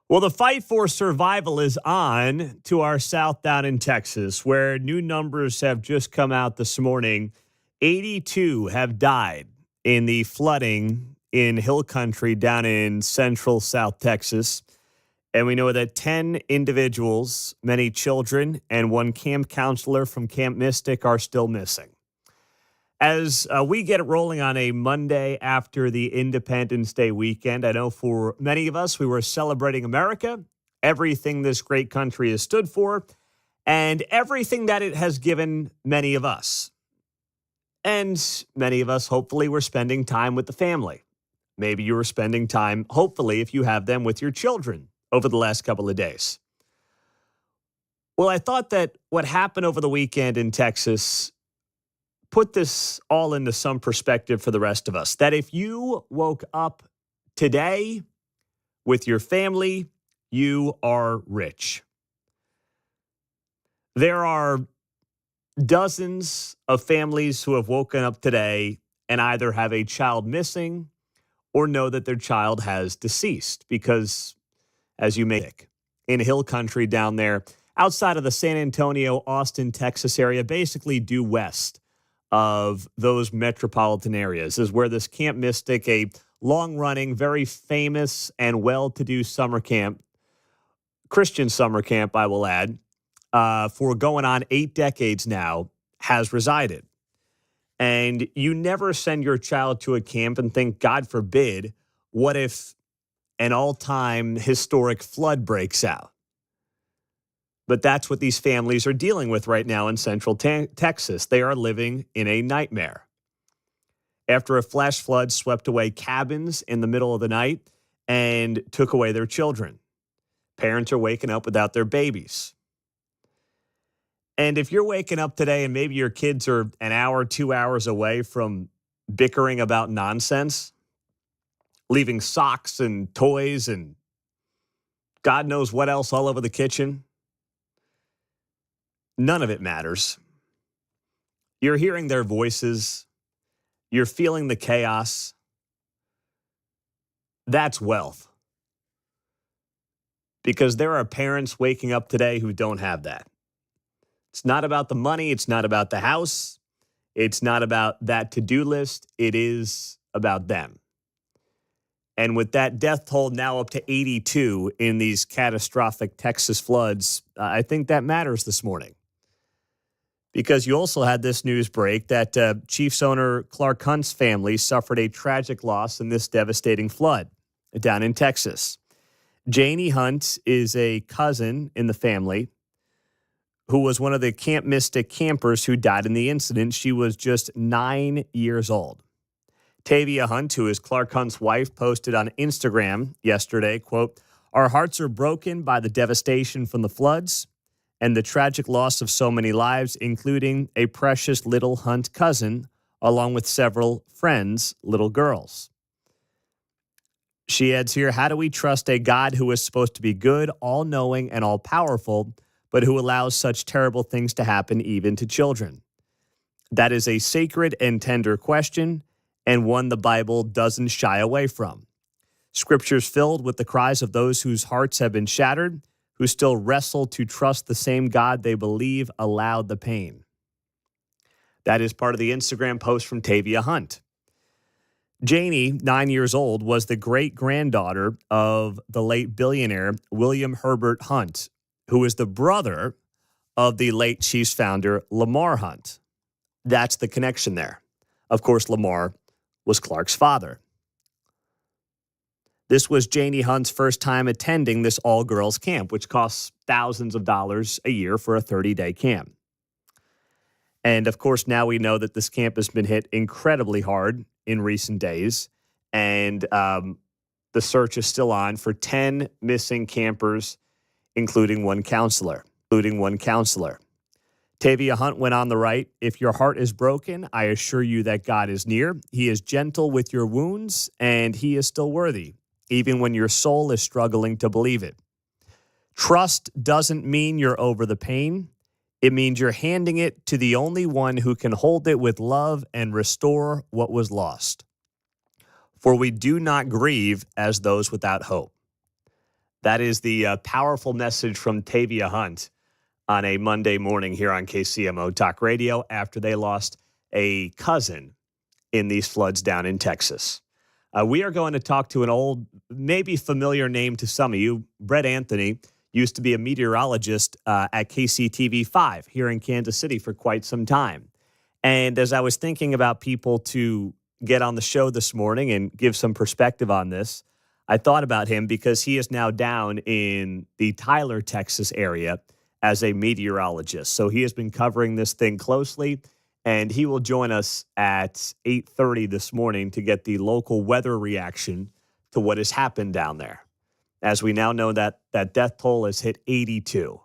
Well, the fight for survival is on to our south down in Texas, where new numbers have just come out this morning. 82 have died in the flooding in hill country down in central South Texas. And we know that 10 individuals, many children, and one camp counselor from Camp Mystic are still missing. As we get it rolling on a Monday after the Independence Day weekend, I know for many of us, we were celebrating America, everything this great country has stood for, and everything that it has given many of us. And many of us, hopefully, were spending time with the family. Maybe you were spending time, hopefully, if you have them, with your children over the last couple of days. Well, I thought that what happened over the weekend in Texas put this all into some perspective for the rest of us. That if you woke up today with your family, you are rich. There are dozens of families who have woken up today and either have a child missing or know that their child has deceased because, as you may think, in hill country down there, outside of the San Antonio, Austin, Texas area, basically due west of those metropolitan areas is where this Camp Mystic, a long-running, very famous and well-to-do summer camp, Christian summer camp, I will add, for going on 8 decades now, has resided. And you never send your child to a camp and think, God forbid, what if an all-time historic flood breaks out? But that's what these families are dealing with right now in central Texas. They are living in a nightmare. After a flash flood swept away cabins in the middle of the night and took away their children. Parents are waking up without their babies. And if you're waking up today and maybe your kids are an hour, 2 hours away from bickering about nonsense, leaving socks and toys and God knows what else all over the kitchen, none of it matters. You're hearing their voices. You're feeling the chaos. That's wealth. Because there are parents waking up today who don't have that. It's not about the money. It's not about the house. It's not about that to-do list. It is about them. And with that death toll now up to 82 in these catastrophic Texas floods, I think that matters this morning. Because you also had this news break that Chiefs owner Clark Hunt's family suffered a tragic loss in this devastating flood down in Texas. Janie Hunt is a cousin in the family who was one of the Camp Mystic campers who died in the incident. She was just 9 years old. Tavia Hunt, who is Clark Hunt's wife, posted on Instagram yesterday, quote, "Our hearts are broken by the devastation from the floods and the tragic loss of so many lives, including a precious little Hunt cousin, along with several friends' little girls." She adds here, "How do we trust a God who is supposed to be good, all-knowing, and all-powerful, but who allows such terrible things to happen even to children? That is a sacred and tender question, and one the Bible doesn't shy away from. Scripture's filled with the cries of those whose hearts have been shattered, who still wrestle to trust the same God they believe allowed the pain." That is part of the Instagram post from Tavia Hunt. Janie, 9 years old, was the great-granddaughter of the late billionaire William Herbert Hunt, who is the brother of the late Chiefs founder Lamar Hunt. That's the connection there. Of course, Lamar was Clark's father. This was Janie Hunt's first time attending this all-girls camp, which costs thousands of dollars a year for a 30-day camp. And, of course, now we know that this camp has been hit incredibly hard in recent days, and the search is still on for 10 missing campers, including one counselor. Tavia Hunt went on the right, "If your heart is broken, I assure you that God is near. He is gentle with your wounds, and he is still worthy, even when your soul is struggling to believe it. Trust doesn't mean you're over the pain. It means you're handing it to the only one who can hold it with love and restore what was lost. For we do not grieve as those without hope." That is the powerful message from Tavia Hunt on a Monday morning here on KCMO Talk Radio after they lost a cousin in these floods down in Texas. We are going to talk to an old, maybe familiar name to some of you. Brett Anthony used to be a meteorologist at KCTV 5 here in Kansas City for quite some time. And as I was thinking about people to get on the show this morning and give some perspective on this, I thought about him because he is now down in the Tyler, Texas area as a meteorologist. So he has been covering this thing closely, and he will join us at 8:30 this morning to get the local weather reaction to what has happened down there. As we now know that death toll has hit 82.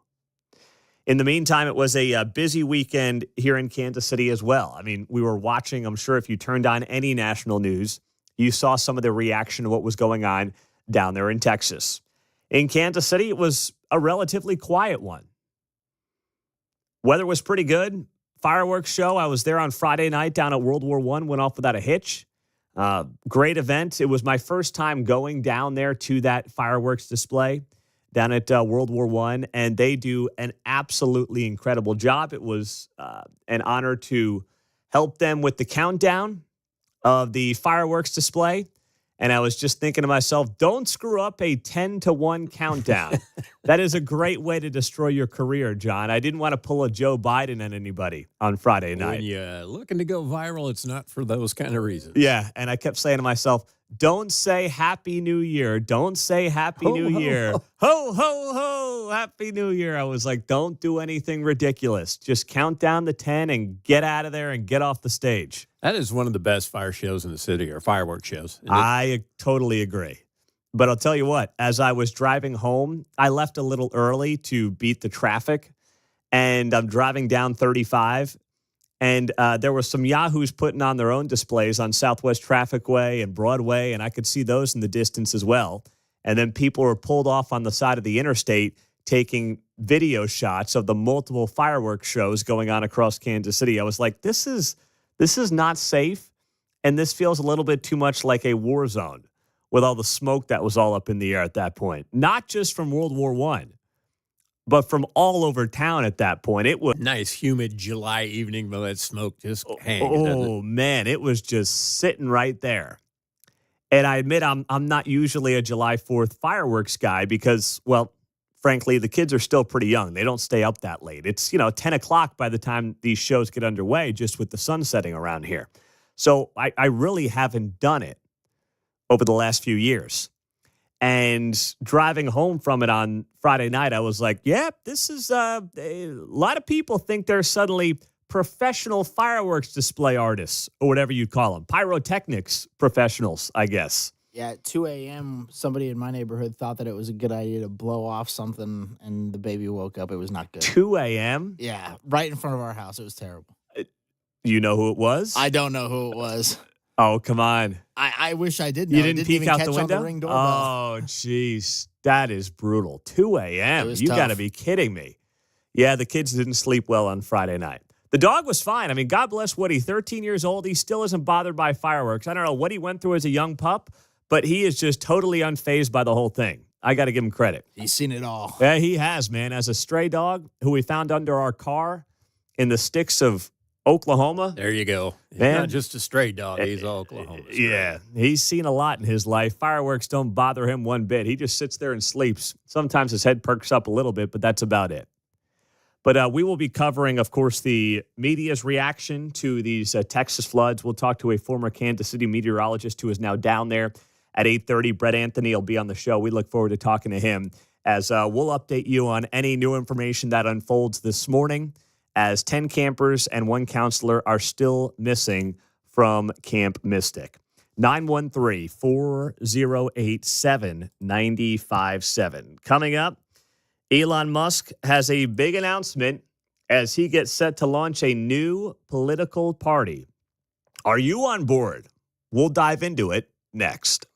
In the meantime, it was a busy weekend here in Kansas City as well. I mean, we were watching, I'm sure if you turned on any national news, you saw some of the reaction to what was going on down there in Texas. In Kansas City, it was a relatively quiet one. Weather was pretty good. Fireworks show. I was there on Friday night down at World War I, went off without a hitch. Great event. It was my first time going down there to that fireworks display down at World War I, and they do an absolutely incredible job. It was an honor to help them with the countdown of the fireworks display. And I was just thinking to myself, don't screw up a 10-1 countdown. That is a great way to destroy your career, John. I didn't want to pull a Joe Biden on anybody on Friday night. When you're looking to go viral, it's not for those kind of reasons. Yeah, and I kept saying to myself, don't say Happy New Year. Don't say Happy New Year. Ho, ho, ho, Happy New Year. I was like, don't do anything ridiculous. Just count down to 10 and get out of there and get off the stage. That is one of the best fire shows in the city, or fireworks shows. I totally agree. But I'll tell you what, as I was driving home, I left a little early to beat the traffic, and I'm driving down 35, and there were some yahoos putting on their own displays on Southwest Trafficway and Broadway, and I could see those in the distance as well. And then people were pulled off on the side of the interstate taking video shots of the multiple fireworks shows going on across Kansas City. I was like, this is not safe, and this feels a little bit too much like a war zone with all the smoke that was all up in the air at that point. Not just from World War I, but from all over town at that point. It was nice, humid July evening, but that smoke just hangs. Oh, man, it was just sitting right there. And I admit I'm not usually a July 4th fireworks guy because, well, frankly, the kids are still pretty young. They don't stay up that late. It's, 10 o'clock by the time these shows get underway, just with the sun setting around here. So I really haven't done it over the last few years. And driving home from it on Friday night, I was like, yeah, this is a lot of people think they're suddenly professional fireworks display artists or whatever you call them. Pyrotechnics professionals, I guess. Yeah, at 2 a.m., somebody in my neighborhood thought that it was a good idea to blow off something, and the baby woke up. It was not good. 2 a.m.? Yeah, right in front of our house. It was terrible. You know who it was? I don't know who it was. Oh, come on. I wish I did know. You didn't peek even out catch the window? On the Ring doorbell. Oh, jeez. That is brutal. 2 a.m.? You got to be kidding me. Yeah, the kids didn't sleep well on Friday night. The dog was fine. I mean, God bless Woody, 13 years old. He still isn't bothered by fireworks. I don't know what he went through as a young pup, but he is just totally unfazed by the whole thing. I got to give him credit. He's seen it all. Yeah, he has, man. As a stray dog who we found under our car in the sticks of Oklahoma. There you go. Man. Not just a stray dog. He's Oklahoma. Yeah, he's seen a lot in his life. Fireworks don't bother him one bit. He just sits there and sleeps. Sometimes his head perks up a little bit, but that's about it. But we will be covering, of course, the media's reaction to these Texas floods. We'll talk to a former Kansas City meteorologist who is now down there at 8:30. Brett Anthony will be on the show. We look forward to talking to him as we'll update you on any new information that unfolds this morning, as 10 campers and one counselor are still missing from Camp Mystic. 913-408-7957. Coming up, Elon Musk has a big announcement as he gets set to launch a new political party. Are you on board? We'll dive into it next.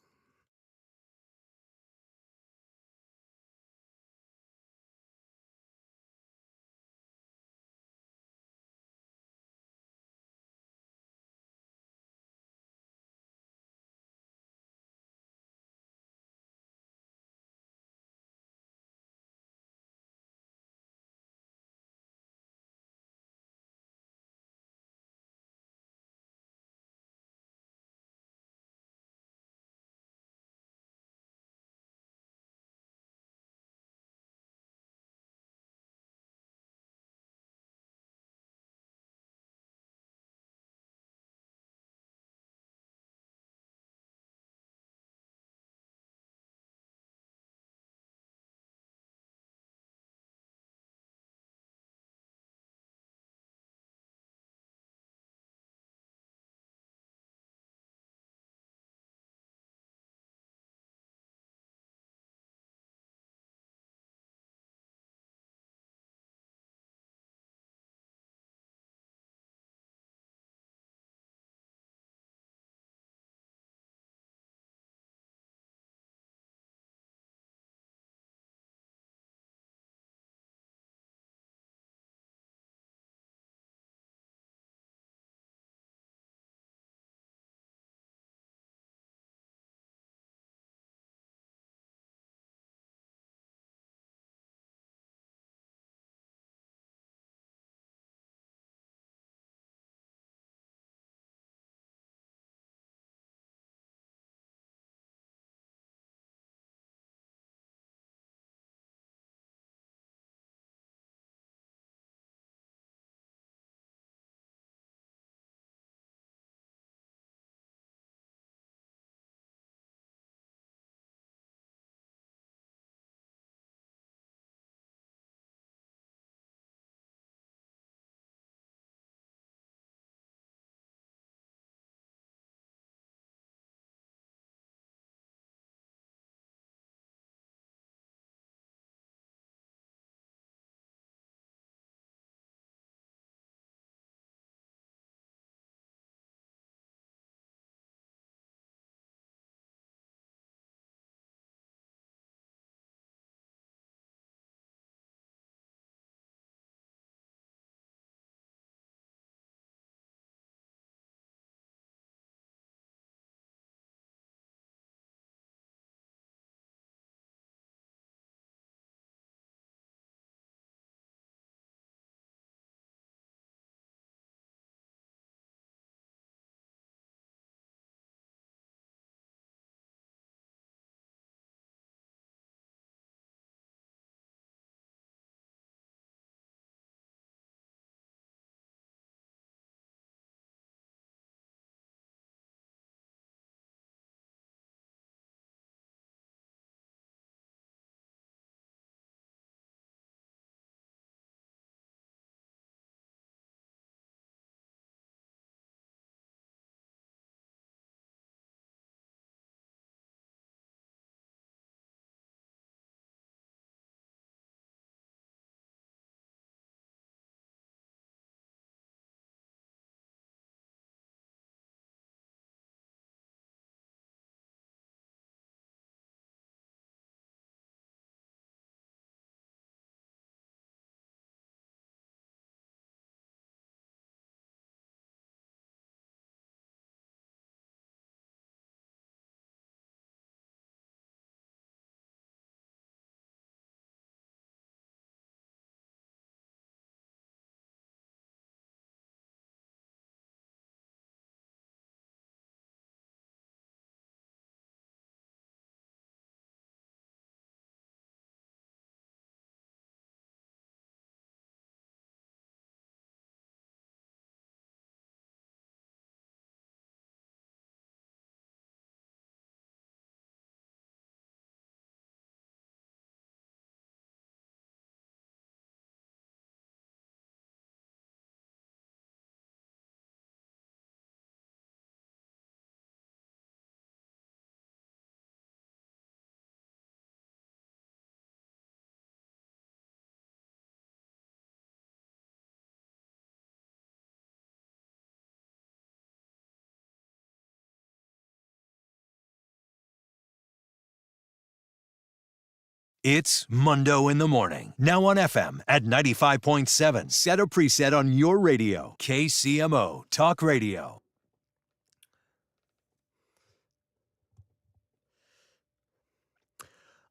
It's Mundo in the Morning. Now on FM at 95.7. Set a preset on your radio. KCMO Talk Radio.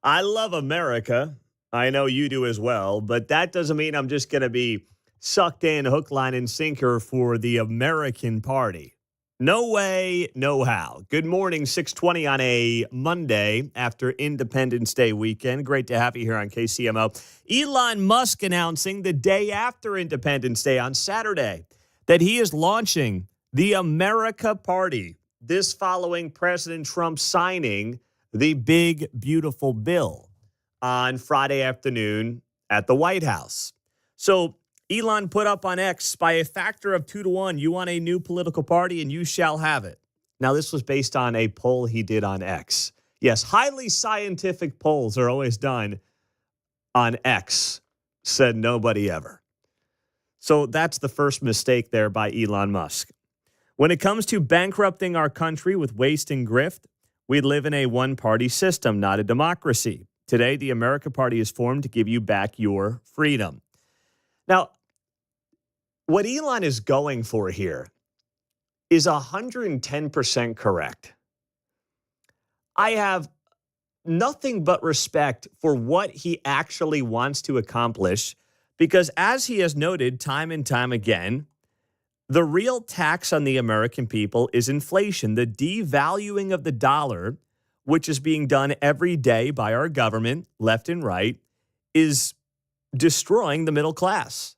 I love America. I know you do as well, but that doesn't mean I'm just going to be sucked in hook, line, and sinker for the American Party. No way, no how. Good morning, 6:20 on a Monday after Independence Day weekend. Great to have you here on KCMO. Elon Musk announcing the day after Independence Day on Saturday that he is launching the America Party. This following President Trump signing the big, beautiful bill on Friday afternoon at the White House. So Elon put up on X, by a factor of 2-1, you want a new political party and you shall have it. Now, this was based on a poll he did on X. Yes, highly scientific polls are always done on X, said nobody ever. So that's the first mistake there by Elon Musk. When it comes to bankrupting our country with waste and grift, we live in a one-party system, not a democracy. Today, the America Party is formed to give you back your freedom. Now, what Elon is going for here is 110% correct. I have nothing but respect for what he actually wants to accomplish because, as he has noted time and time again, the real tax on the American people is inflation, the devaluing of the dollar, which is being done every day by our government, left and right, is destroying the middle class.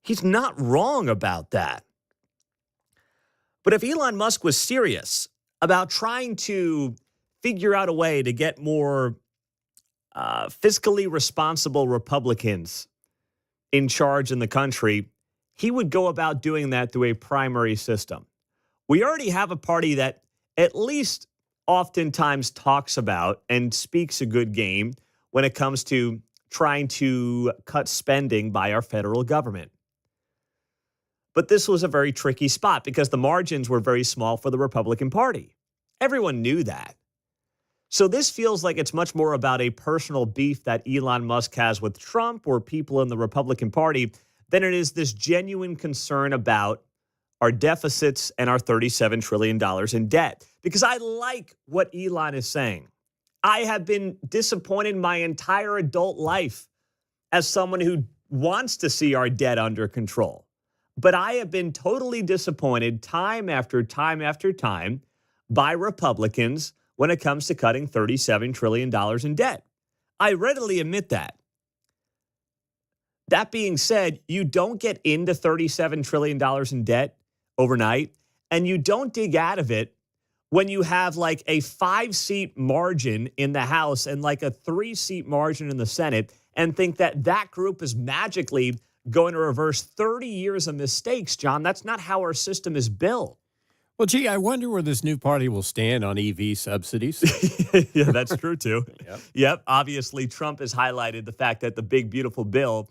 He's not wrong about that. But if Elon Musk was serious about trying to figure out a way to get more fiscally responsible Republicans in charge in the country, he would go about doing that through a primary system. We already have a party that at least oftentimes talks about and speaks a good game when it comes to trying to cut spending by our federal government. But this was a very tricky spot because the margins were very small for the Republican Party. Everyone knew that. So this feels like it's much more about a personal beef that Elon Musk has with Trump or people in the Republican Party than it is this genuine concern about our deficits and our $37 trillion in debt. Because I like what Elon is saying. I have been disappointed my entire adult life as someone who wants to see our debt under control. But I have been totally disappointed time after time after time by Republicans when it comes to cutting $37 trillion in debt. I readily admit that. That being said, you don't get into $37 trillion in debt overnight, and you don't dig out of it when you have like a 5-seat margin in the House and like a 3-seat margin in the Senate and think that that group is magically going to reverse 30 years of mistakes, John. That's not how our system is built. Well, gee, I wonder where this new party will stand on EV subsidies. Yeah, that's true, too. Yep. Yep. Obviously, Trump has highlighted the fact that the big, beautiful bill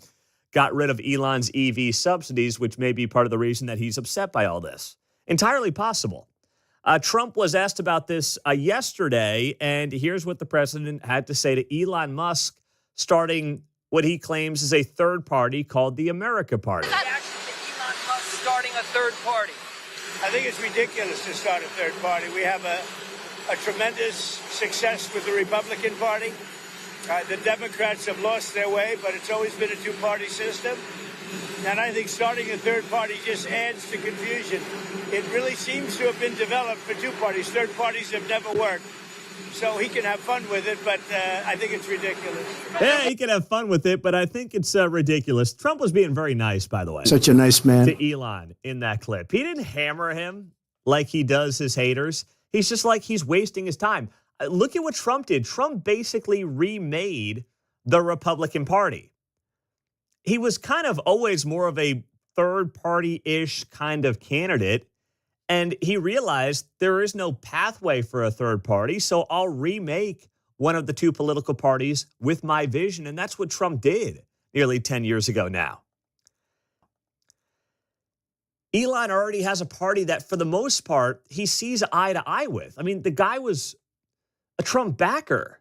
got rid of Elon's EV subsidies, which may be part of the reason that he's upset by all this. Entirely possible. Trump was asked about this yesterday, and here's what the president had to say to Elon Musk, starting what he claims is a third party called the America Party. Reaction to Elon Musk starting a third party. I think it's ridiculous to start a third party. We have a tremendous success with the Republican Party. The Democrats have lost their way, but it's always been a two-party system. And I think starting a third party just adds to confusion. It really seems to have been developed for two parties. Third parties have never worked. So he can have fun with it, but I think it's ridiculous. Yeah, he can have fun with it, but I think it's ridiculous. Trump was being very nice, by the way. Such a nice man. To Elon in that clip. He didn't hammer him like he does his haters. He's just like he's wasting his time. Look at what Trump did. Trump basically remade the Republican Party. He was kind of always more of a third party-ish kind of candidate. And he realized there is no pathway for a third party, so I'll remake one of the two political parties with my vision. And that's what Trump did nearly 10 years ago now. Elon already has a party that, for the most part, he sees eye to eye with. I mean, the guy was a Trump backer.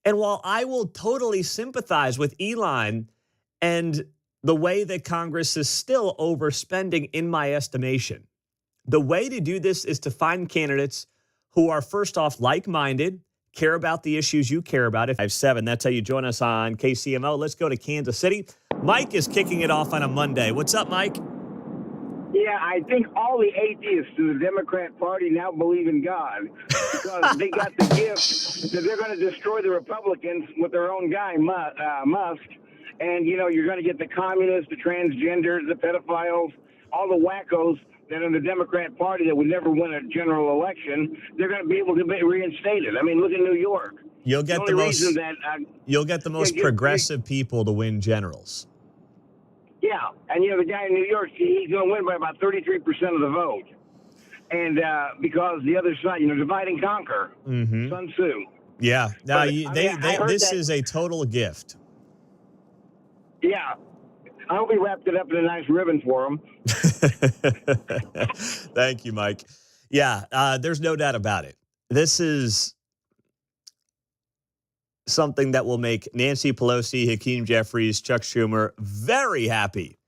And while I will totally sympathize with Elon and the way that Congress is still overspending, in my estimation, the way to do this is to find candidates who are, first off, like-minded, care about the issues you care about. 57, that's how you join us on KCMO. Let's go to Kansas City. Mike is kicking it off on a Monday. What's up, Mike? Yeah, I think all the atheists in the Democrat Party now believe in God because they got the gift that they're going to destroy the Republicans with their own guy, Musk. And, you're going to get the communists, the transgenders, the pedophiles, all the wackos that are in the Democrat Party that would never win a general election. They're going to be able to be reinstated. I mean, look at New York. You'll get the most progressive people to win generals. Yeah, and the guy in New York, he's going to win by about 33% of the vote, and because the other side, divide and conquer, Sun Tzu. Yeah, no, this that, is a total gift. Yeah, I hope he wrapped it up in a nice ribbon for him. Thank you, Mike. Yeah, there's no doubt about it. This is something that will make Nancy Pelosi, Hakeem Jeffries, Chuck Schumer very happy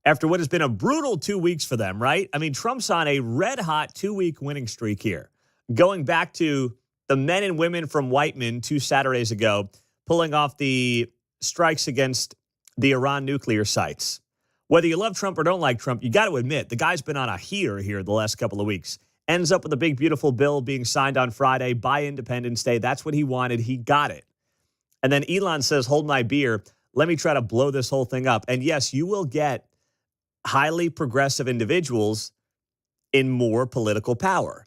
after what has been a brutal 2 weeks for them, right? I mean, Trump's on a red-hot 2-week winning streak here, going back to the men and women from Whiteman 2 Saturdays ago, pulling off the strikes against the Iran nuclear sites. Whether you love Trump or don't like Trump, you got to admit, the guy's been on a heater here the last couple of weeks. Ends up with a big, beautiful bill being signed on Friday by Independence Day. That's what he wanted. He got it. And then Elon says, hold my beer. Let me try to blow this whole thing up. And yes, you will get highly progressive individuals in more political power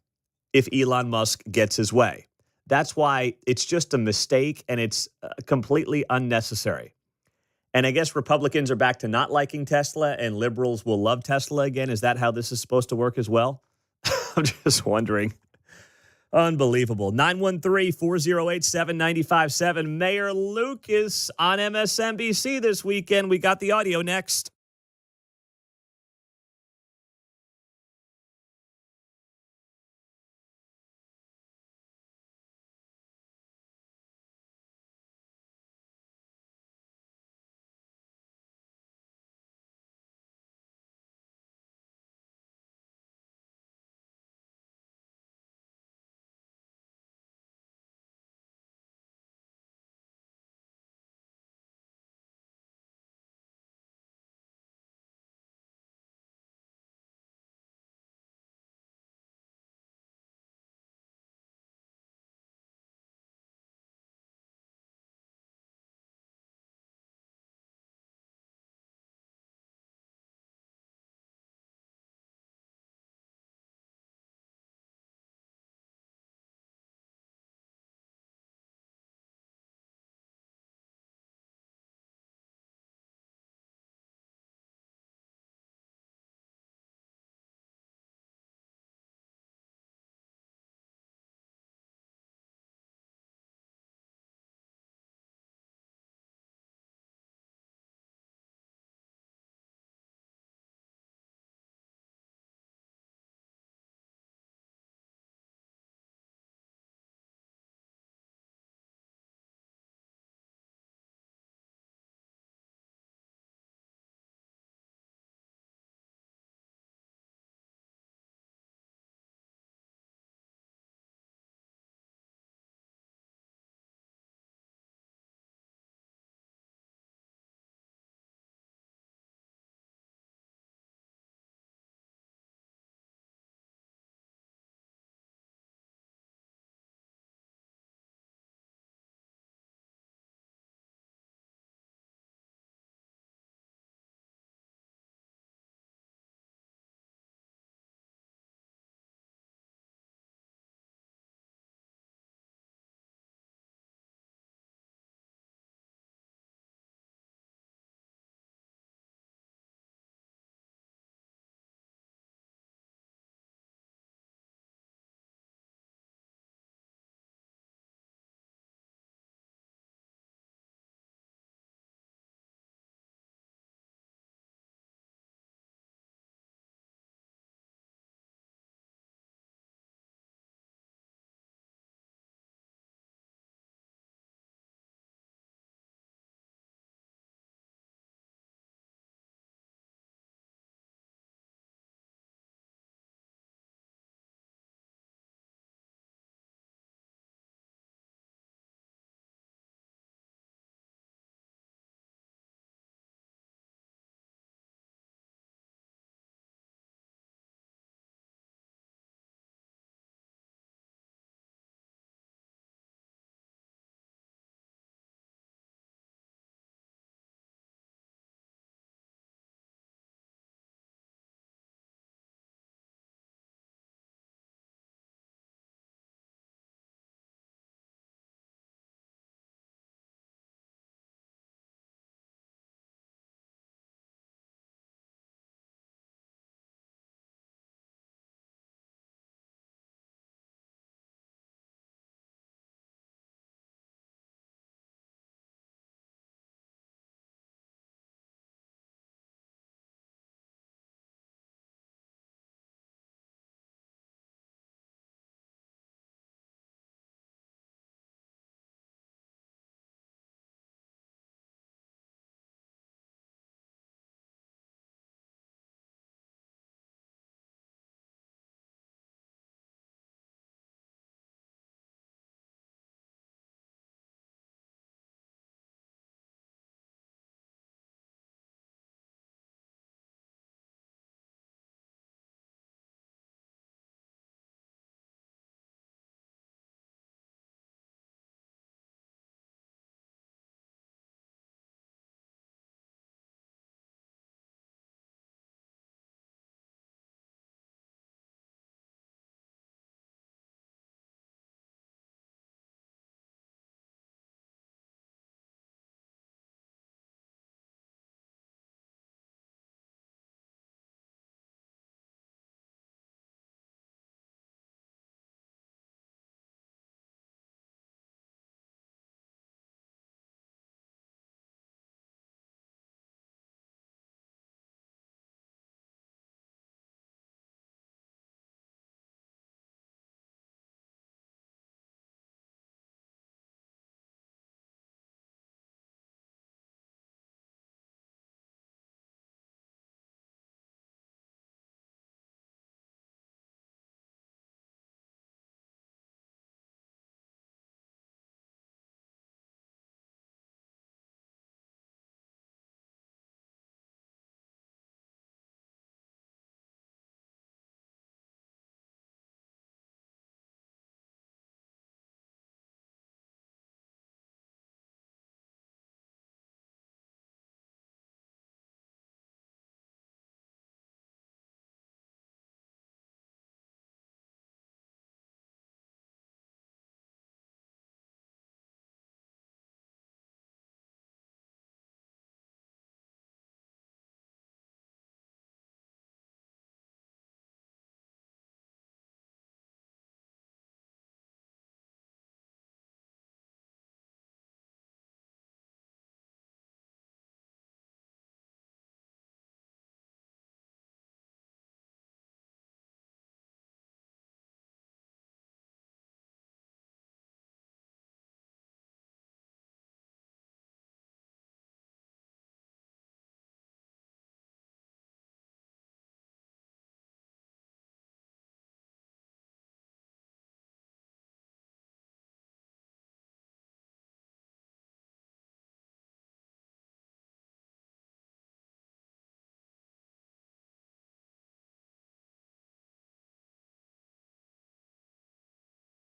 if Elon Musk gets his way. That's why it's just a mistake and it's completely unnecessary. And I guess Republicans are back to not liking Tesla and liberals will love Tesla again. Is that how this is supposed to work as well? I'm just wondering. Unbelievable. 913-408-7957. Mayor Luke is on MSNBC this weekend. We got the audio next.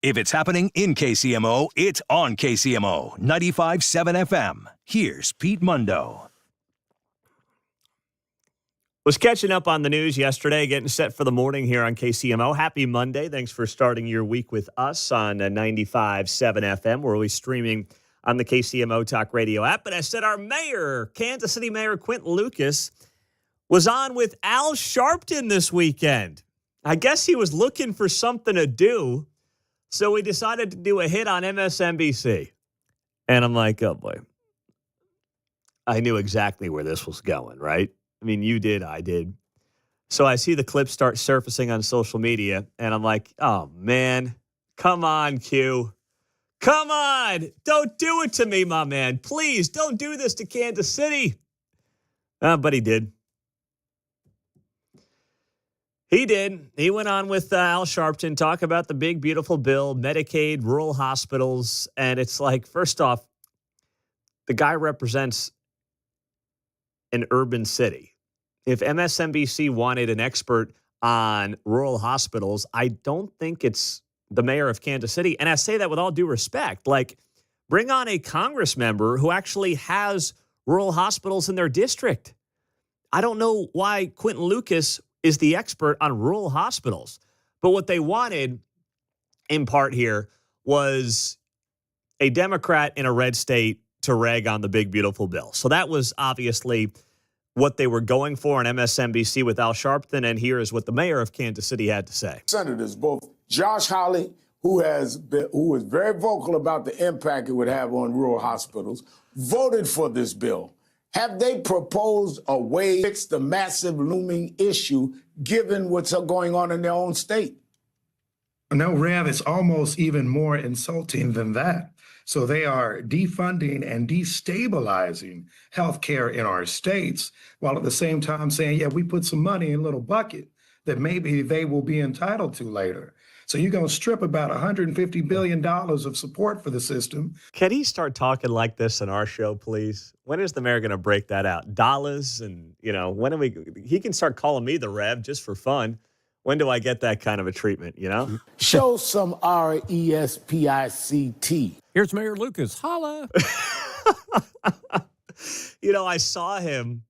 If it's happening in KCMO, it's on KCMO 95.7 FM. Here's Pete Mundo. Was catching up on the news yesterday, getting set for the morning here on KCMO. Happy Monday. Thanks for starting your week with us on 95.7 FM. We're always streaming on the KCMO Talk Radio app. But I said our mayor, Kansas City Mayor Quentin Lucas, was on with Al Sharpton this weekend. I guess he was looking for something to do, so he decided to do a hit on MSNBC. And I'm like, oh boy. I knew exactly where this was going, right? I mean, you did, I did. So I see the clips start surfacing on social media, and I'm like, oh, man, come on, Q. Come on. Don't do it to me, my man. Please, don't do this to Kansas City. But he did. He did. He went on with Al Sharpton, talk about the big, beautiful bill, Medicaid, rural hospitals. And it's like, first off, the guy represents an urban city. If MSNBC wanted an expert on rural hospitals, I don't think it's the mayor of Kansas City. And I say that with all due respect. Like, bring on a Congress member who actually has rural hospitals in their district. I don't know why Quentin Lucas is the expert on rural hospitals. But what they wanted, in part here, was a Democrat in a red state to rag on the big, beautiful bill. So that was obviously what they were going for on MSNBC with Al Sharpton, and here is what the mayor of Kansas City had to say. Senators, both Josh Hawley, who was very vocal about the impact it would have on rural hospitals, voted for this bill. Have they proposed a way to fix the massive looming issue given what's going on in their own state? No, Rev, it's almost even more insulting than that. So they are defunding and destabilizing healthcare in our states, while at the same time saying, yeah, we put some money in a little bucket that maybe they will be entitled to later. So you're going to strip about $150 billion of support for the system. Can he start talking like this in our show, please? When is the mayor going to break that out? Dollars and, when are he can start calling me the Rev just for fun. When do I get that kind of a treatment, Show some RESPICT. Here's Mayor Lucas. Holla. I saw him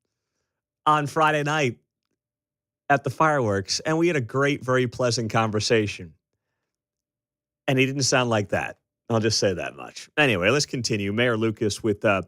on Friday night at the fireworks, and we had a great, very pleasant conversation. And he didn't sound like that. I'll just say that much. Anyway, let's continue. Mayor Lucas with the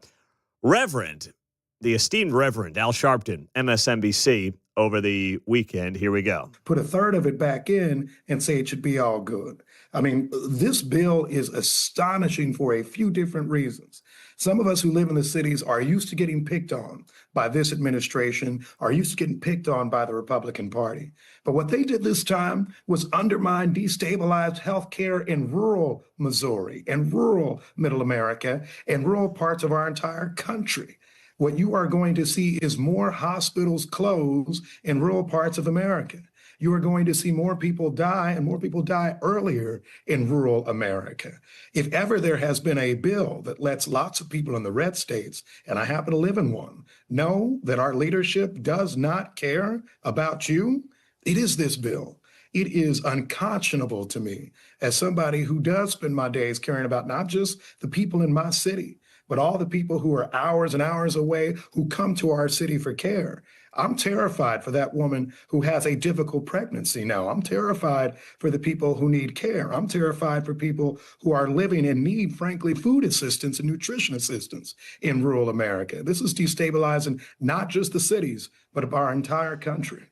esteemed Reverend Al Sharpton, MSNBC, over the weekend. Here we go. Put a third of it back in and say it should be all good. I mean, this bill is astonishing for a few different reasons. Some of us who live in the cities are used to getting picked on by this administration, are used to getting picked on by the Republican Party. But what they did this time was undermine, destabilize healthcare in rural Missouri and rural Middle America and rural parts of our entire country. What you are going to see is more hospitals close in rural parts of America. You are going to see more people die, and more people die earlier in rural America. If ever there has been a bill that lets lots of people in the red states, and I happen to live in one, know that our leadership does not care about you, it is this bill. It is unconscionable to me as somebody who does spend my days caring about not just the people in my city, but all the people who are hours and hours away who come to our city for care. I'm terrified for that woman who has a difficult pregnancy now. I'm terrified for the people who need care. I'm terrified for people who are living and need, frankly, food assistance and nutrition assistance in rural America. This is destabilizing not just the cities, but our entire country.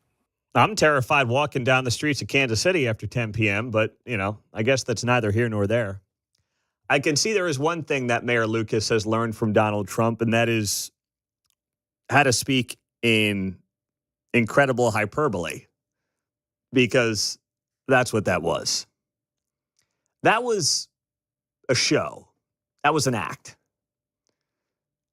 I'm terrified walking down the streets of Kansas City after 10 p.m., but, I guess that's neither here nor there. I can see there is one thing that Mayor Lucas has learned from Donald Trump, and that is how to speak in incredible hyperbole, because that's what that was. That was a show. That was an act.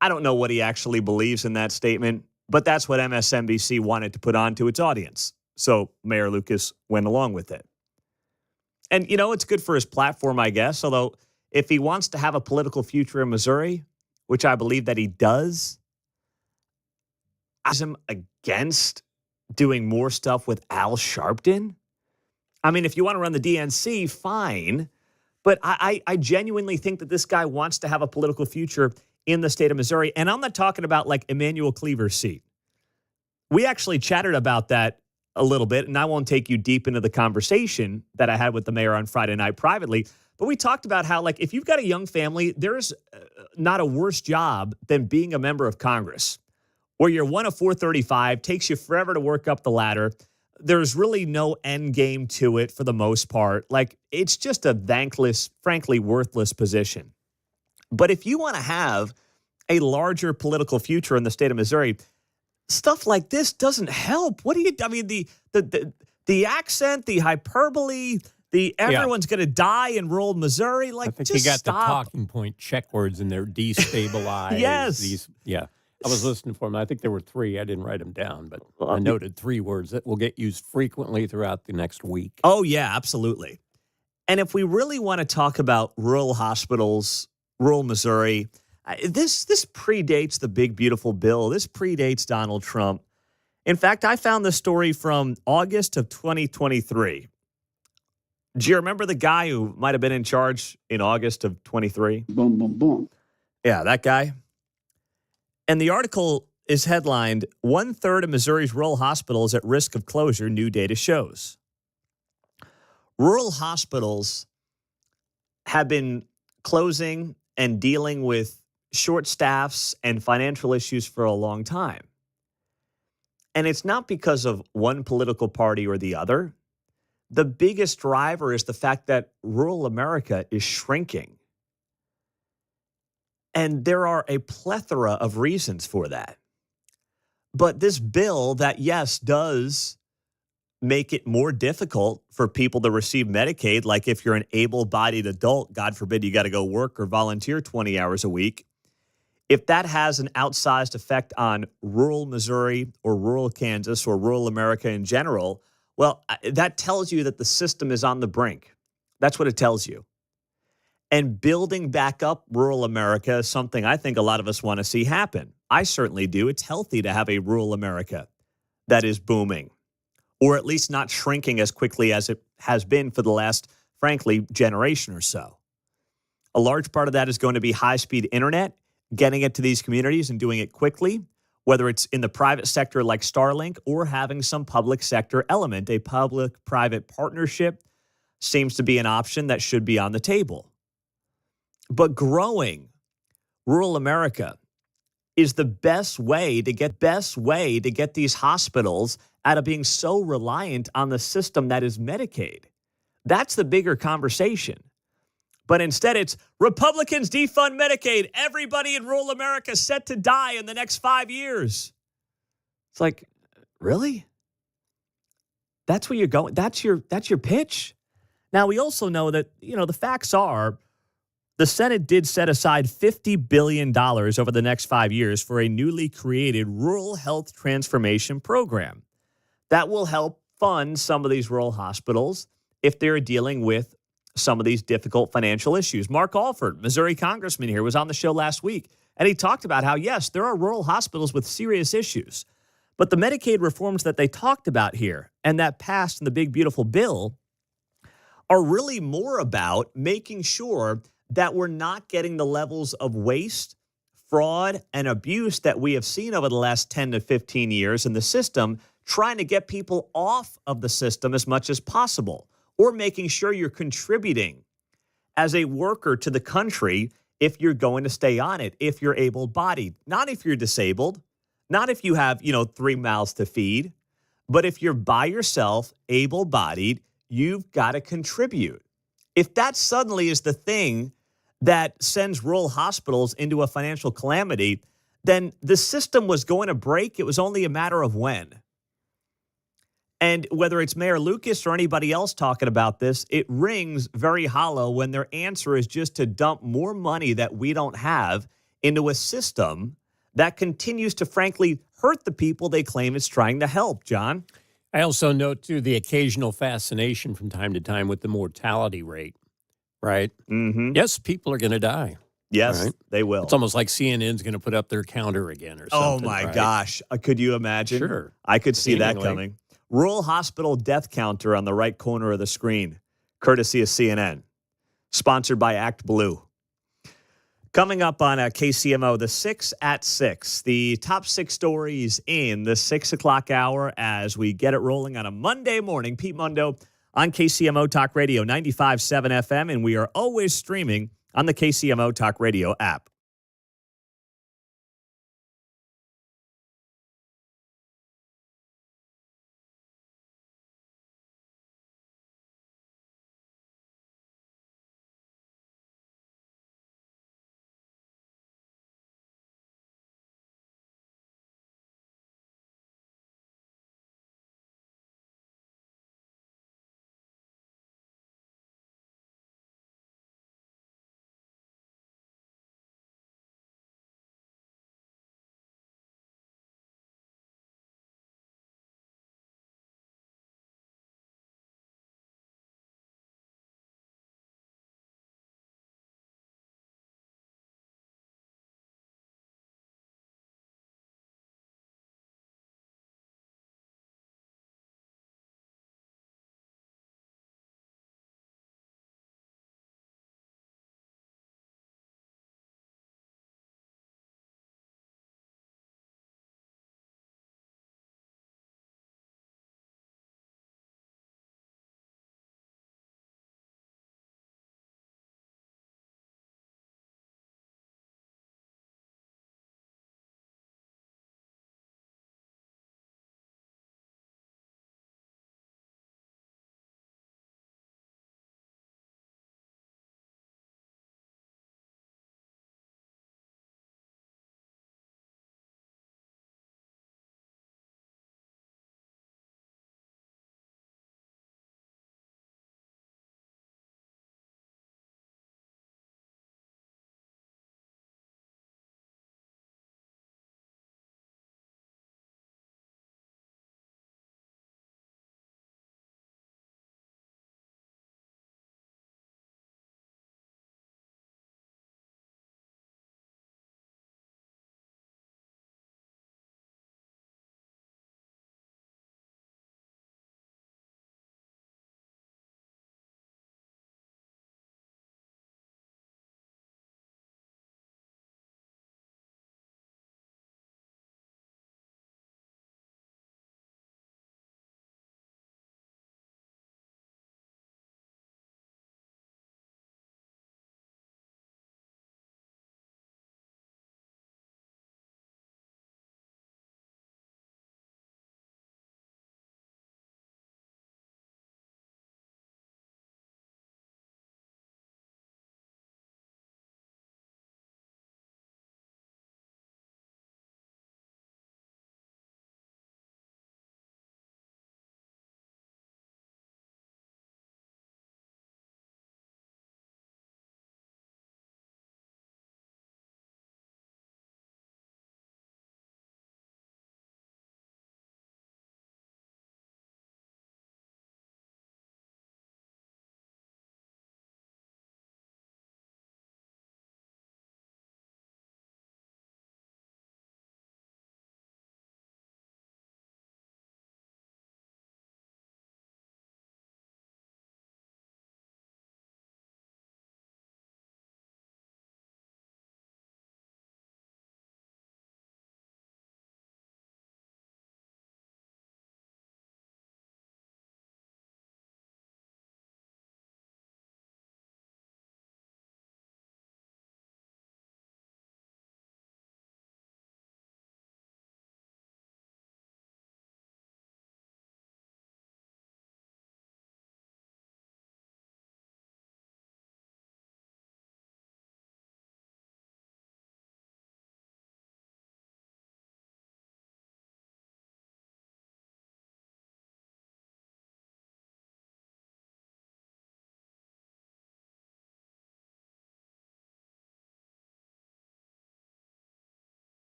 I don't know what he actually believes in that statement, but that's what MSNBC wanted to put on to its audience. So Mayor Lucas went along with it. And, it's good for his platform, I guess, although if he wants to have a political future in Missouri, which I believe that he does, I'm against doing more stuff with Al Sharpton. I mean, if you want to run the DNC, fine. But I genuinely think that this guy wants to have a political future in the state of Missouri. And I'm not talking about like Emmanuel Cleaver's seat. We actually chatted about that a little bit, and I won't take you deep into the conversation that I had with the mayor on Friday night privately. But we talked about how, like, if you've got a young family, there's not a worse job than being a member of Congress, where you're one of 435, takes you forever to work up the ladder. There's really no end game to it for the most part. Like, it's just a thankless, frankly, worthless position. But if you want to have a larger political future in the state of Missouri, stuff like this doesn't help. The accent, the hyperbole, everyone's going to die in rural Missouri. Like, I think just you got stop. the talking point check words in there, destabilize. Yes. I was listening for them. I think there were 3. I didn't write them down, but I noted 3 words that will get used frequently throughout the next week. Oh, yeah, absolutely. And if we really want to talk about rural hospitals, rural Missouri, this predates the big, beautiful bill. This predates Donald Trump. In fact, I found this story from August of 2023. Do you remember the guy who might have been in charge in August of 23? Boom, boom, boom. Yeah, that guy. And the article is headlined, 1/3 of Missouri's rural hospitals at risk of closure, new data shows. Rural hospitals have been closing and dealing with short staffs and financial issues for a long time. And it's not because of one political party or the other. The biggest driver is the fact that rural America is shrinking. And there are a plethora of reasons for that. But this bill that, yes, does make it more difficult for people to receive Medicaid, like if you're an able-bodied adult, God forbid you got to go work or volunteer 20 hours a week. If that has an outsized effect on rural Missouri or rural Kansas or rural America in general, well, that tells you that the system is on the brink. That's what it tells you. And building back up rural America is something I think a lot of us want to see happen. I certainly do. It's healthy to have a rural America that is booming, or at least not shrinking as quickly as it has been for the last, frankly, generation or so. A large part of that is going to be high-speed internet, getting it to these communities and doing it quickly, whether it's in the private sector like Starlink or having some public sector element. A public-private partnership seems to be an option that should be on the table. But growing rural America is the best way to get these hospitals out of being so reliant on the system that is Medicaid. That's the bigger conversation. But instead, it's Republicans defund Medicaid. Everybody in rural America set to die in the next 5 years. It's like, really? That's where you're going? That's your pitch? Now, we also know that, the facts are the Senate did set aside $50 billion over the next 5 years for a newly created rural health transformation program that will help fund some of these rural hospitals if they're dealing with some of these difficult financial issues. Mark Alford, Missouri congressman here, was on the show last week, and he talked about how, yes, there are rural hospitals with serious issues, but the Medicaid reforms that they talked about here and that passed in the big, beautiful bill are really more about making sure that we're not getting the levels of waste, fraud, and abuse that we have seen over the last 10 to 15 years in the system, trying to get people off of the system as much as possible, or making sure you're contributing as a worker to the country if you're going to stay on it, if you're able-bodied, not if you're disabled, not if you have, 3 mouths to feed, but if you're by yourself, able-bodied, you've got to contribute. If that suddenly is the thing that sends rural hospitals into a financial calamity, then the system was going to break. It was only a matter of when. And whether it's Mayor Lucas or anybody else talking about this, it rings very hollow when their answer is just to dump more money that we don't have into a system that continues to, frankly, hurt the people they claim it's trying to help. John? I also note, too, the occasional fascination from time to time with the mortality rate, right? Mm-hmm. Yes, people are going to die. Yes, right? they will. It's almost like CNN's going to put up their counter again or something. Oh, my right? gosh. Could you imagine? Sure. I could see that Seemingly. coming. Rural hospital death counter on the right corner of the screen, courtesy of CNN. sponsored by Act Blue. Coming up on KCMO, the 6 at 6, the top 6 stories in the 6 o'clock hour as we get it rolling on a Monday morning. Pete Mundo on KCMO Talk Radio 95.7 FM, and we are always streaming on the KCMO Talk Radio app.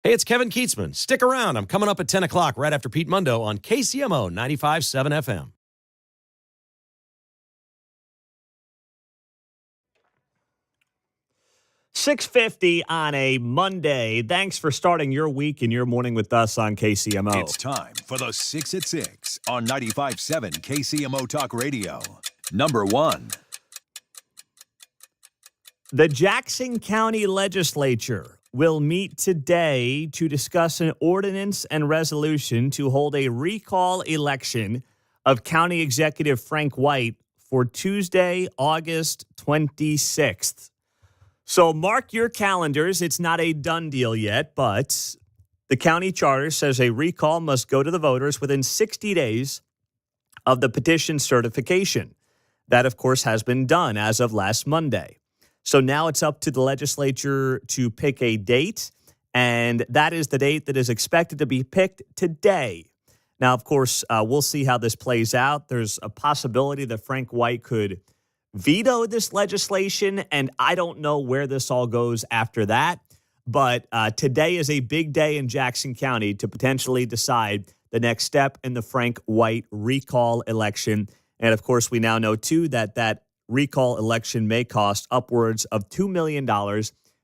Hey, it's Kevin Keatsman. Stick around. I'm coming up at 10 o'clock right after Pete Mundo on KCMO 95.7 FM. $6:50 on a Monday. Thanks for starting your week and your morning with us on KCMO. It's time for the 6 at 6 on 95.7 KCMO Talk Radio. Number 1. The Jackson County Legislature will meet today to discuss an ordinance and resolution to hold a recall election of County Executive Frank White for Tuesday, August 26th. So mark your calendars. It's not a done deal yet, but the county charter says a recall must go to the voters within 60 days of the petition certification. That, of course, has been done as of last Monday. So now it's up to the legislature to pick a date, and that is the date that is expected to be picked today. Now, of course, we'll see how this plays out. There's a possibility that Frank White could veto this legislation, and I don't know where this all goes after that. But today is a big day in Jackson County to potentially decide the next step in the Frank White recall election. And, of course, we now know, too, that recall election may cost upwards of $2 million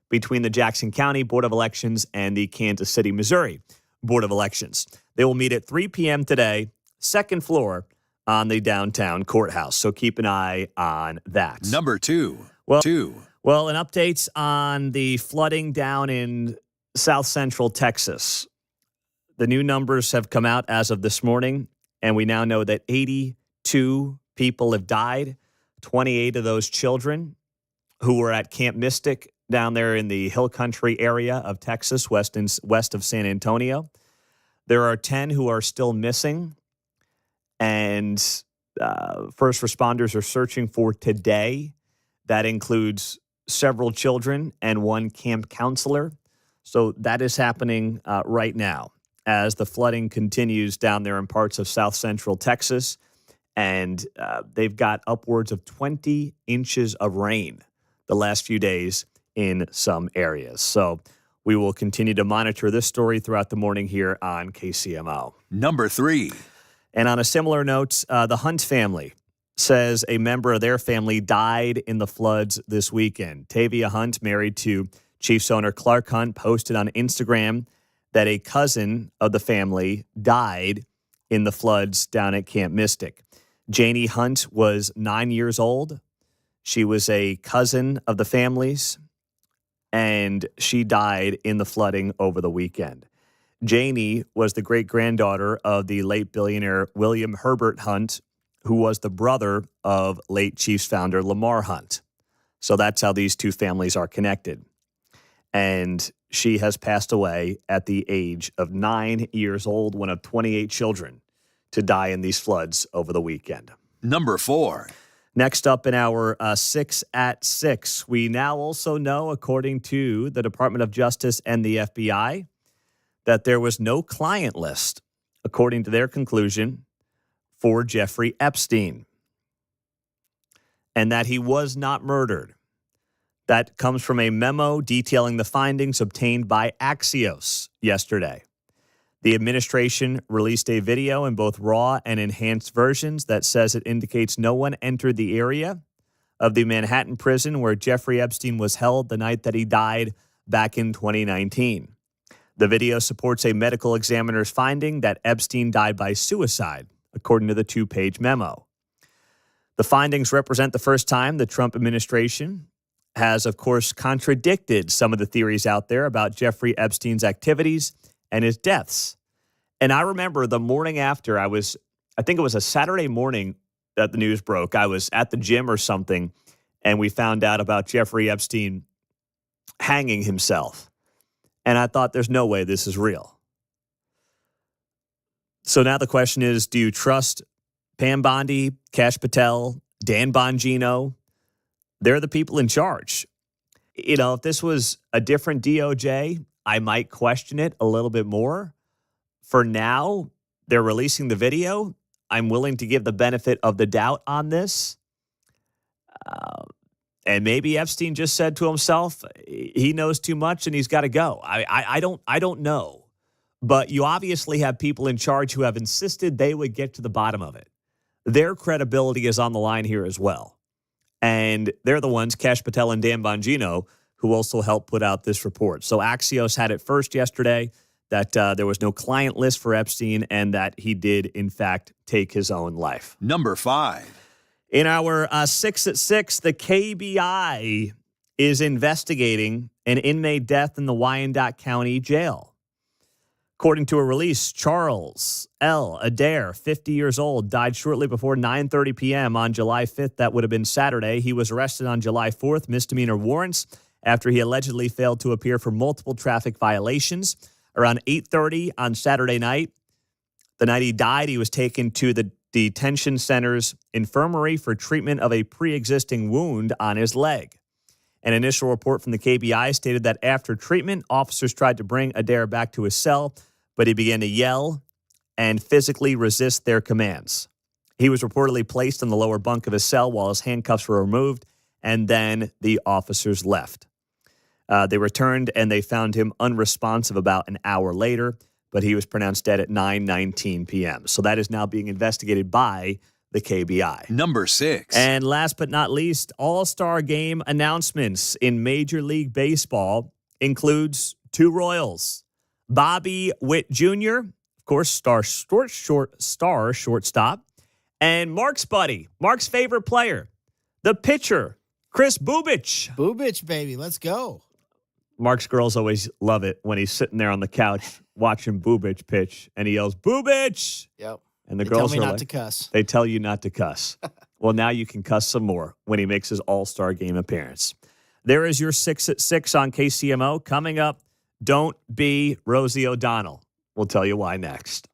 between the Jackson County Board of Elections and the Kansas City, Missouri Board of Elections. They will meet at 3 p.m. today, second floor, on the downtown courthouse. So keep an eye on that. Number 2. Well, an update on the flooding down in south central Texas. The new numbers have come out as of this morning, and we now know that 82 people have died, 28 of those children who were at Camp Mystic down there in the Hill Country area of Texas, west of San Antonio. There are 10 who are still missing. And first responders are searching for today. That includes several children and one camp counselor. So that is happening right now as the flooding continues down there in parts of south central Texas. And they've got upwards of 20 inches of rain the last few days in some areas. So we will continue to monitor this story throughout the morning here on KCMO. Number 3. And on a similar note, the Hunt family says a member of their family died in the floods this weekend. Tavia Hunt, married to Chiefs owner Clark Hunt, posted on Instagram that a cousin of the family died in the floods down at Camp Mystic. Janie Hunt was 9 years old. She was a cousin of the family's, and she died in the flooding over the weekend. Janie was the great-granddaughter of the late billionaire William Herbert Hunt, who was the brother of late Chiefs founder Lamar Hunt. So that's how these two families are connected. And she has passed away at the age of 9 years old, one of 28 children to die in these floods over the weekend. Number 4. Next up in our 6 at 6, we now also know, according to the Department of Justice and the FBI, that there was no client list, according to their conclusion, for Jeffrey Epstein, and that he was not murdered. That comes from a memo detailing the findings obtained by Axios yesterday. The administration released a video in both raw and enhanced versions that says it indicates no one entered the area of the Manhattan prison where Jeffrey Epstein was held the night that he died back in 2019. The video supports a medical examiner's finding that Epstein died by suicide, according to the 2-page memo. The findings represent the first time the Trump administration has, of course, contradicted some of the theories out there about Jeffrey Epstein's activities and his deaths. And I remember the morning after I think it was a Saturday morning that the news broke. I was at the gym or something, and we found out about Jeffrey Epstein hanging himself. And I thought, there's no way this is real. So now the question is, do you trust Pam Bondi, Kash Patel, Dan Bongino? They're the people in charge. You know, if this was a different DOJ, I might question it a little bit more. For now, they're releasing the video. I'm willing to give the benefit of the doubt on this. And maybe Epstein just said to himself, he knows too much and he's got to go. I don't know. But you obviously have people in charge who have insisted they would get to the bottom of it. Their credibility is on the line here as well. And they're the ones, Kash Patel and Dan Bongino, who also helped put out this report. So Axios had it first yesterday that there was no client list for Epstein and that he did, in fact, take his own life. Number 5. In our 6 at 6, the KBI is investigating an inmate death in the Wyandotte County Jail. According to a release, Charles L. Adair, 50 years old, died shortly before 9:30 p.m. on July 5th. That would have been Saturday. He was arrested on July 4th, misdemeanor warrants, after he allegedly failed to appear for multiple traffic violations. Around 8:30 on Saturday night, the night he died, he was taken to the detention center's infirmary for treatment of a pre-existing wound on his leg. An initial report from the KBI stated that after treatment, officers tried to bring Adair back to his cell, but he began to yell and physically resist their commands. He was reportedly placed in the lower bunk of his cell while his handcuffs were removed, and then the officers left. They returned, and they found him unresponsive about an hour later, but he was pronounced dead at 9:19 p.m. So that is now being investigated by the KBI. Number 6. And last but not least, All-Star Game announcements in Major League Baseball includes 2 Royals. Bobby Witt Jr., of course, star shortstop, and Mark's buddy, Mark's favorite player, the pitcher, Chris Bubich. Bubich, baby. Let's go. Mark's girls always love it when he's sitting there on the couch watching Bubich pitch, and he yells, "Bubich!" Yep. And the They girls tell me are not like, to cuss. They tell you not to cuss. Well, now you can cuss some more when he makes his All-Star Game appearance. There is your 6 at 6 on KCMO. Coming up, don't be Rosie O'Donnell. We'll tell you why next.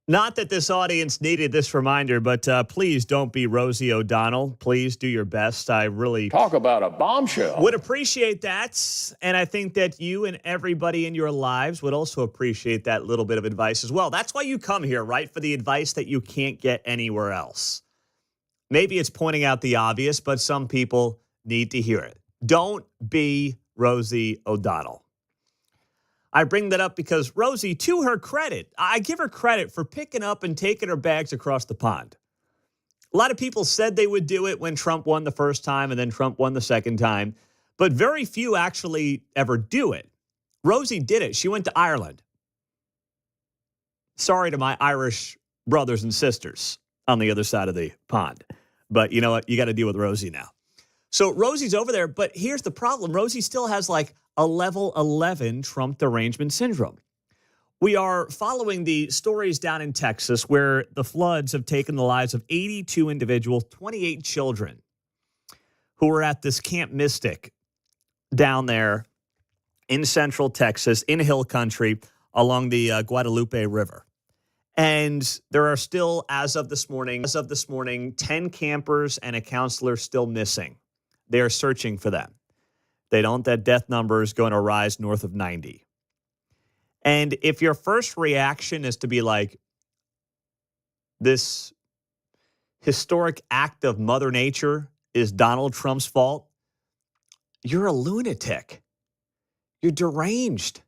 Not that this audience needed this reminder, but please don't be Rosie O'Donnell. Please do your best. I really Talk about a bombshell. would appreciate that. And I think that you and everybody in your lives would also appreciate that little bit of advice as well. That's why you come here, right? For the advice that you can't get anywhere else. Maybe it's pointing out the obvious, but some people need to hear it. Don't be Rosie O'Donnell. I bring that up because Rosie, to her credit, I give her credit for picking up and taking her bags across the pond. A lot of people said they would do it when Trump won the first time and then Trump won the second time, but very few actually ever do it. Rosie did it. She went to Ireland. Sorry to my Irish brothers and sisters on the other side of the pond, but you know what? You got to deal with Rosie now. So Rosie's over there, but here's the problem. Rosie still has like a level 11 Trump derangement syndrome. We are following the stories down in Texas where the floods have taken the lives of 82 individuals, 28 children who were at this Camp Mystic down there in central Texas, in hill country, along the Guadalupe River. And there are still, as of this morning, 10 campers and a counselor still missing. They are searching for them. That death number is going to rise north of 90. And if your first reaction is to be like, this historic act of Mother Nature is Donald Trump's fault, you're a lunatic. You're deranged.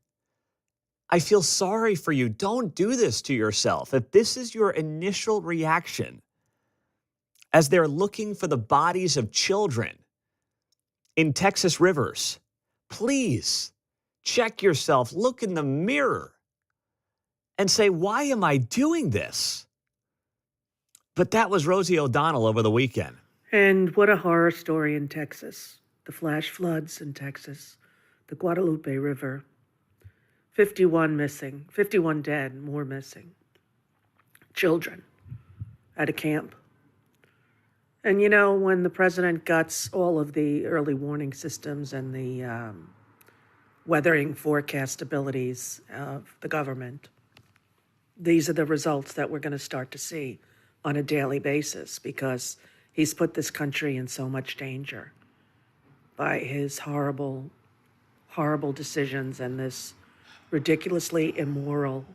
I feel sorry for you. Don't do this to yourself. If this is your initial reaction as they're looking for the bodies of children in Texas rivers, please check yourself, look in the mirror, and say, why am I doing this? But that was Rosie O'Donnell over the weekend. And what a horror story in Texas. The flash floods in Texas, the Guadalupe River, 51 missing, 51 dead, more missing. Children at a camp. And you know, when the president guts all of the early warning systems and the weathering forecast abilities of the government, these are the results that we're going to start to see on a daily basis because he's put this country in so much danger by his horrible, horrible decisions and this ridiculously immoral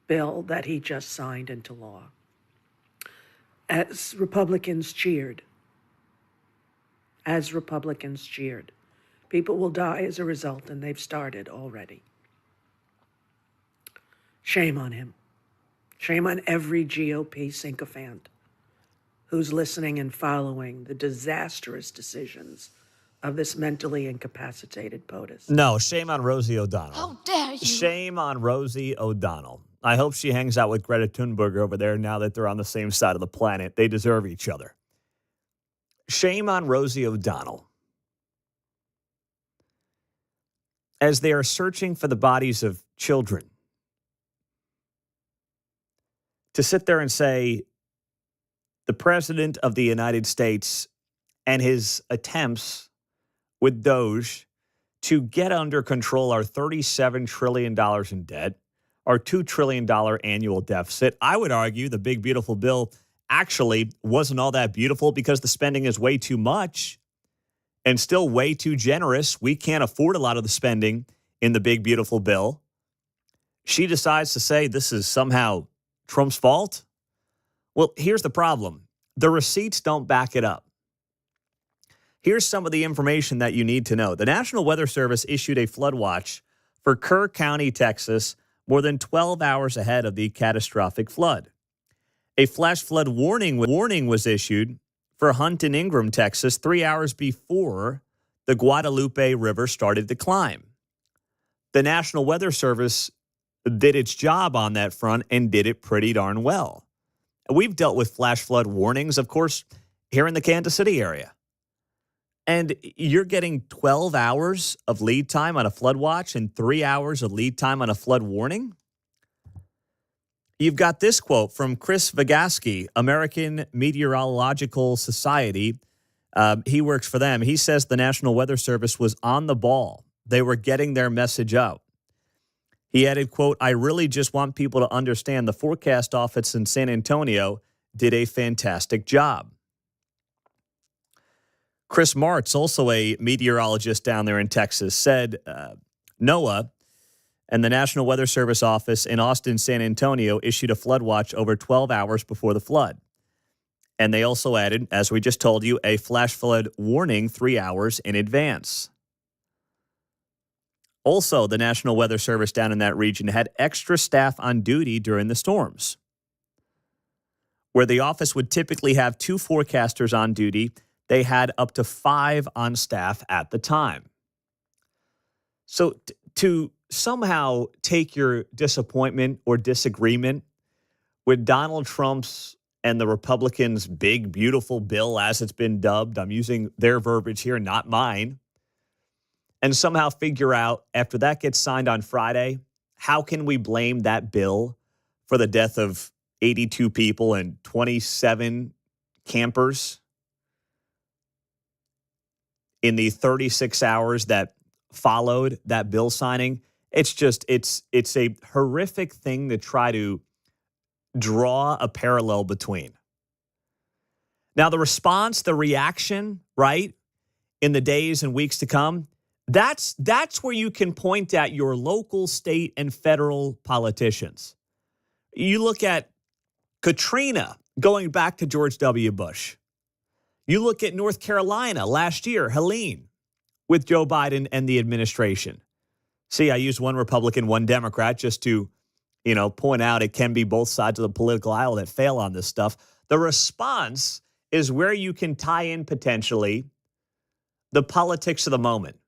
bill that he just signed into law. As Republicans cheered, people will die as a result, and they've started already. Shame on him. Shame on every GOP sycophant who's listening and following the disastrous decisions of this mentally incapacitated POTUS. No, shame on Rosie O'Donnell. How dare you? Shame on Rosie O'Donnell. I hope she hangs out with Greta Thunberg over there now that they're on the same side of the planet. They deserve each other. Shame on Rosie O'Donnell. As they are searching for the bodies of children, to sit there and say the President of the United States and his attempts with Doge to get under control our $37 trillion in debt, our $2 trillion annual deficit. I would argue the big, beautiful bill actually wasn't all that beautiful because the spending is way too much and still way too generous. We can't afford a lot of the spending in the big, beautiful bill. She decides to say this is somehow Trump's fault. Well, here's the problem. The receipts don't back it up. Here's some of the information that you need to know. The National Weather Service issued a flood watch for Kerr County, Texas, more than 12 hours ahead of the catastrophic flood. A flash flood warning was issued for Hunt and Ingram, Texas, 3 hours before the Guadalupe River started to climb. The National Weather Service did its job on that front and did it pretty darn well. We've dealt with flash flood warnings, of course, here in the Kansas City area. And you're getting 12 hours of lead time on a flood watch and 3 hours of lead time on a flood warning? You've got this quote from Chris Vygotsky, American Meteorological Society. He works for them. He says the National Weather Service was on the ball. They were getting their message out. He added, quote, "I really just want people to understand the forecast office in San Antonio did a fantastic job." Chris Martz, also a meteorologist down there in Texas, said NOAA and the National Weather Service office in Austin, San Antonio issued a flood watch over 12 hours before the flood. And they also added, as we just told you, a flash flood warning 3 hours in advance. Also, the National Weather Service down in that region had extra staff on duty during the storms. Where the office would typically have 2 forecasters on duty, they had up to 5 on staff at the time. So to somehow take your disappointment or disagreement with Donald Trump's and the Republicans' big, beautiful bill, as it's been dubbed, I'm using their verbiage here, not mine, and somehow figure out, after that gets signed on Friday, how can we blame that bill for the death of 82 people and 27 campers in the 36 hours that followed that bill signing? It's a horrific thing to try to draw a parallel between. Now, the response, the reaction, right, in the days and weeks to come, that's where you can point at your local, state, and federal politicians. You look at Katrina going back to George W. Bush. You look at North Carolina last year, Helene, with Joe Biden and the administration. See, I used one Republican, one Democrat just to, point out it can be both sides of the political aisle that fail on this stuff. The response is where you can tie in potentially the politics of the moment.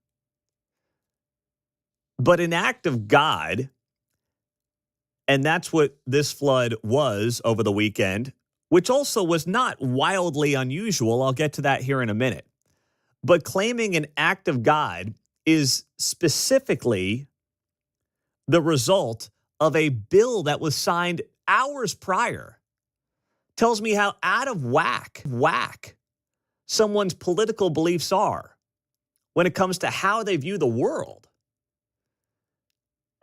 But an act of God, and that's what this flood was over the weekend, which also was not wildly unusual. I'll get to that here in a minute. But claiming an act of God is specifically the result of a bill that was signed hours prior. Tells me how out of whack someone's political beliefs are when it comes to how they view the world.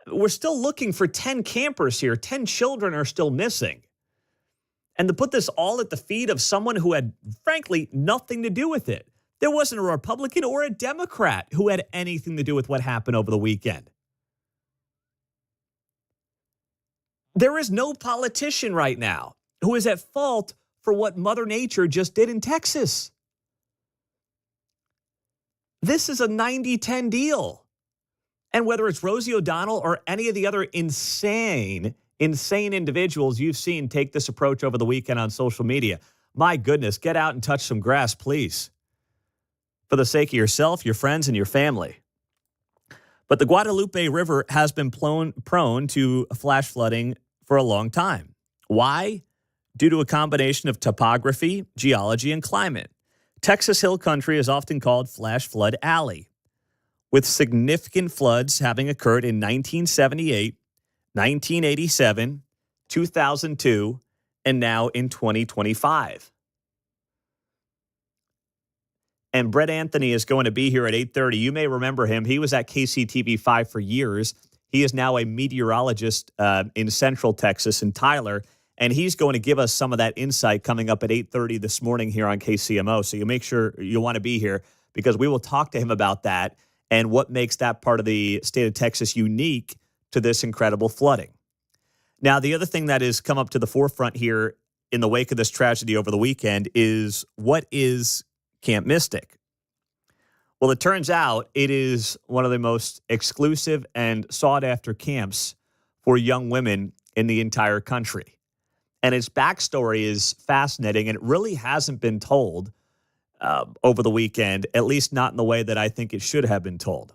We're still looking for 10 campers here. 10 children are still missing. And to put this all at the feet of someone who had, frankly, nothing to do with it. There wasn't a Republican or a Democrat who had anything to do with what happened over the weekend. There is no politician right now who is at fault for what Mother Nature just did in Texas. This is a 90-10 deal. And whether it's Rosie O'Donnell or any of the other insane individuals you've seen take this approach over the weekend on social media, my goodness, get out and touch some grass, please, for the sake of yourself, your friends, and your family. But the Guadalupe River has been prone to flash flooding for a long time. Why? Due to a combination of topography, geology, and climate. Texas Hill Country is often called Flash Flood Alley, with significant floods having occurred in 1978, 1987, 2002, and now in 2025. And Brett Anthony is going to be here at 8:30. You may remember him. He was at KCTV5 for years. He is now a meteorologist in Central Texas in Tyler, and he's going to give us some of that insight coming up at 8:30 this morning here on KCMO. So you make sure you want to be here because we will talk to him about that and what makes that part of the state of Texas unique to this incredible flooding. Now, the other thing that has come up to the forefront here in the wake of this tragedy over the weekend is, what is Camp Mystic? Well, it turns out it is one of the most exclusive and sought-after camps for young women in the entire country. And its backstory is fascinating, and it really hasn't been told over the weekend, at least not in the way that I think it should have been told.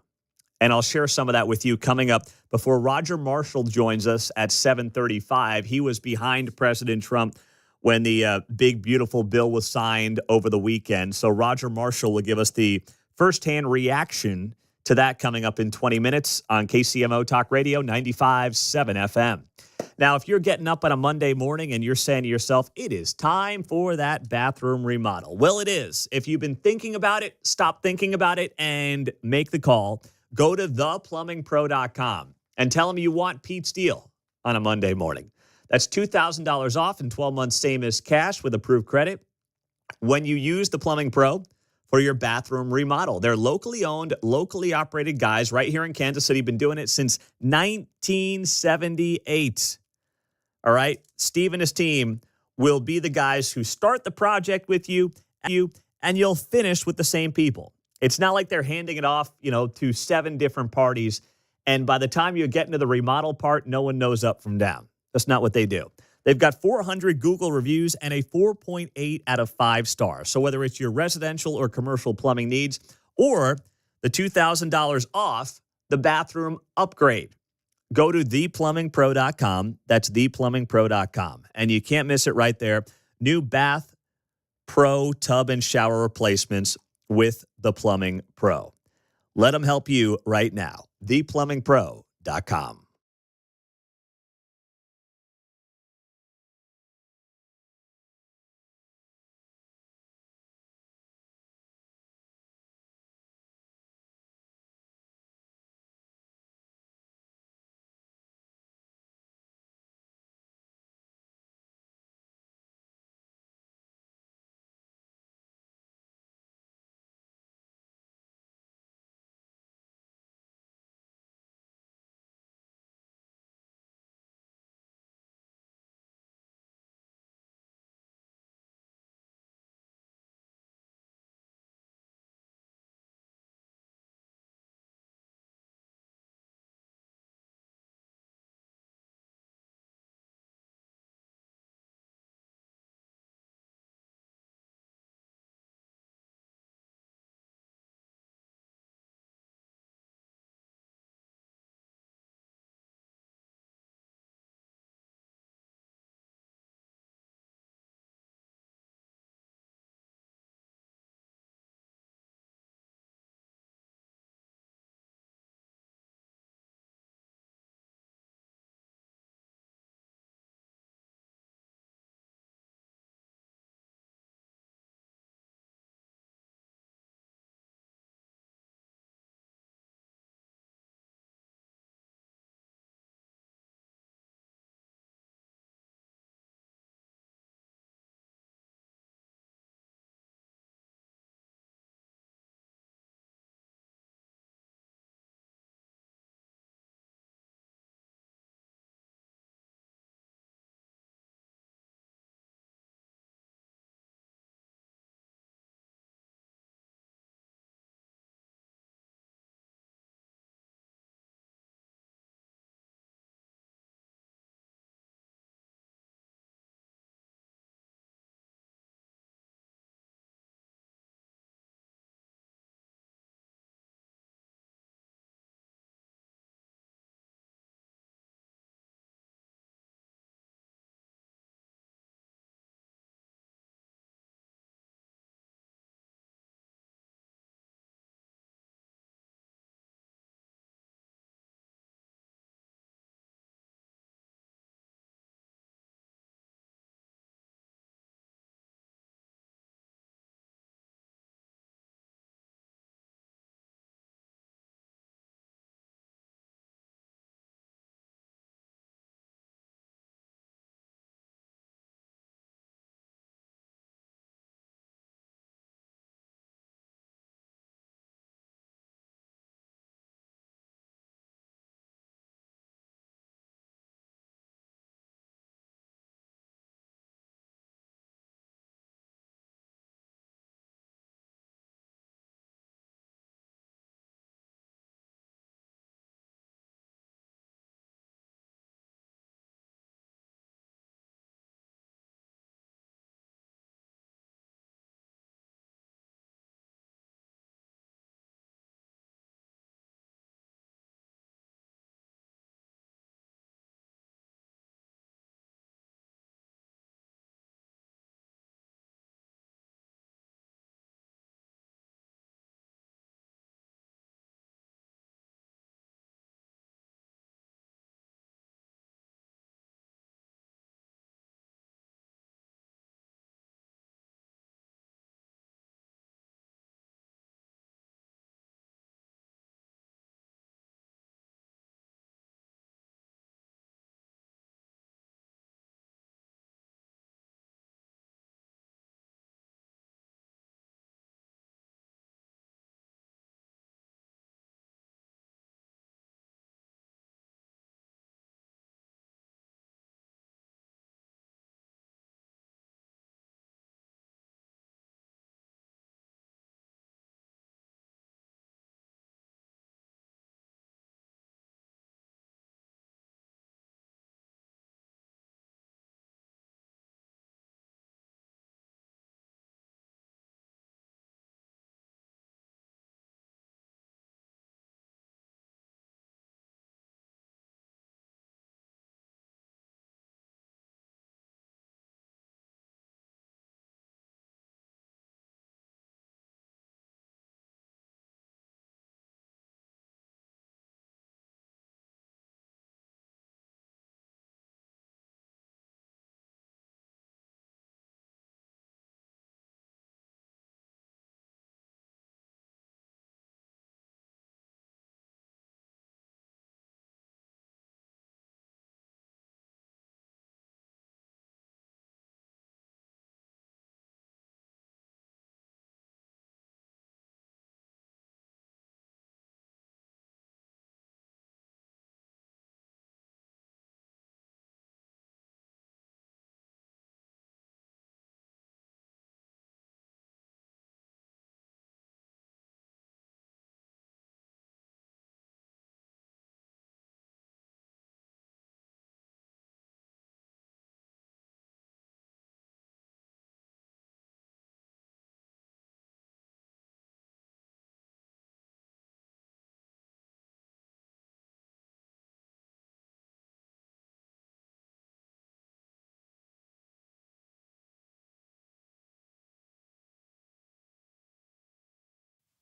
And I'll share some of that with you coming up before Roger Marshall joins us at 7:35. He was behind President Trump when the big, beautiful bill was signed over the weekend. So Roger Marshall will give us the firsthand reaction to that coming up in 20 minutes on KCMO Talk Radio 95.7 FM. Now, if you're getting up on a Monday morning and you're saying to yourself, it is time for that bathroom remodel. Well, it is. If you've been thinking about it, stop thinking about it and make the call. Go to theplumbingpro.com. and tell them you want Pete's deal on a Monday morning. That's $2,000 off and 12 months same as cash with approved credit when you use the Plumbing Pro for your bathroom remodel. They're locally owned, locally operated guys right here in Kansas City. Been doing it since 1978. All right? Steve and his team will be the guys who start the project with you, and you'll finish with the same people. It's not like they're handing it off, to 7 different parties, and by the time you get into the remodel part, no one knows up from down. That's not what they do. They've got 400 Google reviews and a 4.8 out of 5 stars. So whether it's your residential or commercial plumbing needs or the $2,000 off the bathroom upgrade, go to theplumbingpro.com. That's theplumbingpro.com. And you can't miss it right there. New bath pro tub and shower replacements with the Plumbing Pro. Let them help you right now. theplumbingpro.com.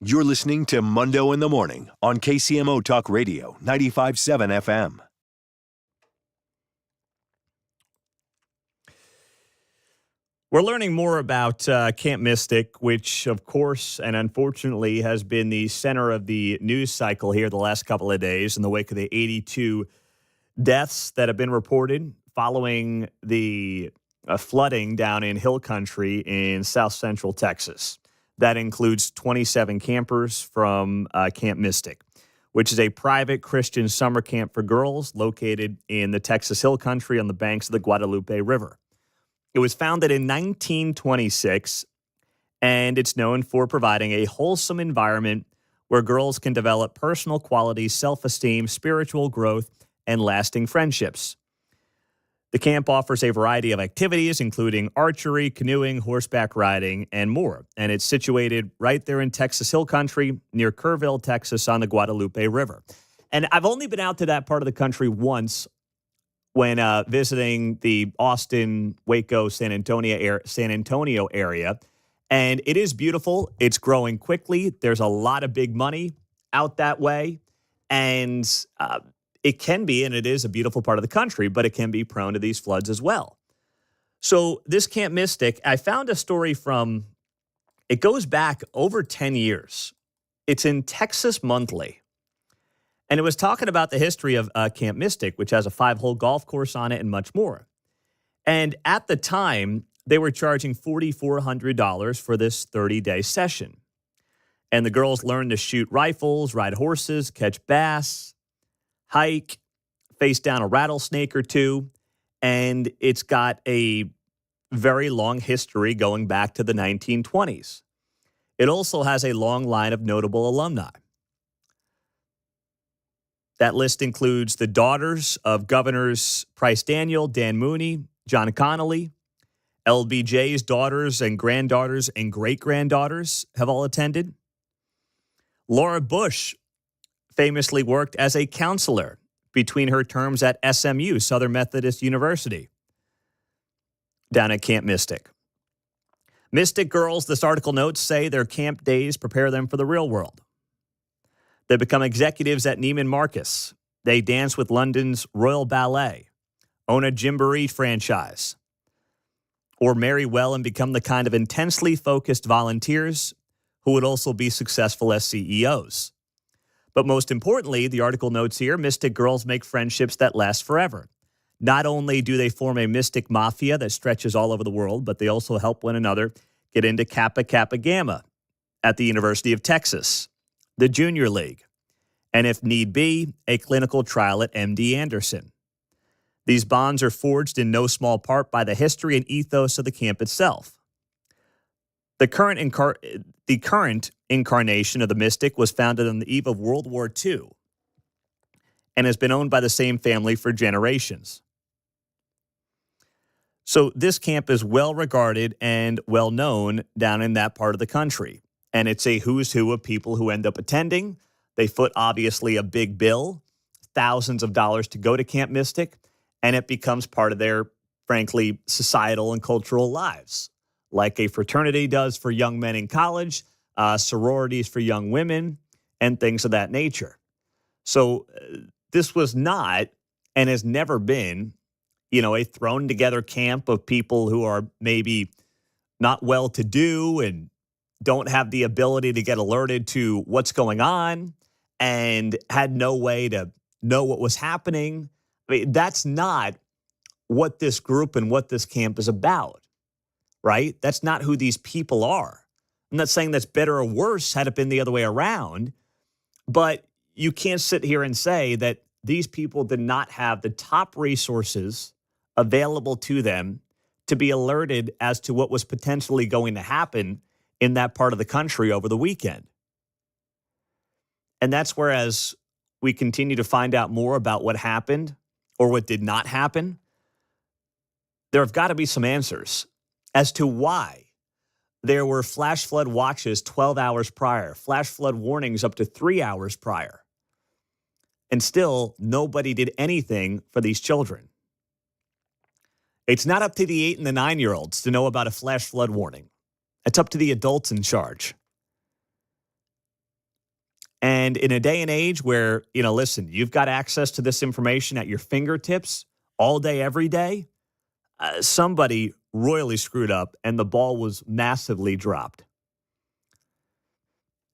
You're listening to Mundo in the Morning on KCMO Talk Radio 95.7 FM. We're learning more about Camp Mystic, which, of course, and unfortunately has been the center of the news cycle here the last couple of days in the wake of the 82 deaths that have been reported following the flooding down in Hill Country in south central Texas. That includes 27 campers from Camp Mystic, which is a private Christian summer camp for girls located in the Texas Hill Country on the banks of the Guadalupe River. It was founded in 1926, and it's known for providing a wholesome environment where girls can develop personal qualities, self-esteem, spiritual growth, and lasting friendships. The camp offers a variety of activities, including archery, canoeing, horseback riding, and more. And it's situated right there in Texas Hill Country near Kerrville, Texas, on the Guadalupe River. And I've only been out to that part of the country once when visiting the Austin, Waco, San Antonio area. And it is beautiful. It's growing quickly. There's a lot of big money out that way. And it can be, and it is a beautiful part of the country, but it can be prone to these floods as well. So this Camp Mystic, I found a story from, it goes back over 10 years. It's in Texas Monthly. And it was talking about the history of Camp Mystic, which has a 5-hole golf course on it and much more. And at the time, they were charging $4,400 for this 30-day session. And the girls learned to shoot rifles, ride horses, catch bass, hike, face down a rattlesnake or two. And it's got a very long history going back to the 1920s. It also has a long line of notable alumni. That list includes the daughters of Governors Price Daniel, Dan Mooney, John Connolly. LBJ's daughters and granddaughters and great-granddaughters have all attended. Laura Bush famously worked as a counselor between her terms at SMU, Southern Methodist University, down at Camp Mystic. Mystic girls, this article notes, say their camp days prepare them for the real world. They become executives at Neiman Marcus. They dance with London's Royal Ballet, own a Gymboree franchise, or marry well and become the kind of intensely focused volunteers who would also be successful as CEOs. But most importantly, the article notes here, Mystic girls make friendships that last forever. Not only do they form a Mystic mafia that stretches all over the world, but they also help one another get into Kappa Kappa Gamma at the University of Texas, the Junior League, and if need be, a clinical trial at MD Anderson. These bonds are forged in no small part by the history and ethos of the camp itself. The current incarnation of the Mystic was founded on the eve of World War II and has been owned by the same family for generations. So this camp is well regarded and well known down in that part of the country. And it's a who's who of people who end up attending. They foot obviously a big bill, thousands of dollars to go to Camp Mystic, and it becomes part of their, frankly, societal and cultural lives, like a fraternity does for young men in college, sororities for young women, and things of that nature. So this was not and has never been, a thrown together camp of people who are maybe not well-to-do and don't have the ability to get alerted to what's going on and had no way to know what was happening. I mean, that's not what this group and what this camp is about, right? That's not who these people are. I'm not saying that's better or worse had it been the other way around, but you can't sit here and say that these people did not have the top resources available to them to be alerted as to what was potentially going to happen in that part of the country over the weekend. And that's where, as we continue to find out more about what happened or what did not happen, there have got to be some answers as to why there were flash flood watches 12 hours prior, flash flood warnings up to 3 hours prior, and still nobody did anything for these children. It's not up to the 8 and the 9-year-olds to know about a flash flood warning. It's up to the adults in charge. And in a day and age where, listen, you've got access to this information at your fingertips all day, every day, somebody royally screwed up and the ball was massively dropped.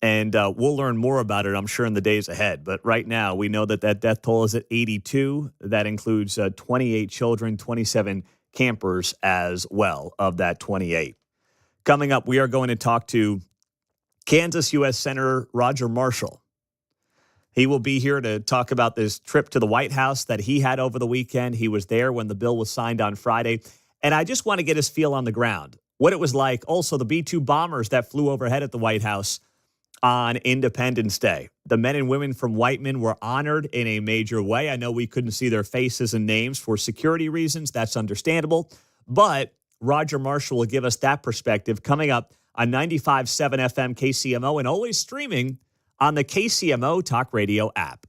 And we'll learn more about it, I'm sure, in the days ahead. But right now, we know that death toll is at 82. That includes 28 children, 27 campers as well of that 28. Coming up, we are going to talk to Kansas U.S. Senator Roger Marshall. He will be here to talk about this trip to the White House that he had over the weekend. He was there when the bill was signed on Friday. And I just want to get his feel on the ground, what it was like. Also, the B-2 bombers that flew overhead at the White House on Independence Day. The men and women from Whiteman were honored in a major way. I know we couldn't see their faces and names for security reasons. That's understandable. But Roger Marshall will give us that perspective coming up on 95.7 FM KCMO and always streaming on the KCMO Talk Radio app.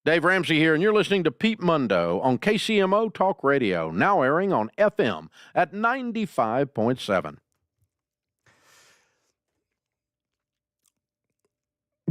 Dave Ramsey here, and you're listening to Pete Mundo on KCMO Talk Radio, now airing on FM at 95.7.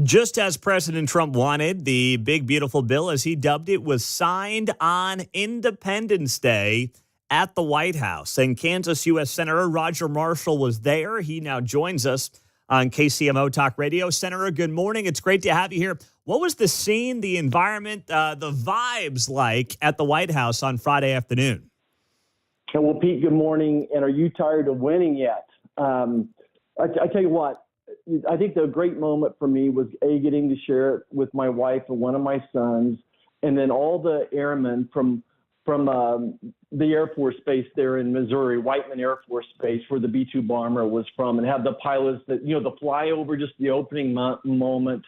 Just as President Trump wanted, the big, beautiful bill, as he dubbed it, was signed on Independence Day at the White House. And Kansas U.S. Senator Roger Marshall was there. He now joins us on KCMO Talk Radio. Senator, good morning. It's great to have you here. What was the scene, the environment, the vibes like at the White House on Friday afternoon? Well, Pete, good morning. And are you tired of winning yet? I tell you what, I think the great moment for me was getting to share it with my wife and one of my sons, and then all the airmen from the Air Force Base there in Missouri, Whiteman Air Force Base, where the B-2 bomber was from, and have the pilots that, the flyover, just the opening moment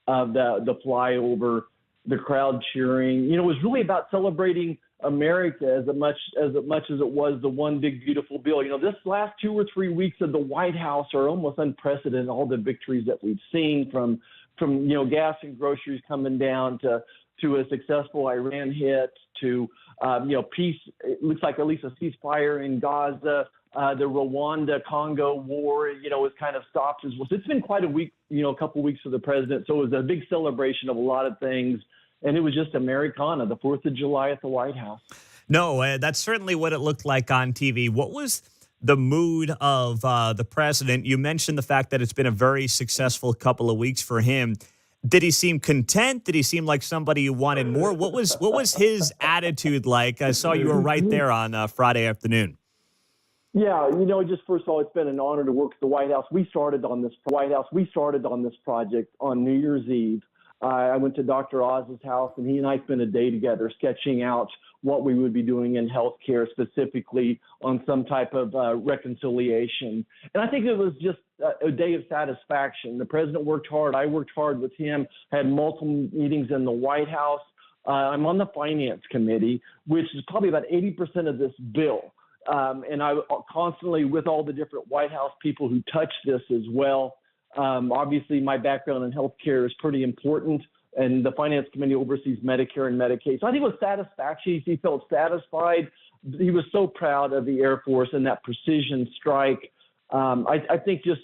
of the flyover, the crowd cheering. It was really about celebrating America as much as it was the one big beautiful bill. This last 2 or 3 weeks of the White House are almost unprecedented. All the victories that we've seen from gas and groceries coming down to a successful Iran hit to peace. It looks like at least a ceasefire in Gaza. The Rwanda-Congo war, was kind of stopped as well. So it's been quite a week, a couple of weeks for the president. So it was a big celebration of a lot of things. And it was just Americana, the 4th of July at the White House. No, that's certainly what it looked like on TV. What was the mood of the president? You mentioned the fact that it's been a very successful couple of weeks for him. Did he seem content? Did he seem like somebody who wanted more? What was his attitude like? I saw you were right there on Friday afternoon. Yeah, just first of all, it's been an honor to work at the White House. We started on this project on New Year's Eve. I went to Dr. Oz's house, and he and I spent a day together sketching out what we would be doing in healthcare, specifically on some type of reconciliation. And I think it was just a day of satisfaction. The president worked hard. I worked hard with him, had multiple meetings in the White House. I'm on the finance committee, which is probably about 80% of this bill. And I constantly with all the different White House people who touch this as well. Obviously, my background in healthcare is pretty important, and the Finance Committee oversees Medicare and Medicaid. So I think it was satisfaction. He felt satisfied. He was so proud of the Air Force and that precision strike. I think just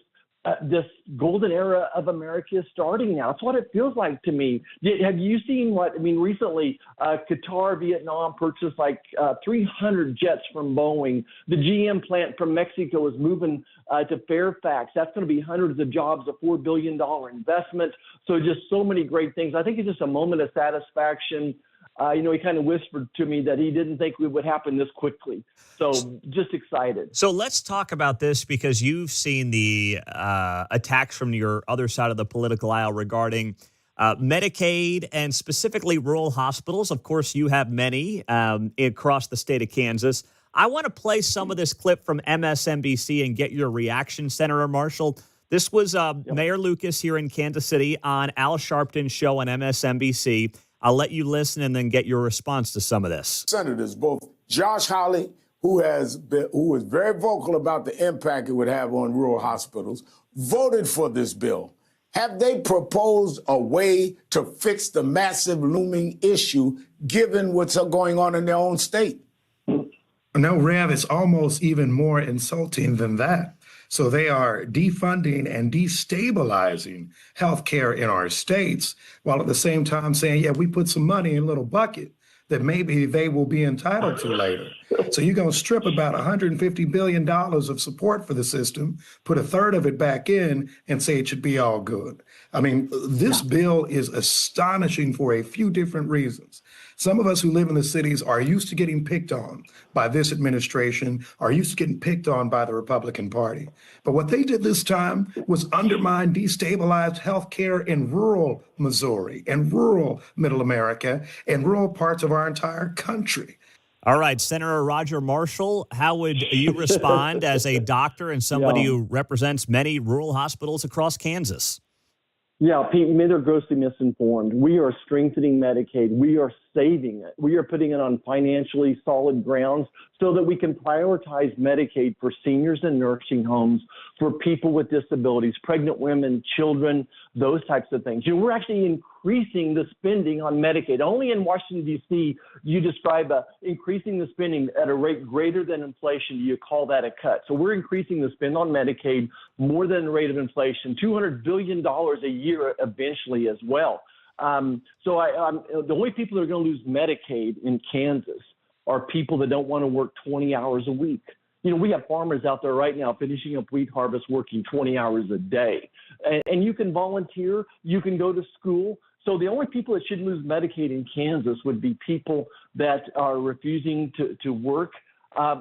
this golden era of America is starting now. It's what it feels like to me. Have you seen recently Qatar, Vietnam purchased like 300 jets from Boeing. The GM plant from Mexico is moving to Fairfax. That's going to be hundreds of jobs, a $4 billion investment. So just so many great things. I think it's just a moment of satisfaction. He kind of whispered to me that he didn't think it would happen this quickly. So just excited. So let's talk about this because you've seen the attacks from your other side of the political aisle regarding Medicaid and specifically rural hospitals. Of course, you have many across the state of Kansas. I want to play some of this clip from MSNBC and get your reaction, Senator Marshall. This was Mayor Lucas here in Kansas City on Al Sharpton's show on MSNBC. I'll let you listen and then get your response to some of this. Senators, both Josh Hawley, who was very vocal about the impact it would have on rural hospitals, voted for this bill. Have they proposed a way to fix the massive looming issue given what's going on in their own state? No, Rev, it's almost even more insulting than that. So they are defunding and destabilizing healthcare in our states, while at the same time saying, yeah, we put some money in a little bucket that maybe they will be entitled to later. So you're going to strip about $150 billion of support for the system, put a third of it back in, and say it should be all good. I mean, this bill is astonishing for a few different reasons. Some of us who live in the cities are used to getting picked on by this administration, are used to getting picked on by the Republican Party. But what they did this time was undermine, destabilize healthcare in rural Missouri and rural Middle America and rural parts of our entire country. All right, Senator Roger Marshall, how would you respond as a doctor and somebody who represents many rural hospitals across Kansas? Yeah, Pete, maybe they're grossly misinformed. We are strengthening Medicaid. We are saving it. We are putting it on financially solid grounds so that we can prioritize Medicaid for seniors in nursing homes, for people with disabilities, pregnant women, children, those types of things. We're actually increasing the spending on Medicaid. Only in Washington, D.C., you describe increasing the spending at a rate greater than inflation. You call that a cut. So we're increasing the spend on Medicaid more than the rate of inflation, $200 billion a year eventually as well. The only people that are going to lose Medicaid in Kansas are people that don't want to work 20 hours a week. We have farmers out there right now finishing up wheat harvest, working 20 hours a day. And you can volunteer, you can go to school. So the only people that should lose Medicaid in Kansas would be people that are refusing to work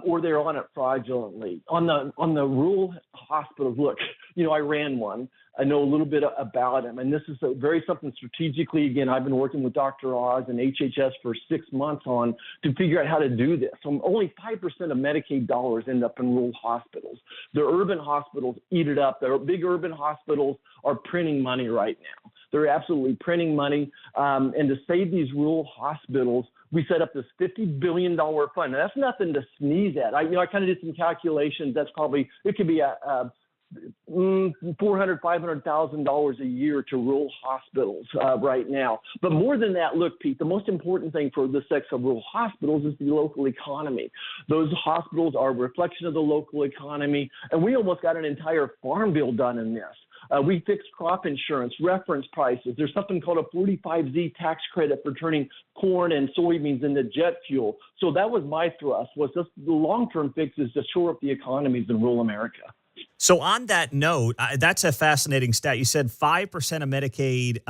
or they're on it fraudulently. On the rural hospitals, look, I ran one. I know a little bit about them, and this is very something strategically. Again, I've been working with Dr. Oz and HHS for 6 months to figure out how to do this. So only 5% of Medicaid dollars end up in rural hospitals. The urban hospitals eat it up. The big urban hospitals are printing money right now. They're absolutely printing money. And to save these rural hospitals, we set up this $50 billion fund. Now, that's nothing to sneeze at. I kind of did some calculations. It could be $400,000, $500,000 a year to rural hospitals right now. But more than that, look, Pete, the most important thing for the sex of rural hospitals is the local economy. Those hospitals are a reflection of the local economy, and we almost got an entire farm bill done in this. We fixed crop insurance, reference prices. There's something called a 45Z tax credit for turning corn and soybeans into jet fuel. So that was my thrust, was just the long-term fix is to shore up the economies in rural America. So on that note, that's a fascinating stat. You said 5% of Medicaid,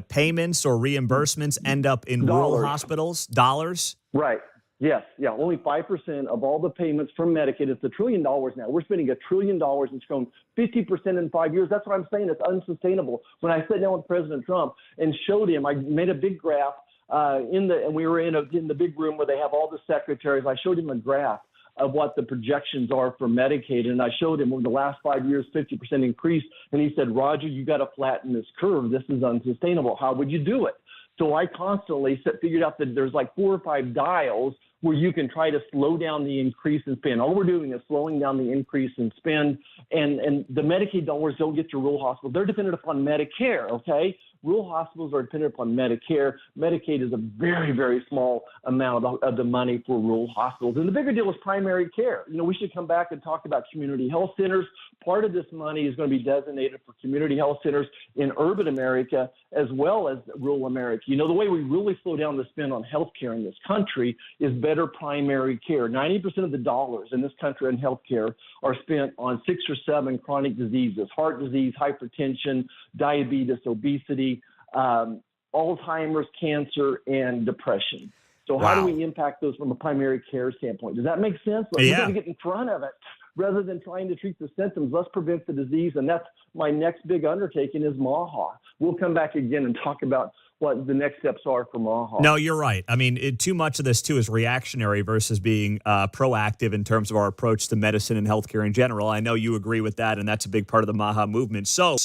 payments or reimbursements end up in rural hospitals? Dollars? Right. Yes. Yeah. Only 5% of all the payments from Medicaid. It's $1 trillion now. We're spending $1 trillion. It's grown 50% in 5 years. That's what I'm saying. It's unsustainable. When I sat down with President Trump and showed him, I made a big graph and we were in the big room where they have all the secretaries. I showed him a graph of what the projections are for Medicaid. And I showed him over the last 5 years, 50% increase. And he said, Roger, you got to flatten this curve. This is unsustainable. How would you do it? So I constantly figured out that there's like 4 or 5 dials where you can try to slow down the increase in spend. All we're doing is slowing down the increase in spend. And the Medicaid dollars don't get to rural hospitals. They're dependent upon Medicare, okay? Rural hospitals are dependent upon Medicare. Medicaid is a very, very small amount of the money for rural hospitals. And the bigger deal is primary care. We should come back and talk about community health centers. Part of this money is going to be designated for community health centers in urban America as well as rural America. The way we really slow down the spend on health care in this country is better primary care. 90% of the dollars in this country in health care are spent on 6 or 7 chronic diseases: heart disease, hypertension, diabetes, obesity, Alzheimer's, cancer, and depression. So how do we impact those from a primary care standpoint? Does that make sense? We got to get in front of it rather than trying to treat the symptoms. Let's prevent the disease. And that's my next big undertaking is MAHA. We'll come back again and talk about what the next steps are for MAHA. No, you're right. I mean, too much of this, too, is reactionary versus being proactive in terms of our approach to medicine and healthcare in general. I know you agree with that, and that's a big part of the MAHA movement. So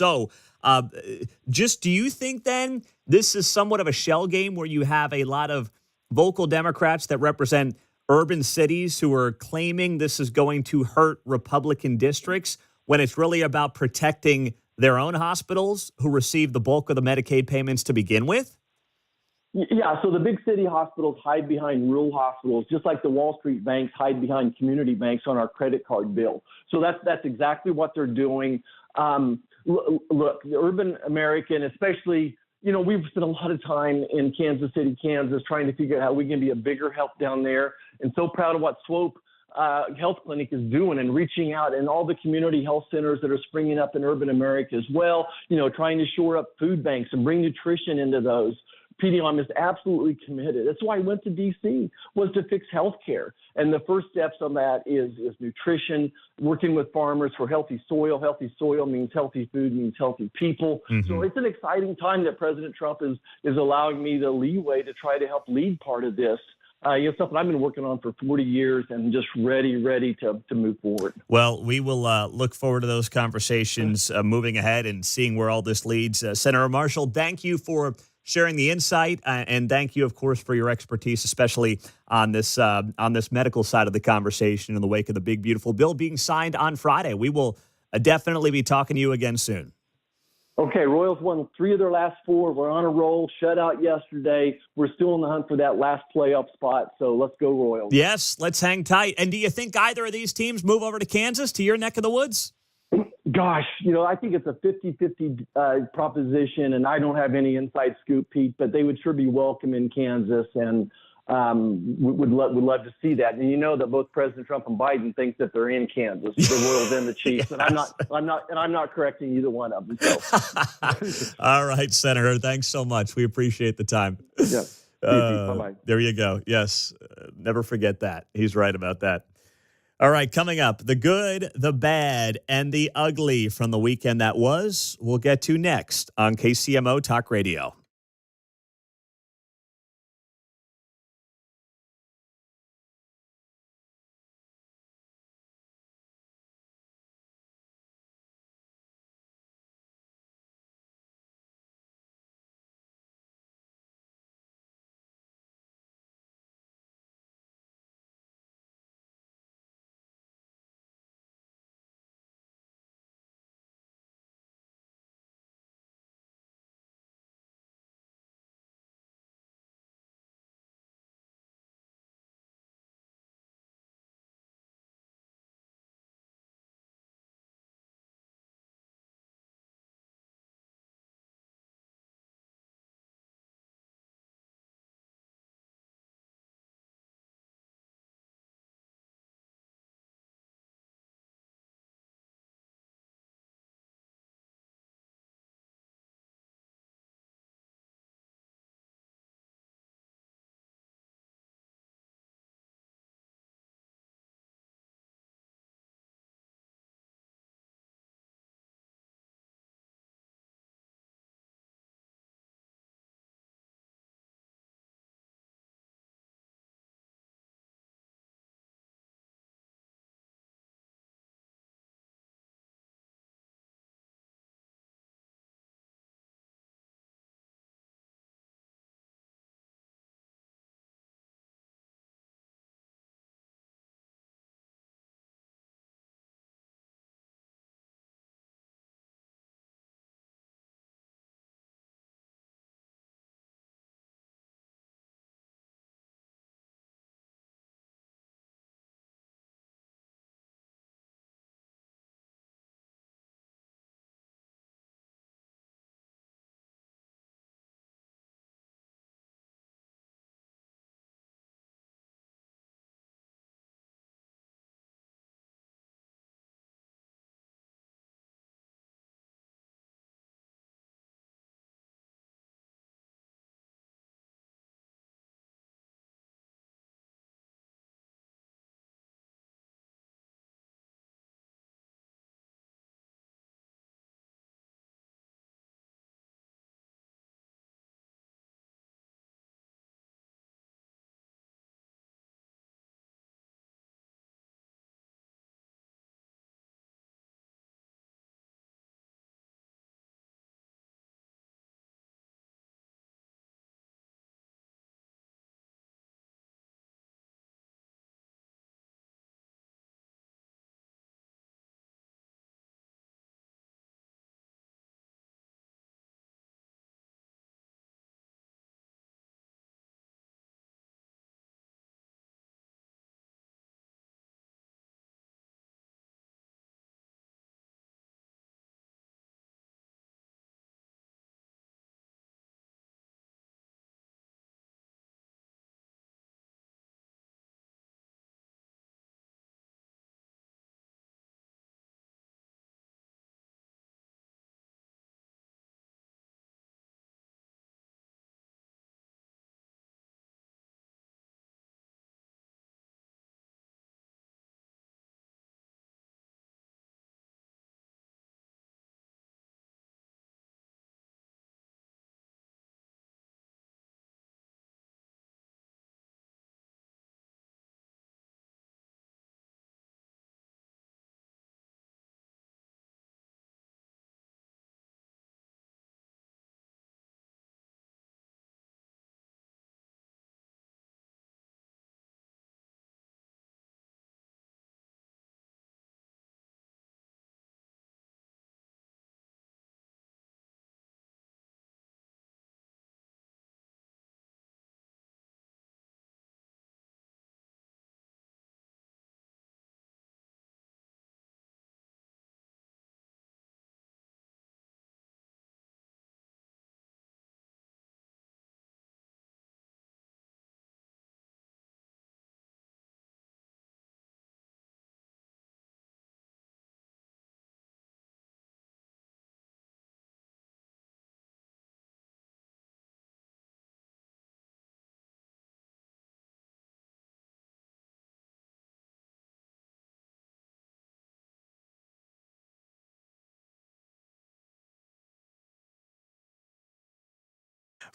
just do you think, then, this is somewhat of a shell game where you have a lot of vocal Democrats that represent urban cities who are claiming this is going to hurt Republican districts when it's really about protecting their own hospitals who receive the bulk of the Medicaid payments to begin with? Yeah, so the big city hospitals hide behind rural hospitals, just like the Wall Street banks hide behind community banks on our credit card bill. So that's exactly what they're doing. Look, the urban American, especially, we've spent a lot of time in Kansas City, Kansas, trying to figure out how we can be a bigger help down there. And so proud of what Swope Health Clinic is doing and reaching out, and all the community health centers that are springing up in urban America as well, trying to shore up food banks and bring nutrition into those. PDM is absolutely committed. That's why I went to D.C., was to fix healthcare. And the first steps on that is nutrition, working with farmers for healthy soil. Healthy soil means healthy food, means healthy people. Mm-hmm. So it's an exciting time that President Trump is allowing me the leeway to try to help lead part of this. Something I've been working on for 40 years and just ready to move forward. Well, we will look forward to those conversations moving ahead and seeing where all this leads. Senator Marshall, thank you for sharing the insight, and thank you, of course, for your expertise, especially on this medical side of the conversation in the wake of the big, beautiful bill being signed on Friday. We will definitely be talking to you again soon. Okay, Royals won 3 of their last 4. We're on a roll. Shutout yesterday. We're still in the hunt for that last playoff spot, so let's go Royals. Yes, let's hang tight. And do you think either of these teams move over to Kansas, to your neck of the woods? Gosh, I think it's a 50-50 proposition, and I don't have any inside scoop, Pete, but they would sure be welcome in Kansas, and would love to see that. And you know that both President Trump and Biden think that they're in Kansas, the Royals and the Chiefs, yes. and I'm not correcting either one of them. So. All right, Senator, thanks so much. We appreciate the time. Yeah. Bye-bye. There you go. Yes, never forget that. He's right about that. All right, coming up, the good, the bad, and the ugly from the weekend that was, we'll get to next on KCMO Talk Radio.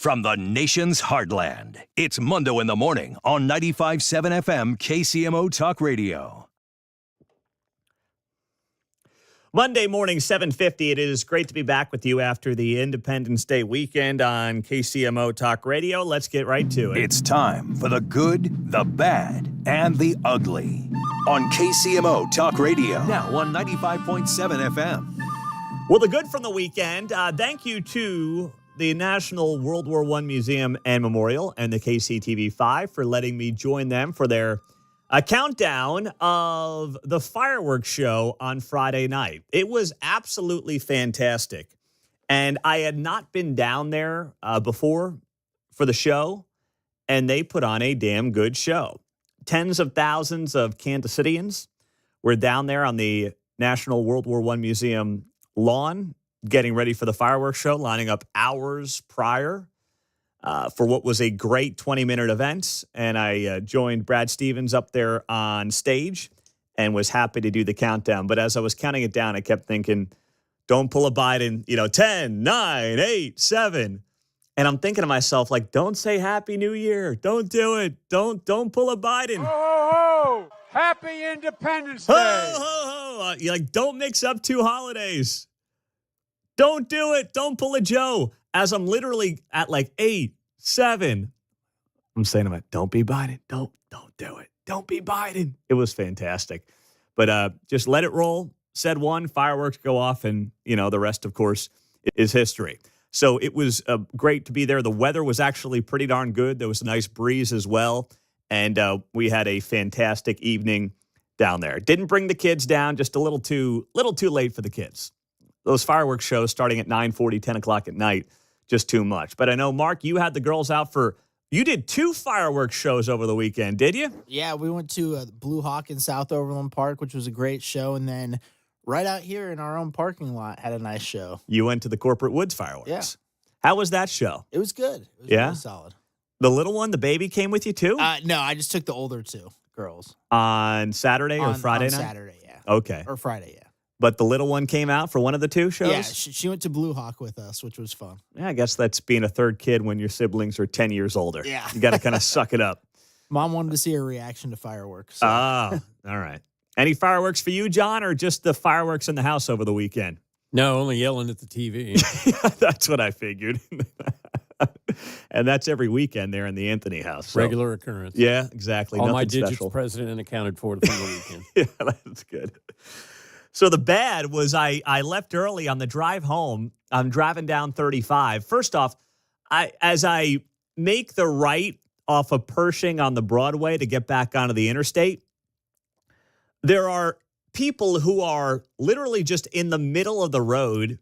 from the nation's heartland. It's Mundo in the Morning on 95.7 FM KCMO Talk Radio. Monday morning, 7:50. It is great to be back with you after the Independence Day weekend on KCMO Talk Radio. Let's get right to it. It's time for the good, the bad, and the ugly on KCMO Talk Radio. Now on 95.7 FM. Well, the good from the weekend, thank you to the National World War I Museum and Memorial and the KCTV5 for letting me join them for their countdown of the fireworks show on Friday night. It was absolutely fantastic. And I had not been down there before for the show, and they put on a damn good show. Tens of thousands of Kansas Cityans were down there on the National World War I Museum lawn, getting ready for the fireworks show, lining up hours prior for what was a great 20-minute event. And I joined Brad Stevens up there on stage and was happy to do the countdown. But as I was counting it down, I kept thinking, don't pull a Biden, 10, 9, 8, 7. And I'm thinking to myself, like, don't say Happy New Year. Don't do it. Don't pull a Biden. Ho, ho, ho. Happy Independence Day. Ho, ho, ho. You're like, don't mix up two holidays. Don't do it. Don't pull a Joe. As I'm literally at like 8, 7, I'm saying to myself, don't be Biden. Don't do it. Don't be Biden. It was fantastic. But just let it roll. Said one, fireworks go off, and, the rest, of course, is history. So it was great to be there. The weather was actually pretty darn good. There was a nice breeze as well. And we had a fantastic evening down there. Didn't bring the kids down, just a little too late for the kids. Those fireworks shows starting at 9:40, 10 o'clock at night, just too much. But I know, Mark, you had the girls out you did 2 fireworks shows over the weekend, did you? Yeah, we went to Blue Hawk in South Overland Park, which was a great show. And then right out here in our own parking lot had a nice show. You went to the Corporate Woods fireworks. Yeah. How was that show? It was good. It was really solid. The little one, the baby, came with you too? No, I just took the older 2 girls. On Saturday or Friday night? On Saturday, yeah. Okay. Or Friday, yeah. But the little one came out for one of the 2 shows? Yeah, she went to Blue Hawk with us, which was fun. Yeah, I guess that's being a third kid when your siblings are 10 years older. Yeah. You got to kind of suck it up. Mom wanted to see her reaction to fireworks. So. Oh, all right. Any fireworks for you, John, or just the fireworks in the house over the weekend? No, only yelling at the TV. That's what I figured. And that's every weekend there in the Anthony house. So. Regular occurrence. Yeah, exactly. All Nothing my digits special. present and accounted for from the weekend. Yeah, that's good. So the bad was I left early on the drive home. I'm driving down 35. First off, as I make the right off of Pershing on the Broadway to get back onto the interstate, there are people who are literally just in the middle of the road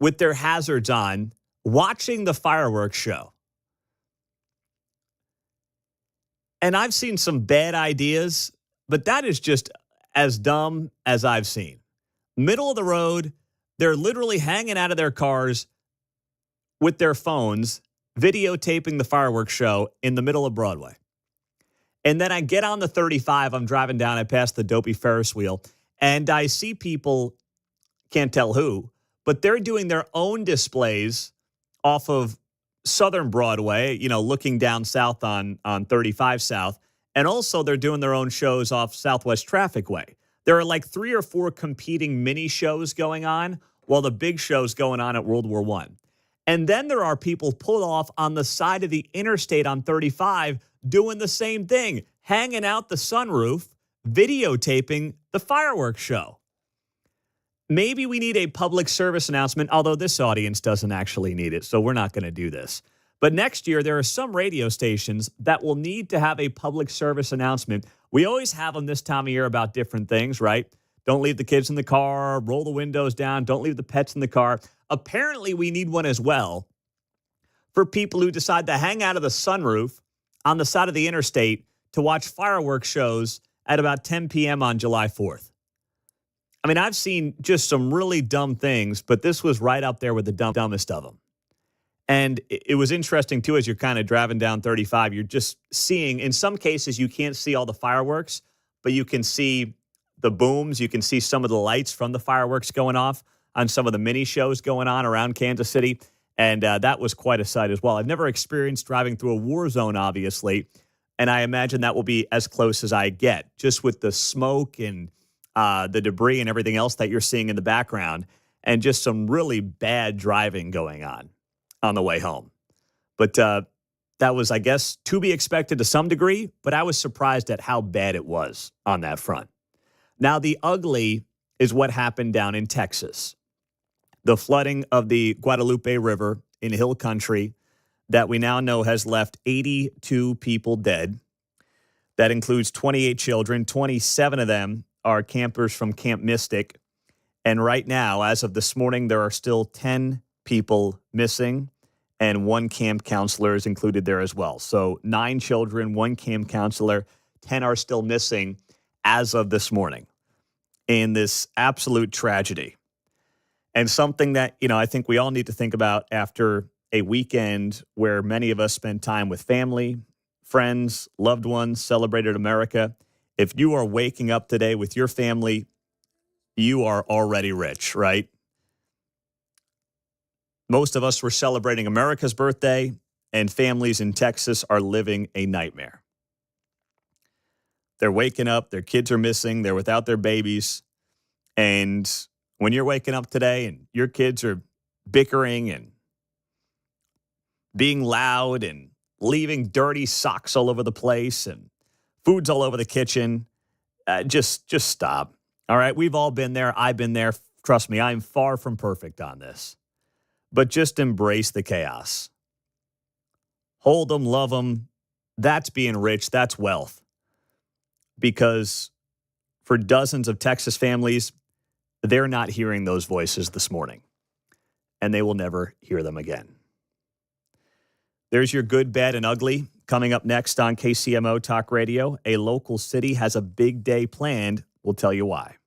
with their hazards on, watching the fireworks show. And I've seen some bad ideas, but that is just as dumb as I've seen. Middle of the road, they're literally hanging out of their cars with their phones, videotaping the fireworks show in the middle of Broadway. And then I get on the 35, I'm driving down, I pass the dopey Ferris wheel, and I see people, can't tell who, but they're doing their own displays off of Southern Broadway, looking down south on 35 South. And also they're doing their own shows off Southwest Traffic Way. There are like 3 or 4 competing mini shows going on while the big show's going on at World War I. And then there are people pulled off on the side of the interstate on 35 doing the same thing, hanging out the sunroof, videotaping the fireworks show. Maybe we need a public service announcement, although this audience doesn't actually need it, so we're not going to do this. But next year, there are some radio stations that will need to have a public service announcement. We always have them this time of year about different things, right? Don't leave the kids in the car, roll the windows down, don't leave the pets in the car. Apparently, we need one as well for people who decide to hang out of the sunroof on the side of the interstate to watch fireworks shows at about 10 p.m. on July 4th. I mean, I've seen just some really dumb things, but this was right up there with the dumbest of them. And it was interesting, too, as you're kind of driving down 35, you're just seeing, in some cases, you can't see all the fireworks, but you can see the booms. You can see some of the lights from the fireworks going off on some of the mini shows going on around Kansas City. And that was quite a sight as well. I've never experienced driving through a war zone, obviously, and I imagine that will be as close as I get, just with the smoke and the debris and everything else that you're seeing in the background, and just some really bad driving going on the way home. But that was, I guess, to be expected to some degree, but I was surprised at how bad it was on that front. Now, the ugly is what happened down in Texas. The flooding of the Guadalupe River in Hill Country that we now know has left 82 people dead. That includes 28 children. 27 of them are campers from Camp Mystic. And right now, as of this morning, there are still 10 people missing, and one camp counselor is included there as well. So 9 children, 1 camp counselor, 10 are still missing as of this morning in this absolute tragedy. And something that, I think we all need to think about after a weekend where many of us spent time with family, friends, loved ones, celebrated America. If you are waking up today with your family, you are already rich, right? Most of us were celebrating America's birthday, and families in Texas are living a nightmare. They're waking up, their kids are missing, they're without their babies. And when you're waking up today and your kids are bickering and being loud and leaving dirty socks all over the place and food's all over the kitchen, just stop. All right, we've all been there. I've been there. Trust me, I'm far from perfect on this. But just embrace the chaos. Hold them, love them. That's being rich. That's wealth. Because for dozens of Texas families, they're not hearing those voices this morning. And they will never hear them again. There's your good, bad, and ugly. Coming up next on KCMO Talk Radio, a local city has a big day planned. We'll tell you why.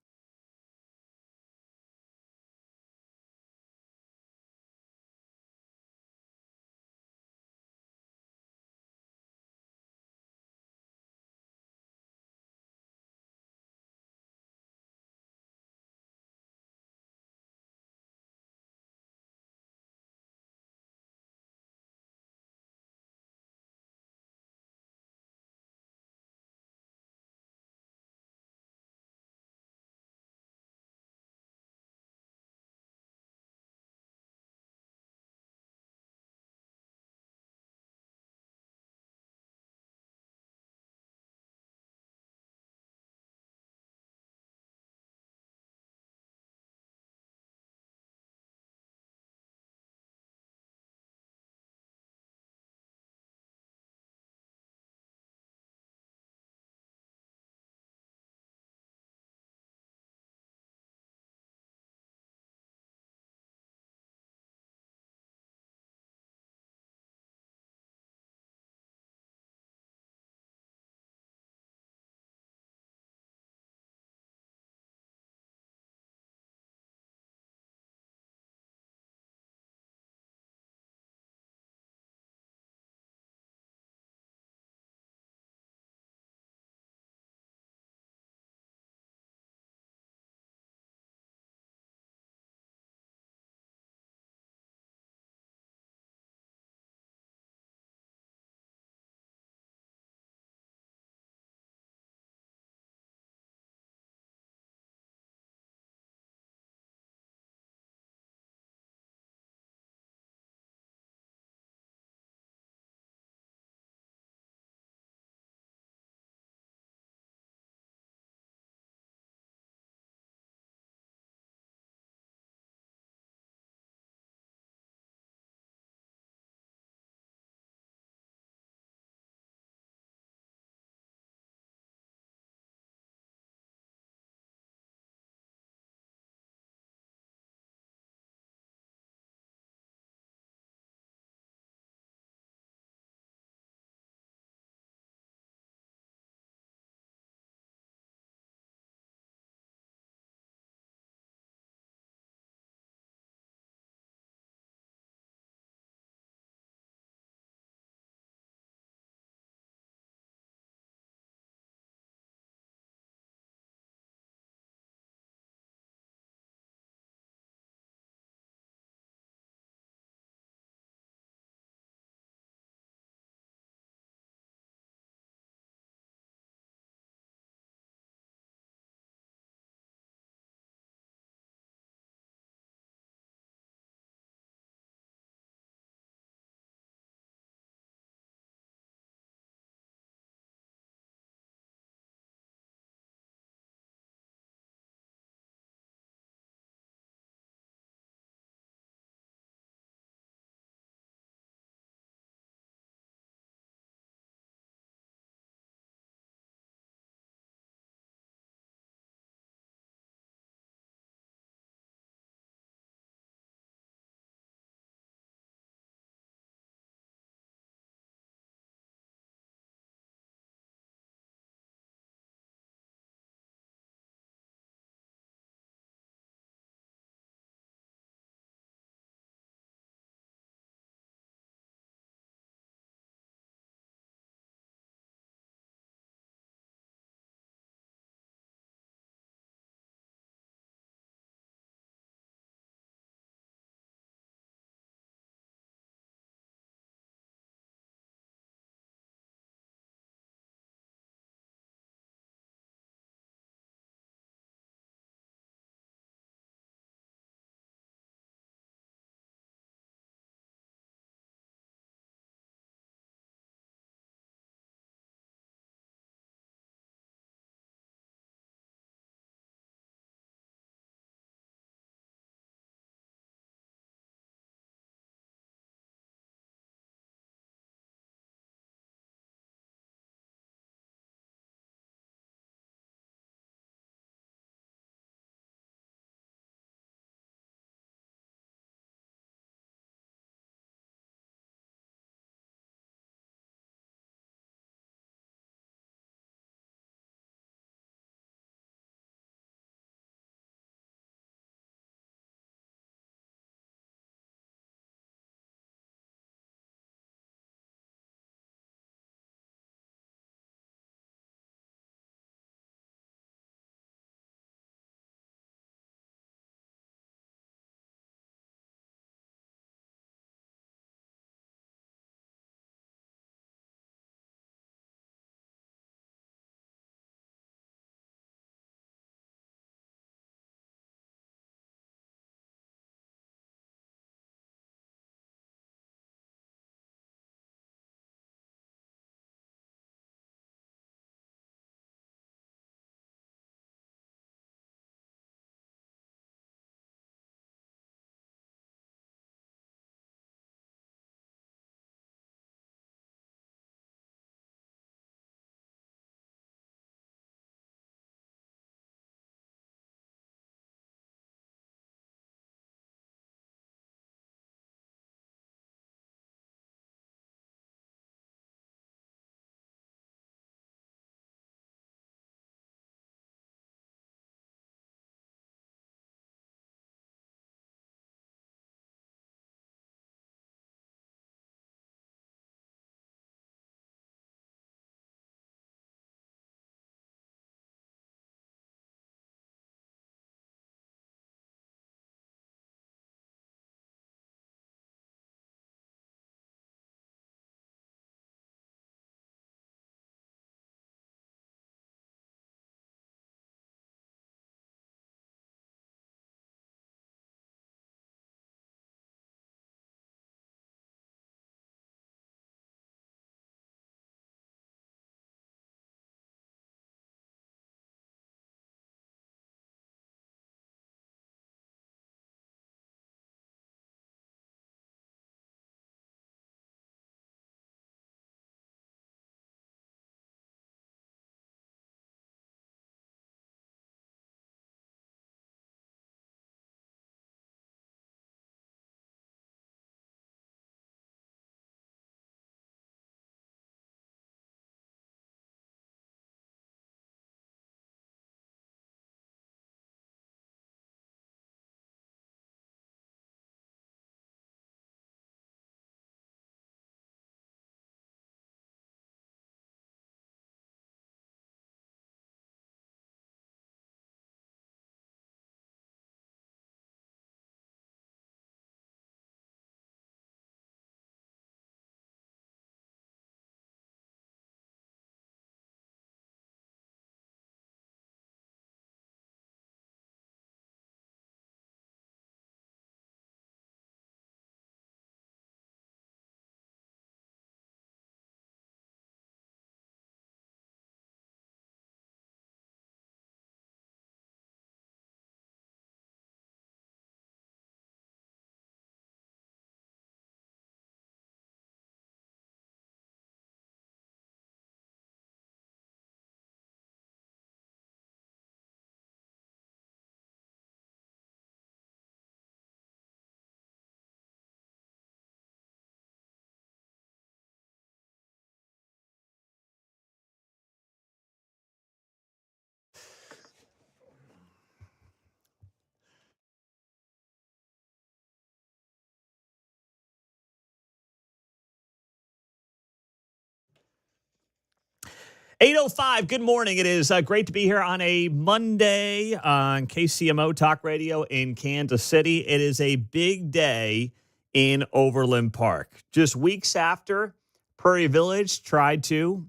8:05, good morning. It is great to be here on a Monday on KCMO Talk Radio in Kansas City. It is a big day in Overland Park. Just weeks after Prairie Village tried to,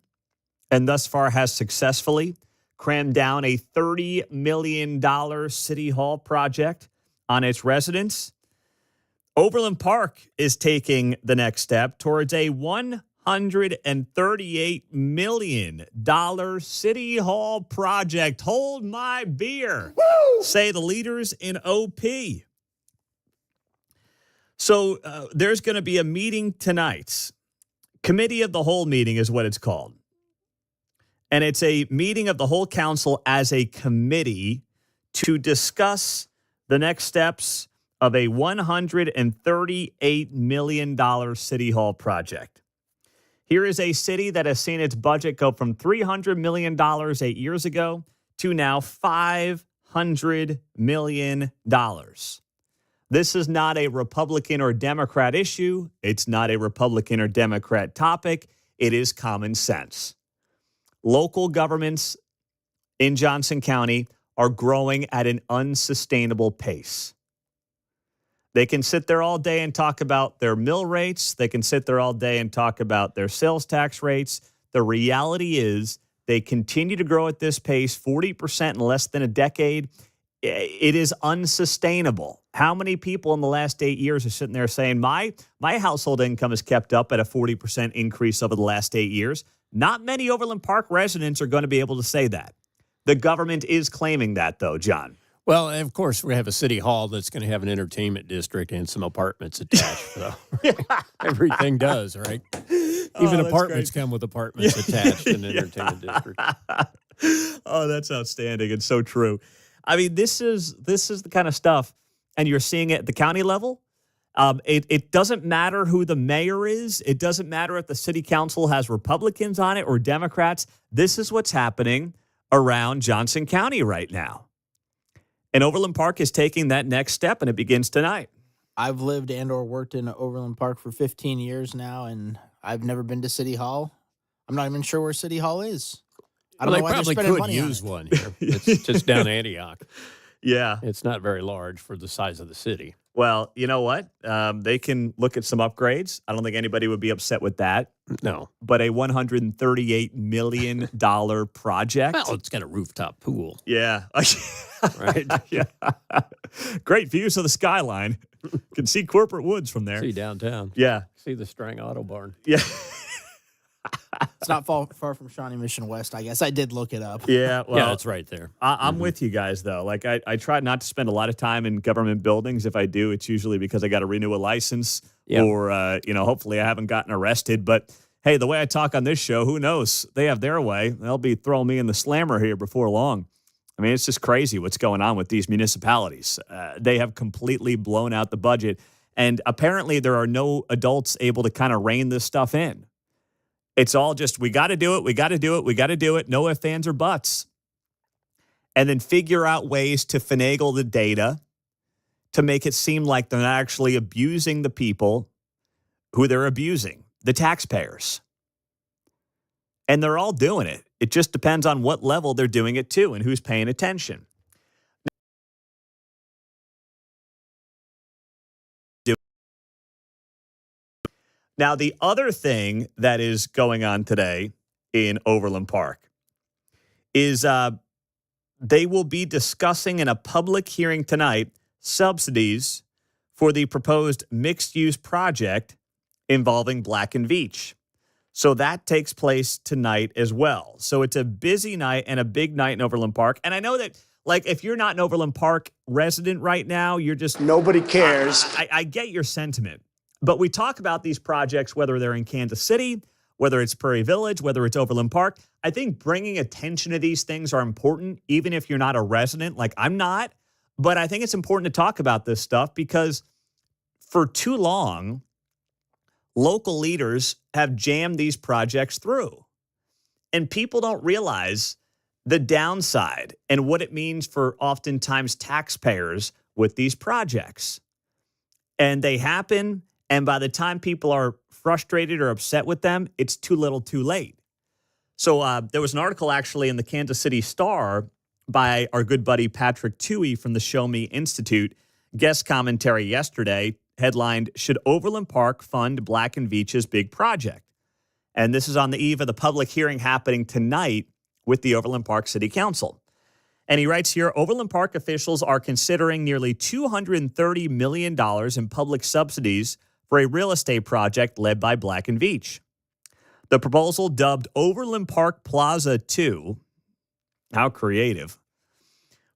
and thus far has successfully, crammed down a $30 million City Hall project on its residents, Overland Park is taking the next step towards a $138 million City Hall project. Hold my beer, say the leaders in OP. So there's going to be a meeting tonight. Committee of the Whole meeting is what it's called. And it's a meeting of the whole council as a committee to discuss the next steps of a $138 million City Hall project. Here is a city that has seen its budget go from $300 million 8 years ago to now $500 million. This is not a Republican or Democrat issue. It's not a Republican or Democrat topic. It is common sense. Local governments in Johnson County are growing at an unsustainable pace. They can sit there all day and talk about their mill rates. They can sit there all day and talk about their sales tax rates. The reality is they continue to grow at this pace, 40% in less than a decade. It is unsustainable. How many people in the last 8 years are sitting there saying, my household income is kept up at a 40% increase over the last 8 years? Not many Overland Park residents are going to be able to say that. The government is claiming that, though, John. Well, of course, we have a city hall that's going to have an entertainment district and some apartments attached. So everything does, right? Even apartments come with apartments attached in an entertainment district. Oh, that's outstanding. It's so true. I mean, this is the kind of stuff, and you're seeing it at the county level. It doesn't matter who the mayor is. It doesn't matter if the city council has Republicans on it or Democrats. This is what's happening around Johnson County right now. And Overland Park is taking that next step, and it begins tonight. I've lived and or worked in Overland Park for 15 years now, and I've never been to City Hall. I'm not even sure where City Hall is. I don't know why they probably they're spending could money on use it. one here. It's just down Antioch. Yeah. It's not very large for the size of the city. Well, you know what? They can look at some upgrades. I don't think anybody would be upset with that. No. But a $138 million project. Well, it's got a rooftop pool. Yeah. Right? Yeah. Great views of the skyline. Can see Corporate Woods from there. See downtown. Yeah. See the Strang Auto Barn. Yeah. It's not far from Shawnee Mission West, I guess. I did look it up. Yeah. Well, yeah, it's right there. I'm with you guys, though. Like, I try not to spend a lot of time in government buildings. If I do, it's usually because I got to renew a license or, hopefully I haven't gotten arrested. But, hey, the way I talk on this show, who knows? They have their way. They'll be throwing me in the slammer here before long. I mean, it's just crazy what's going on with these municipalities. They have completely blown out the budget. And apparently there are no adults able to kind of rein this stuff in. It's all just, we got to do it, we got to do it, we got to do it, no ifs, ands, or buts. And then figure out ways to finagle the data to make it seem like they're not actually abusing the people who they're abusing, the taxpayers. And they're all doing it. It just depends on what level they're doing it to and who's paying attention. Now, the other thing that is going on today in Overland Park is they will be discussing in a public hearing tonight subsidies for the proposed mixed-use project involving Black and Veatch. So that takes place tonight as well. So it's a busy night and a big night in Overland Park. And I know that, like, if you're not an Overland Park resident right now, you're just... Nobody cares. I get your sentiment. But we talk about these projects, whether they're in Kansas City, whether it's Prairie Village, whether it's Overland Park. I think bringing attention to these things are important, even if you're not a resident. Like, I'm not. But I think it's important to talk about this stuff because for too long, local leaders have jammed these projects through. And people don't realize the downside and what it means for oftentimes taxpayers with these projects. And they happen, and by the time people are frustrated or upset with them, it's too little too late. So there was an article actually in the Kansas City Star by our good buddy Patrick Toohey from the Show Me Institute. Guest commentary yesterday headlined, "Should Overland Park Fund Black & Veatch's Big Project?" And this is on the eve of the public hearing happening tonight with the Overland Park City Council. And he writes here, Overland Park officials are considering nearly $230 million in public subsidies for a real estate project led by Black & Veatch. The proposal, dubbed Overland Park Plaza 2, how creative,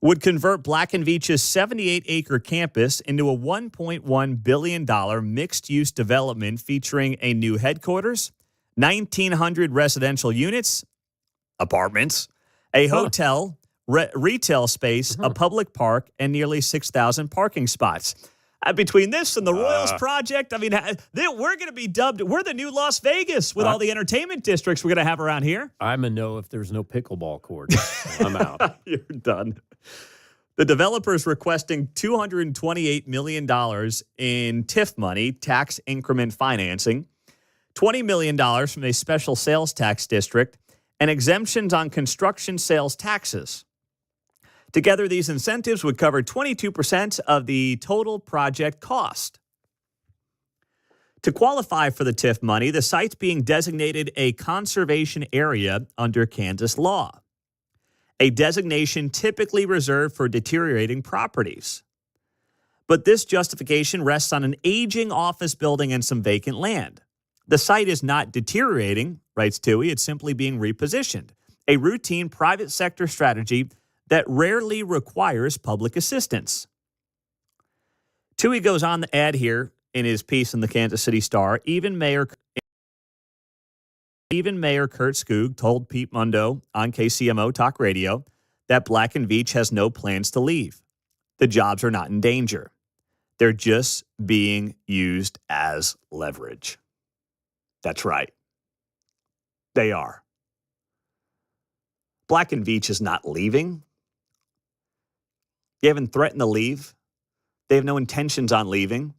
would convert Black & Veatch's 78-acre campus into a $1.1 billion mixed-use development featuring a new headquarters, 1,900 residential units, apartments, a hotel, retail space, a public park, and nearly 6,000 parking spots. Between this and the Royals project, I mean, we're going to be dubbed, we're the new Las Vegas with all the entertainment districts we're going to have around here. I'm a no if there's no pickleball court. I'm out. You're done. The developer's requesting $228 million in TIF money, tax increment financing, $20 million from a special sales tax district, and exemptions on construction sales taxes. Together, these incentives would cover 22% of the total project cost. To qualify for the TIF money, the site's being designated a conservation area under Kansas law, a designation typically reserved for deteriorating properties. But this justification rests on an aging office building and some vacant land. The site is not deteriorating, writes Toohey, it's simply being repositioned, a routine private sector strategy that rarely requires public assistance. Toohey goes on to add here in his piece in the Kansas City Star, even Mayor Kurt Skoog told Pete Mundo on KCMO Talk Radio that Black & Veatch has no plans to leave. The jobs are not in danger. They're just being used as leverage. That's right. They are. Black & Veatch is not leaving. They haven't threatened to leave. They have no intentions on leaving.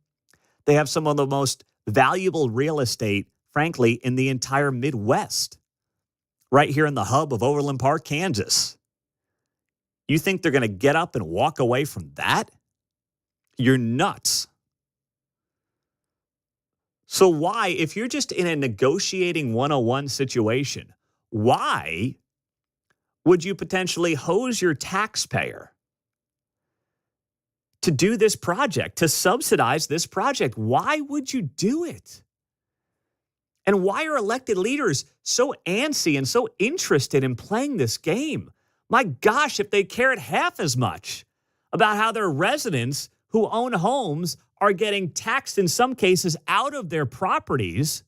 They have some of the most valuable real estate, frankly, in the entire Midwest, right here in the hub of Overland Park, Kansas. You think they're going to get up and walk away from that? You're nuts. So why, if you're just in a negotiating 101 situation, why would you potentially hose your taxpayer to do this project, to subsidize this project? Why would you do it? And why are elected leaders so antsy and so interested in playing this game? My gosh, if they cared half as much about how their residents who own homes are getting taxed in some cases out of their properties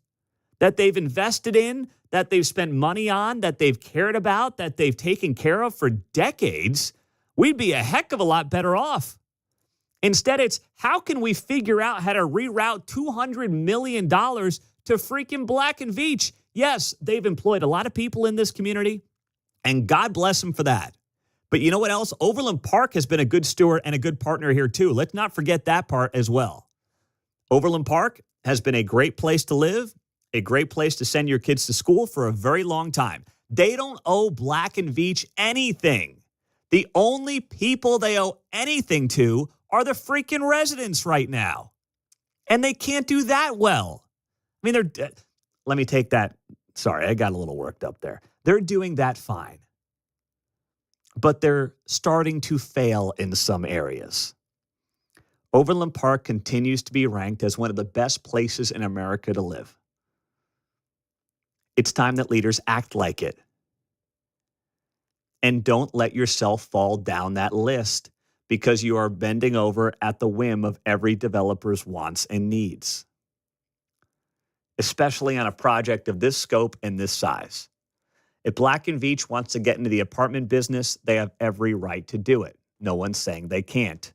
that they've invested in, that they've spent money on, that they've cared about, that they've taken care of for decades, we'd be a heck of a lot better off. Instead, it's how can we figure out how to reroute $200 million to freaking Black & Veatch? Yes, they've employed a lot of people in this community, and God bless them for that. But you know what else? Overland Park has been a good steward and a good partner here, too. Let's not forget that part as well. Overland Park has been a great place to live, a great place to send your kids to school for a very long time. They don't owe Black & Veatch anything. The only people they owe anything to are the freaking residents right now. And they can't do that well. I mean, let me take that. Sorry, I got a little worked up there. They're doing that fine. But they're starting to fail in some areas. Overland Park continues to be ranked as one of the best places in America to live. It's time that leaders act like it. And don't let yourself fall down that list because you are bending over at the whim of every developer's wants and needs, especially on a project of this scope and this size. If Black & Veatch wants to get into the apartment business, they have every right to do it. No one's saying they can't.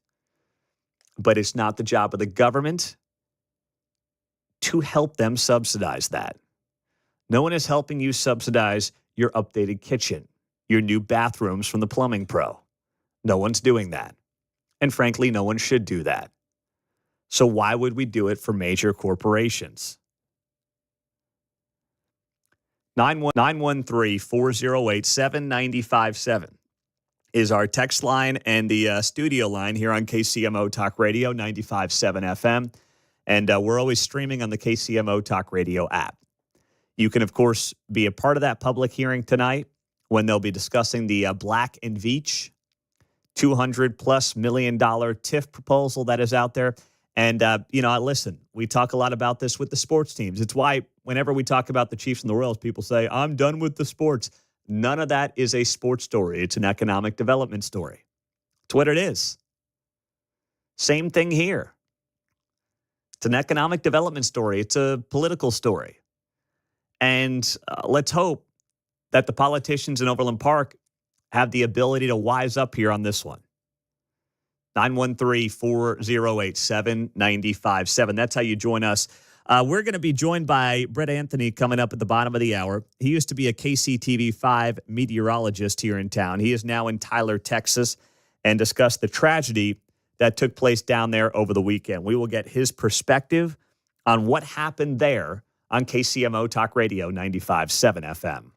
But it's not the job of the government to help them subsidize that. No one is helping you subsidize your updated kitchen, your new bathrooms from the plumbing pro. No one's doing that. And frankly, no one should do that. So why would we do it for major corporations? 913-408-7957 is our text line and the studio line here on KCMO Talk Radio 95.7 FM. And we're always streaming on the KCMO Talk Radio app. You can, of course, be a part of that public hearing tonight when they'll be discussing the Black and Veatch $200+ million TIF proposal that is out there. And, listen, we talk a lot about this with the sports teams. It's why whenever we talk about the Chiefs and the Royals, people say, I'm done with the sports. None of that is a sports story. It's an economic development story. It's what it is. Same thing here. It's an economic development story. It's a political story. And let's hope that the politicians in Overland Park have the ability to wise up here on this one. 913-408-7957. That's how you join us. We're going to be joined by Brett Anthony coming up at the bottom of the hour. He used to be a KCTV5 meteorologist here in town. He is now in Tyler, Texas, and discuss the tragedy that took place down there over the weekend. We will get his perspective on what happened there on KCMO Talk Radio 95.7 FM.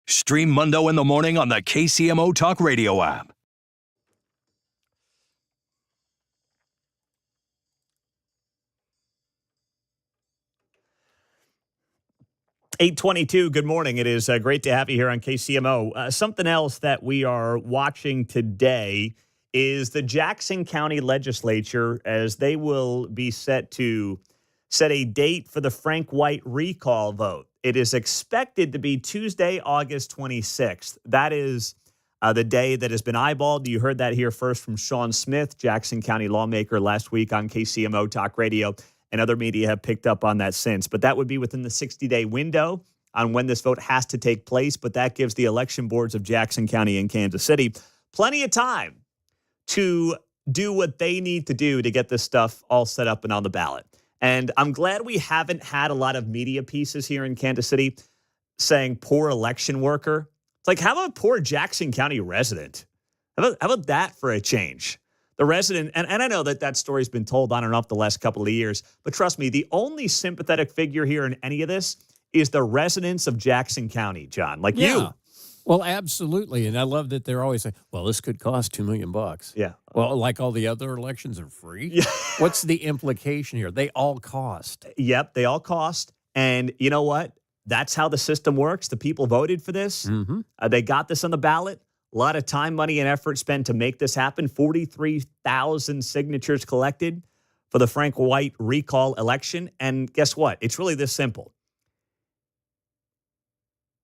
Stream Mundo in the morning on the KCMO Talk Radio app. $8:22. Good morning. It is great to have you here on KCMO. Something else that we are watching today is the Jackson County Legislature, as they will be set to set a date for the Frank White recall vote. It is expected to be Tuesday, August 26th. That is the day that has been eyeballed. You heard that here first from Sean Smith, Jackson County lawmaker, last week on KCMO Talk Radio. And other media have picked up on that since. But that would be within the 60-day window on when this vote has to take place. But that gives the election boards of Jackson County and Kansas City plenty of time to do what they need to do to get this stuff all set up and on the ballot. And I'm glad we haven't had a lot of media pieces here in Kansas City saying poor election worker. It's like, how about poor Jackson County resident? How about that for a change? The resident, and I know that story's been told on and off the last couple of years, but trust me, the only sympathetic figure here in any of this is the residents of Jackson County, John, like you. Well, absolutely. And I love that they're always saying, well, this could cost $2 million. Yeah. Well, like all the other elections are free. Yeah. What's the implication here? They all cost. Yep, they all cost. And you know what? That's how the system works. The people voted for this. Mm-hmm. They got this on the ballot. A lot of time, money, and effort spent to make this happen. 43,000 signatures collected for the Frank White recall election. And guess what? It's really this simple.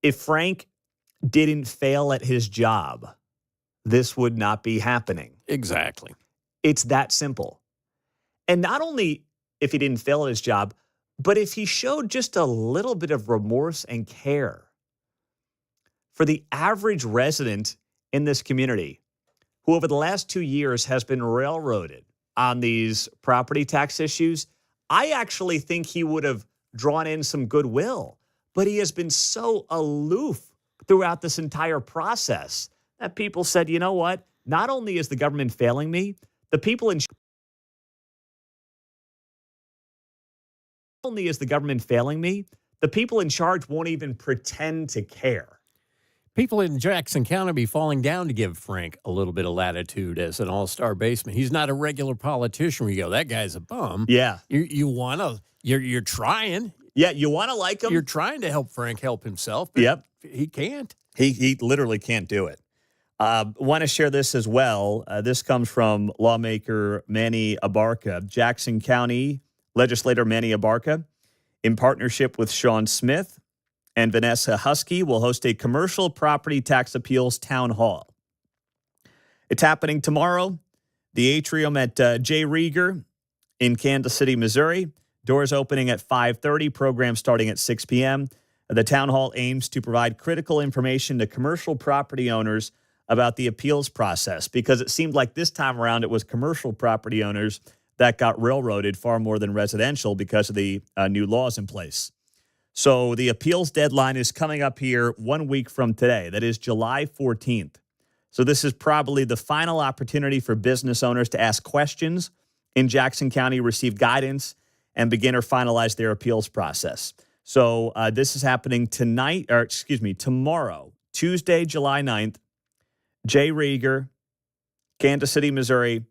If Frank didn't fail at his job, this would not be happening. Exactly. It's that simple. And not only if he didn't fail at his job, but if he showed just a little bit of remorse and care for the average resident in this community, who over the last 2 years has been railroaded on these property tax issues, I actually think he would have drawn in some goodwill. But he has been so aloof throughout this entire process that people said, you know what? Not only is the government failing me, the people in charge won't even pretend to care. People in Jackson County be falling down to give Frank a little bit of latitude as an all-star baseman. He's not a regular politician where you go, that guy's a bum. Yeah. You're trying. Yeah, you want to like him. You're trying to help Frank help himself, but yep. He can't. He literally can't do it. Want to share this as well. This comes from lawmaker Manny Abarca. Jackson County legislator Manny Abarca, in partnership with Sean Smith and Vanessa Husky, will host a commercial property tax appeals town hall. It's happening tomorrow. The atrium at J. Rieger in Kansas City, Missouri. Doors opening at 5:30, program starting at 6 p.m. The town hall aims to provide critical information to commercial property owners about the appeals process, because it seemed like this time around it was commercial property owners that got railroaded far more than residential because of the new laws in place. So the appeals deadline is coming up here 1 week from today. That is July 14th. So this is probably the final opportunity for business owners to ask questions in Jackson County, receive guidance, and begin or finalize their appeals process. So this is happening tomorrow, Tuesday, July 9th, J. Rieger, Kansas City, Missouri,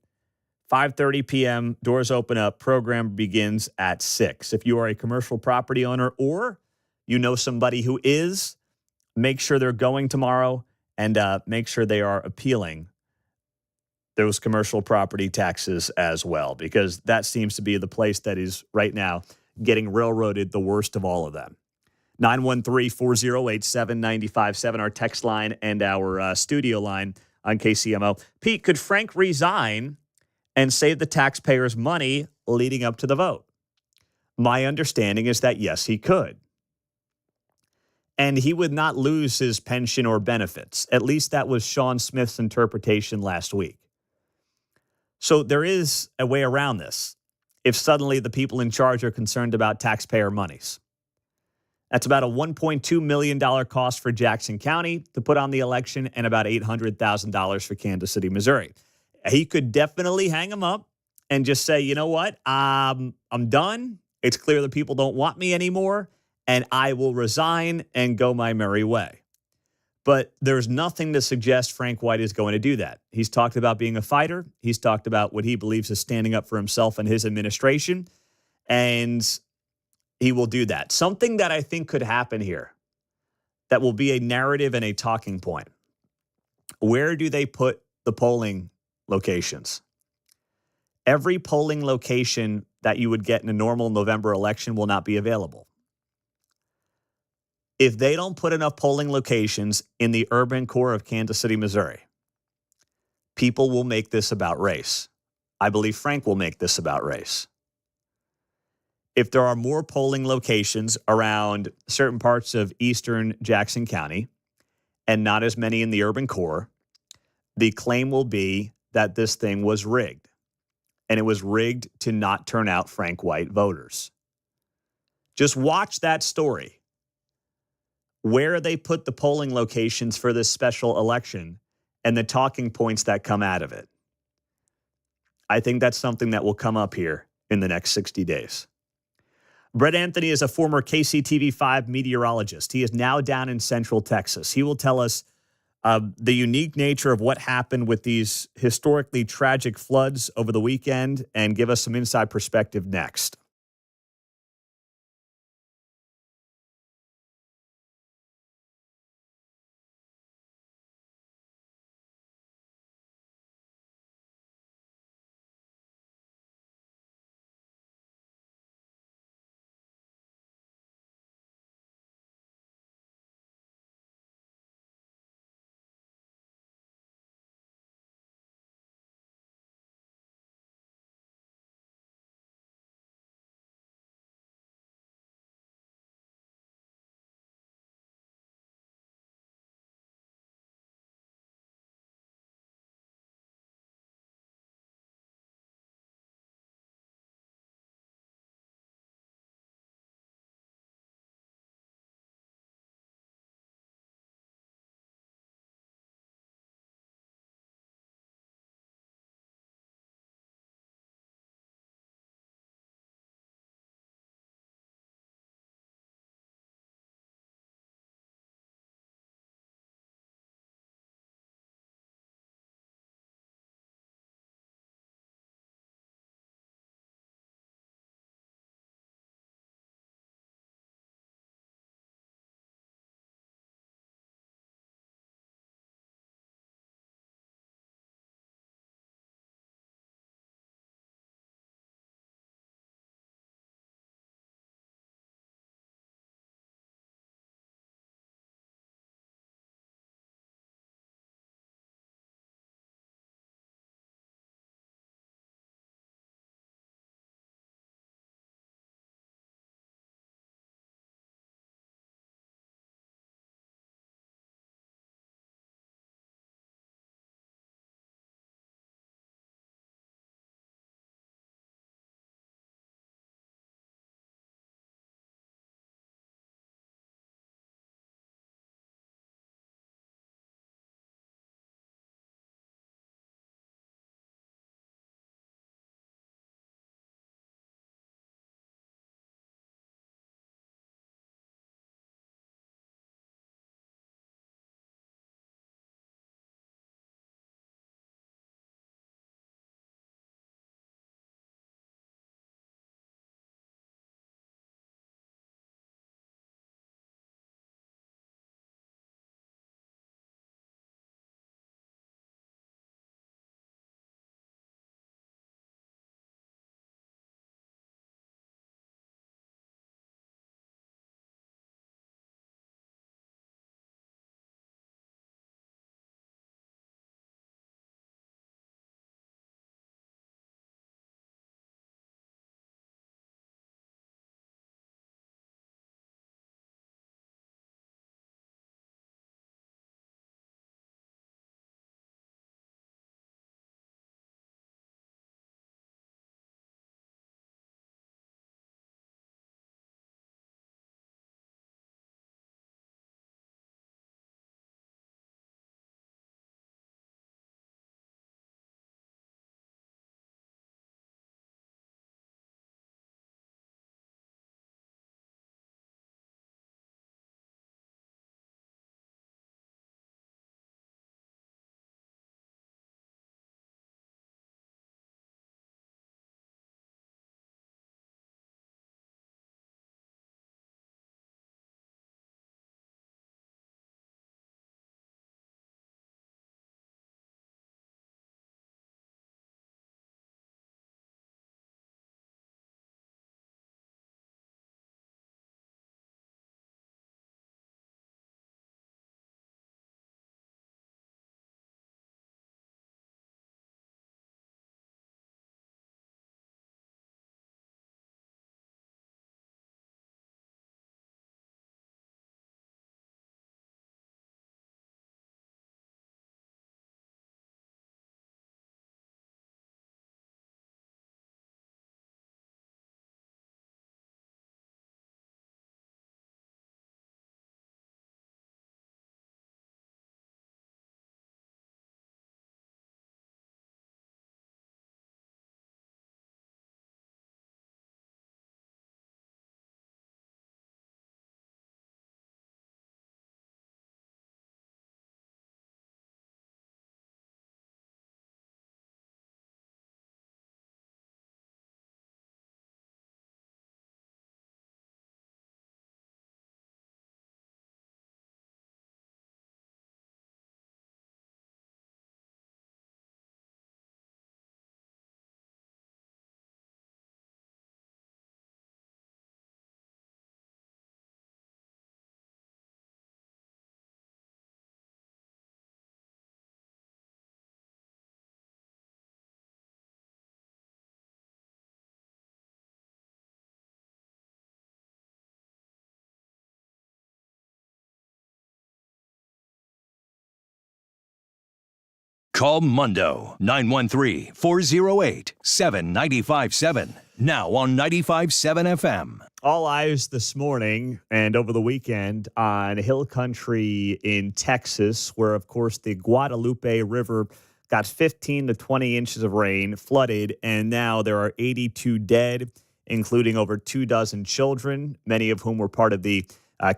5:30 p.m. Doors open up. Program begins at 6. If you are a commercial property owner or you know somebody who is, make sure they're going tomorrow and make sure they are appealing those commercial property taxes as well, because that seems to be the place that is right now getting railroaded the worst of all of them. 913-408-7957, our text line and our studio line on KCMO. Pete, could Frank resign and save the taxpayers money leading up to the vote? My understanding is that, yes, he could. And he would not lose his pension or benefits. At least that was Sean Smith's interpretation last week. So there is a way around this if suddenly the people in charge are concerned about taxpayer monies. That's about a $1.2 million cost for Jackson County to put on the election and about $800,000 for Kansas City, Missouri. He could definitely hang him up and just say, you know what, I'm done. It's clear that people don't want me anymore, and I will resign and go my merry way. But there's nothing to suggest Frank White is going to do that. He's talked about being a fighter. He's talked about what he believes is standing up for himself and his administration. And he will do that. Something that I think could happen here that will be a narrative and a talking point. Where do they put the polling locations? Every polling location that you would get in a normal November election will not be available. If they don't put enough polling locations in the urban core of Kansas City, Missouri, people will make this about race. I believe Frank will make this about race. If there are more polling locations around certain parts of eastern Jackson County and not as many in the urban core, the claim will be that this thing was rigged. And it was rigged to not turn out Frank White voters. Just watch that story. Where they put the polling locations for this special election and the talking points that come out of it. I think that's something that will come up here in the next 60 days. Brett Anthony is a former KCTV5 meteorologist. He is now down in Central Texas. He will tell us the unique nature of what happened with these historically tragic floods over the weekend and give us some inside perspective next. Call Mundo 913-408-7957. Now on 95.7 FM. All eyes this morning and over the weekend on hill country in Texas, where, of course, the Guadalupe River got 15 to 20 inches of rain, flooded, and now there are 82 dead, including over 24 children, many of whom were part of the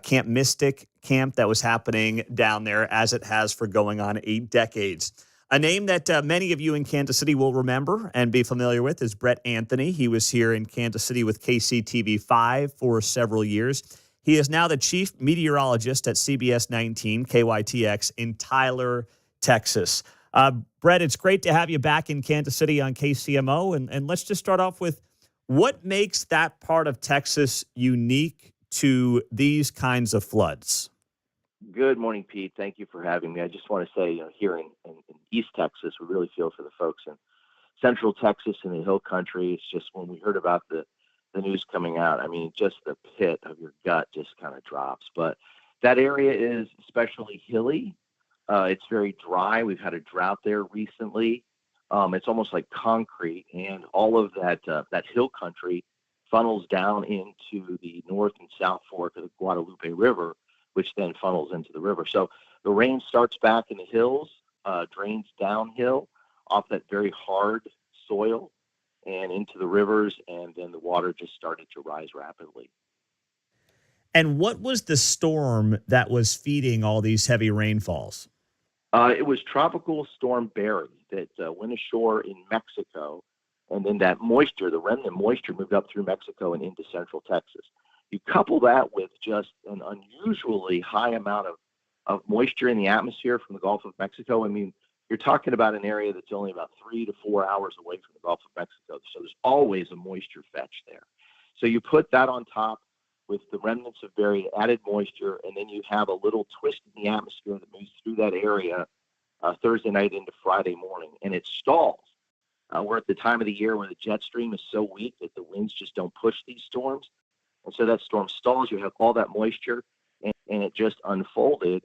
Camp Mystic camp that was happening down there, as it has for going on 8 decades. A name that many of you in Kansas City will remember and be familiar with is Brett Anthony. He was here in Kansas City with KCTV5 for several years. He is now the chief meteorologist at CBS 19 KYTX in Tyler, Texas. Brett, it's great to have you back in Kansas City on KCMO. And let's just start off with what makes that part of Texas unique to these kinds of floods? Good morning, Pete. Thank you for having me. I just want to say, here in East Texas, we really feel for the folks in Central Texas and the Hill Country. It's just when we heard about the news coming out, I mean, just the pit of your gut just kind of drops. But that area is especially hilly. It's very dry. We've had a drought there recently. It's almost like concrete, and all of that hill country funnels down into the north and south fork of the Guadalupe River, which then funnels into the river. So the rain starts back in the hills, drains downhill off that very hard soil and into the rivers, and then the water just started to rise rapidly. And what was the storm that was feeding all these heavy rainfalls? It was Tropical Storm Barry that went ashore in Mexico, and then that moisture, the remnant moisture, moved up through Mexico and into central Texas. You couple that with just an unusually high amount of moisture in the atmosphere from the Gulf of Mexico. I mean, you're talking about an area that's only about 3 to 4 hours away from the Gulf of Mexico. So there's always a moisture fetch there. So you put that on top with the remnants of very added moisture, and then you have a little twist in the atmosphere that moves through that area Thursday night into Friday morning, and it stalls. We're at the time of the year where the jet stream is so weak that the winds just don't push these storms. And so that storm stalls. You have all that moisture, and it just unfolded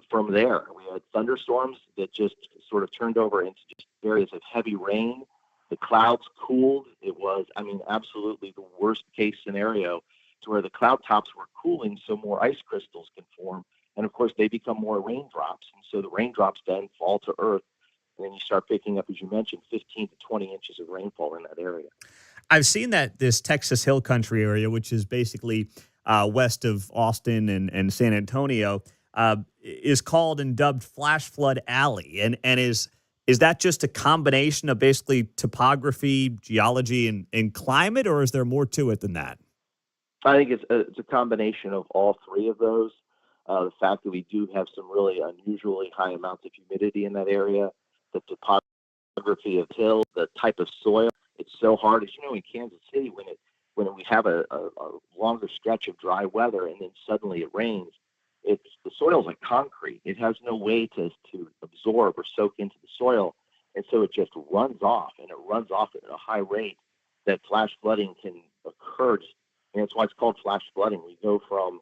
from there. We had thunderstorms that just sort of turned over into just areas of heavy rain. The clouds cooled. It was, absolutely the worst case scenario, to where the cloud tops were cooling so more ice crystals can form. And, of course, they become more raindrops. And so the raindrops then fall to earth. And then you start picking up, as you mentioned, 15 to 20 inches of rainfall in that area. I've seen that this Texas Hill Country area, which is basically west of Austin and San Antonio, is called and dubbed Flash Flood Alley. And is that just a combination of basically topography, geology, and climate, or is there more to it than that? I think it's a combination of all three of those. The fact that we do have some really unusually high amounts of humidity in that area, the topography of hills, the type of soil. It's so hard, as you know, in Kansas City, when we have a longer stretch of dry weather and then suddenly it rains, the soil's like concrete. It has no way to absorb or soak into the soil, and so it just runs off, and it runs off at a high rate that flash flooding can occur. And that's why it's called flash flooding. We go from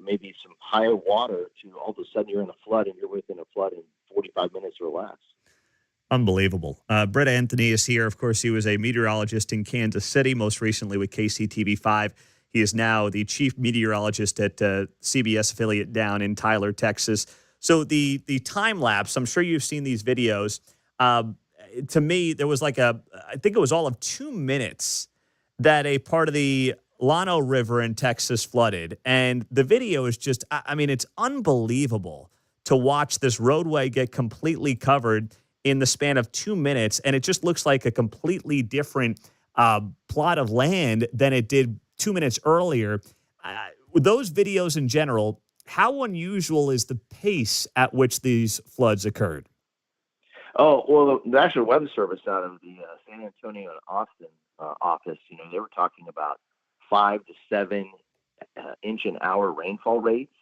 maybe some higher water to all of a sudden you're in a flood, and you're within a flood in 45 minutes or less. Unbelievable. Brett Anthony is here. Of course, he was a meteorologist in Kansas City, most recently with KCTV5. He is now the chief meteorologist at CBS affiliate down in Tyler, Texas. So the time lapse, I'm sure you've seen these videos. To me, there was I think it was all of 2 minutes that a part of the Llano River in Texas flooded. And the video is just, it's unbelievable to watch this roadway get completely covered in the span of 2 minutes. And it just looks like a completely different plot of land than it did 2 minutes earlier. Those videos in general, how unusual is the pace at which these floods occurred? Oh, well, the National Weather Service out of the San Antonio and Austin office, they were talking about 5 to 7 inch an hour rainfall rates.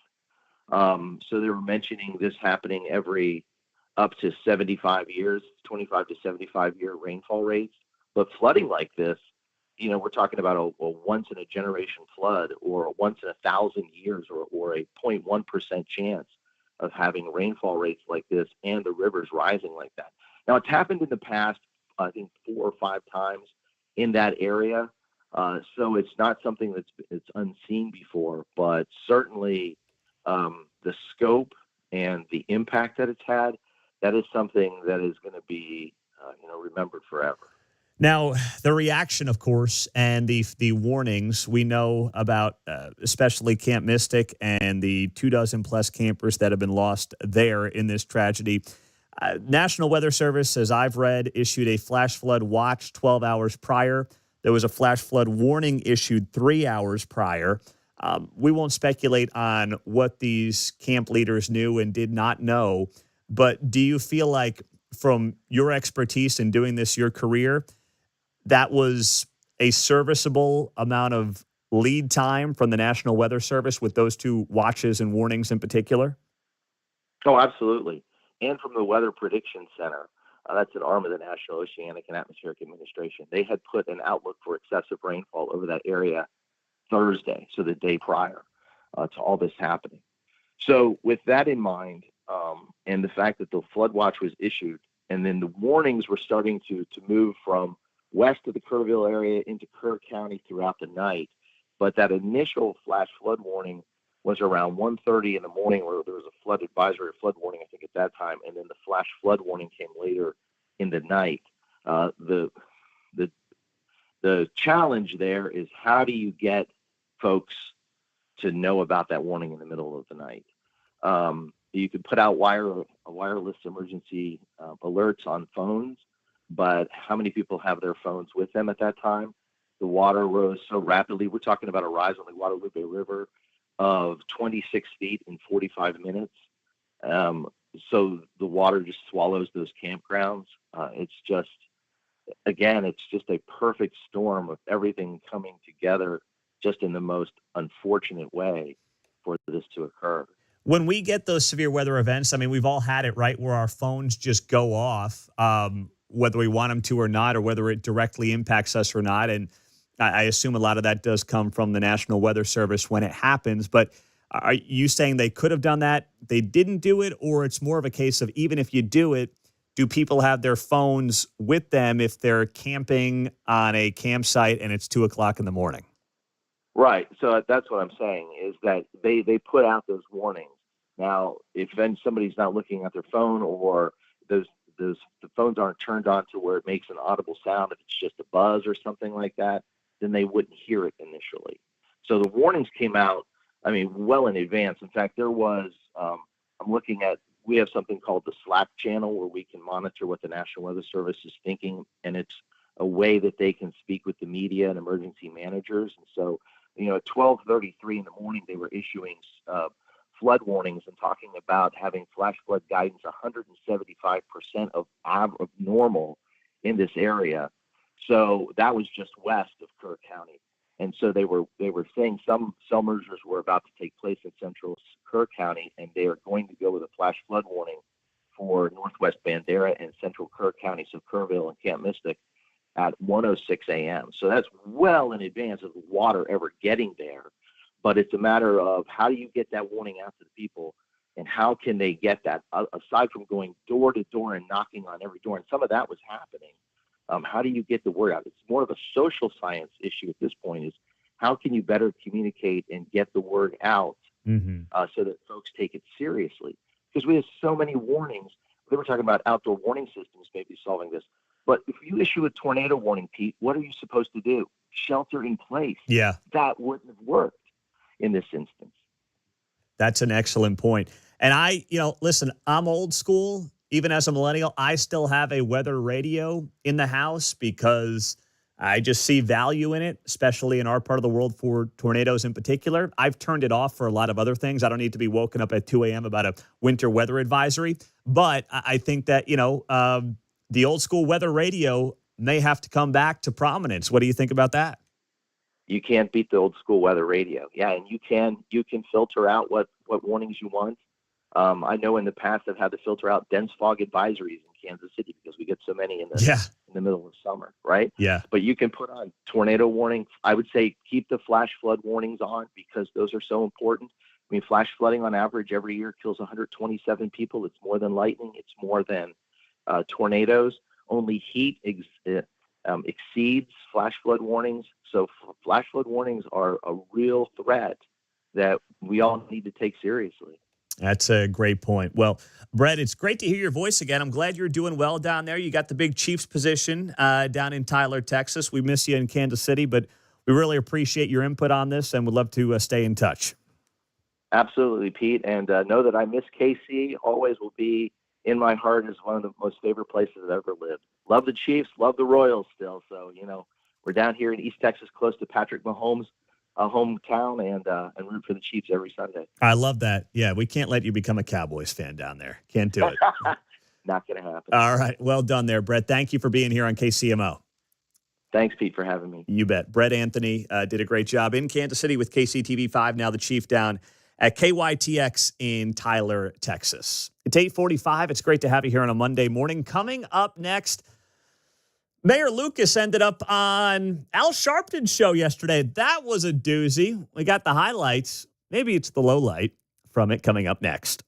So they were mentioning this happening every up to 75 years, 25 to 75 year rainfall rates. But flooding like this, we're talking about a once in a generation flood, or a once in 1,000 years, or a 0.1% chance of having rainfall rates like this and the rivers rising like that. Now, it's happened in the past, I think 4 or 5 times in that area. So it's not something it's unseen before, but certainly the scope and the impact that it's had, that is something that is going to be, remembered forever. Now, the reaction, of course, and the warnings we know about, especially Camp Mystic and the 24+ campers that have been lost there in this tragedy. National Weather Service, as I've read, issued a flash flood watch 12 hours prior. There was a flash flood warning issued 3 hours prior. We won't speculate on what these camp leaders knew and did not know, but do you feel like, from your expertise in doing this your career, that was a serviceable amount of lead time from the National Weather Service with those 2 watches and warnings in particular? Oh, absolutely. And from the Weather Prediction Center, that's an arm of the National Oceanic and Atmospheric Administration. They had put an outlook for excessive rainfall over that area Thursday, so the day prior to all this happening. So with that in mind, and the fact that the flood watch was issued, and then the warnings were starting to move from west of the Kerrville area into Kerr County throughout the night. But that initial flash flood warning was around 1:30 in the morning, where there was a flood advisory or flood warning, I think, at that time. And then the flash flood warning came later in the night. The challenge there is, how do you get folks to know about that warning in the middle of the night? You could put out wireless emergency alerts on phones, but how many people have their phones with them at that time? The water rose so rapidly. We're talking about a rise on the Guadalupe River of 26 feet in 45 minutes. So the water just swallows those campgrounds. It's just a perfect storm of everything coming together just in the most unfortunate way for this to occur. When we get those severe weather events, I mean, we've all had it, right, where our phones just go off, whether we want them to or not, or whether it directly impacts us or not. And I assume a lot of that does come from the National Weather Service when it happens. But are you saying they could have done that, they didn't do it, or it's more of a case of, even if you do it, do people have their phones with them if they're camping on a campsite and it's 2:00 in the morning? Right. So that's what I'm saying, is that they put out those warnings. Now, if then somebody's not looking at their phone, or the phones aren't turned on to where it makes an audible sound, if it's just a buzz or something like that, then they wouldn't hear it initially. So the warnings came out, well in advance. In fact, there was, we have something called the Slack channel, where we can monitor what the National Weather Service is thinking, and it's a way that they can speak with the media and emergency managers. And so, at 12:33 in the morning, they were issuing flood warnings and talking about having flash flood guidance 175% of normal in this area. So that was just west of Kerr County. And so they were saying some cell mergers were about to take place in central Kerr County, and they are going to go with a flash flood warning for northwest Bandera and central Kerr County, so Kerrville and Camp Mystic, at 1:06 a.m. So that's well in advance of the water ever getting there. But it's a matter of, how do you get that warning out to the people, and how can they get that, aside from going door to door and knocking on every door, and some of that was happening. How do you get the word out? It's more of a social science issue at this point, is how can you better communicate and get the word out so that folks take it seriously? Because we have so many warnings. They were talking about outdoor warning systems maybe solving this. But if you issue a tornado warning, Pete, what are you supposed to do? Shelter in place. Yeah. That wouldn't have worked in this instance. That's an excellent point. And listen, I'm old school. Even as a millennial, I still have a weather radio in the house because I just see value in it, especially in our part of the world for tornadoes in particular. I've turned it off for a lot of other things. I don't need to be woken up at 2 a.m. about a winter weather advisory. But I think that, the old school weather radio may have to come back to prominence. What do you think about that? You can't beat the old school weather radio. Yeah, and you can filter out what warnings you want. I know in the past I've had to filter out dense fog advisories in Kansas City because we get so many in the middle of summer, right? Yeah. But you can put on tornado warnings. I would say keep the flash flood warnings on because those are so important. I mean, flash flooding on average every year kills 127 people. It's more than lightning. It's more than tornadoes. Only heat exceeds flash flood warnings. So flash flood warnings are a real threat that we all need to take seriously. That's a great point. Well, Brett, it's great to hear your voice again. I'm glad you're doing well down there. You got the big Chiefs position down in Tyler, Texas. We miss you in Kansas City, but we really appreciate your input on this and would love to stay in touch. Absolutely, Pete. And know that I miss KC. Always will be in my heart as one of the most favorite places I've ever lived. Love the Chiefs, love the Royals still. So, we're down here in East Texas, close to Patrick Mahomes' hometown, and root for the Chiefs every Sunday. I love that. Yeah, we can't let you become a Cowboys fan down there. Can't do it. Not going to happen. All right. Well done there, Brett. Thank you for being here on KCMO. Thanks, Pete, for having me. You bet. Brett Anthony did a great job in Kansas City with KCTV5, now the Chief down at KYTX in Tyler, Texas. It's 8:45. It's great to have you here on a Monday morning. Coming up next, Mayor Lucas ended up on Al Sharpton's show yesterday. That was a doozy. We got the highlights. Maybe it's the low light from it coming up next.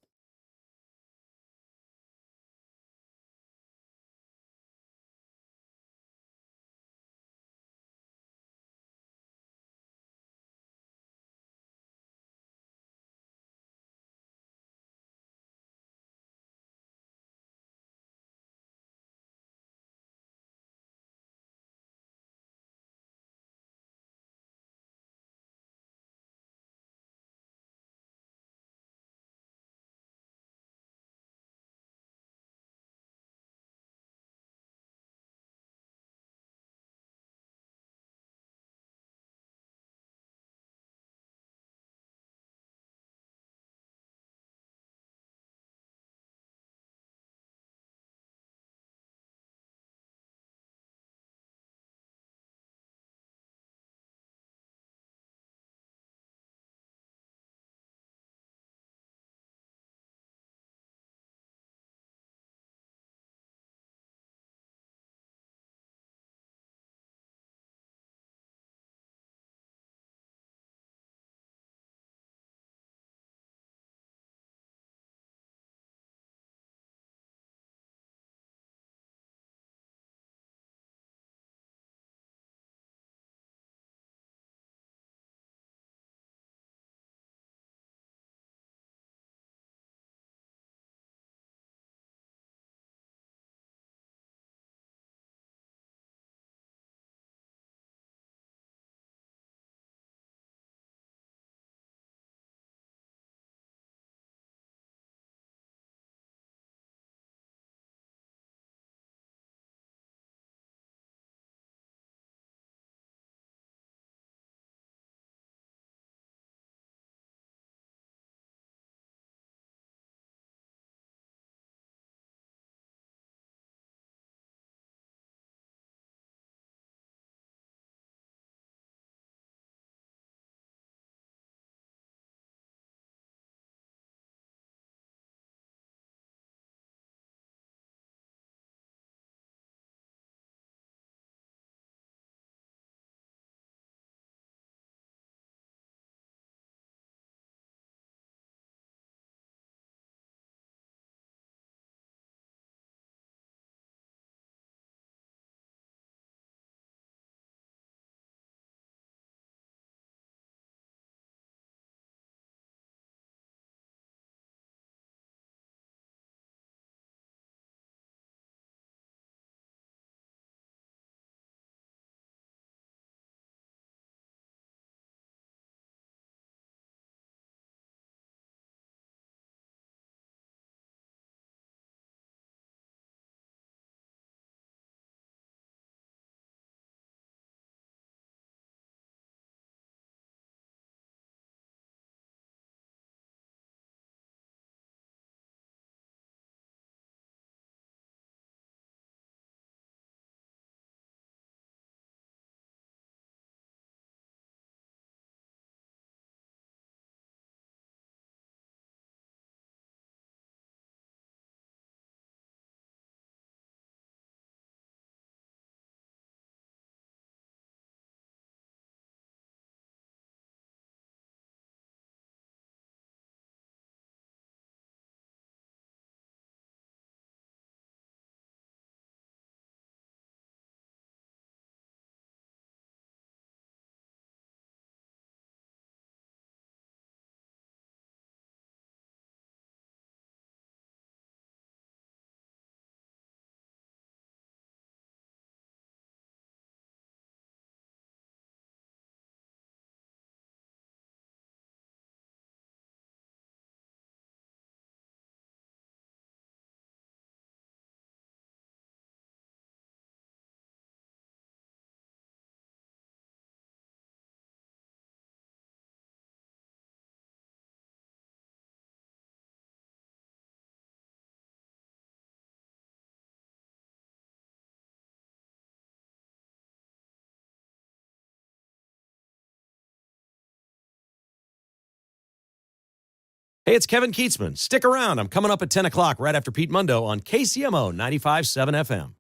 Hey, it's Kevin Keatsman. Stick around. I'm coming up at 10 o'clock right after Pete Mundo on KCMO 95.7 FM.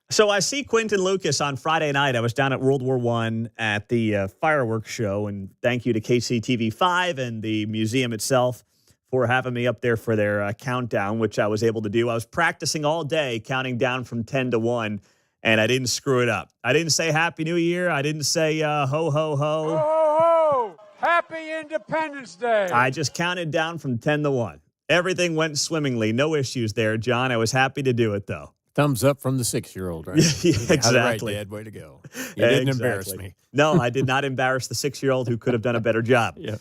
So I see Quentin Lucas on Friday night. I was down at World War I at the fireworks show, and thank you to KCTV5 and the museum itself for having me up there for their countdown, which I was able to do. I was practicing all day, counting down from 10 to 1, and I didn't screw it up. I didn't say Happy New Year. I didn't say ho, ho, ho. Ho, ho, ho! Happy Independence Day! I just counted down from 10 to 1. Everything went swimmingly. No issues there, John. I was happy to do it, though. Thumbs up from the 6-year-old, right? Yeah, exactly. Right, Dad. Way to go. You didn't embarrass me. No, I did not embarrass the 6-year-old who could have done a better job. Yeah.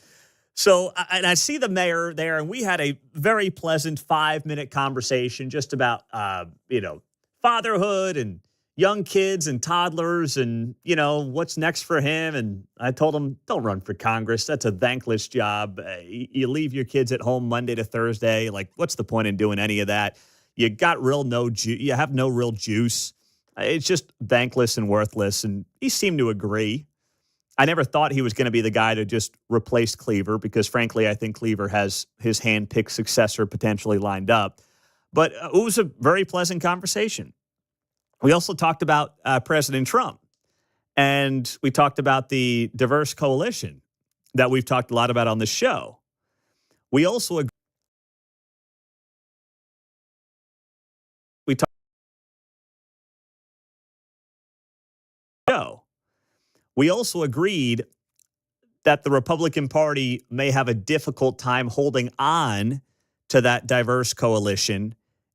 So, and I see the mayor there, and we had a very pleasant 5-minute conversation just about, fatherhood and young kids and toddlers and, what's next for him. And I told him, don't run for Congress. That's a thankless job. You leave your kids at home Monday to Thursday. Like, what's the point in doing any of that? You have no real juice. It's just thankless and worthless. And he seemed to agree. I never thought he was going to be the guy to just replace Cleaver because, frankly, I think Cleaver has his hand-picked successor potentially lined up. But it was a very pleasant conversation. We also talked about President Trump, and we talked about the diverse coalition that we've talked a lot about on the show. We also agreed that the Republican Party may have a difficult time holding on to that diverse coalition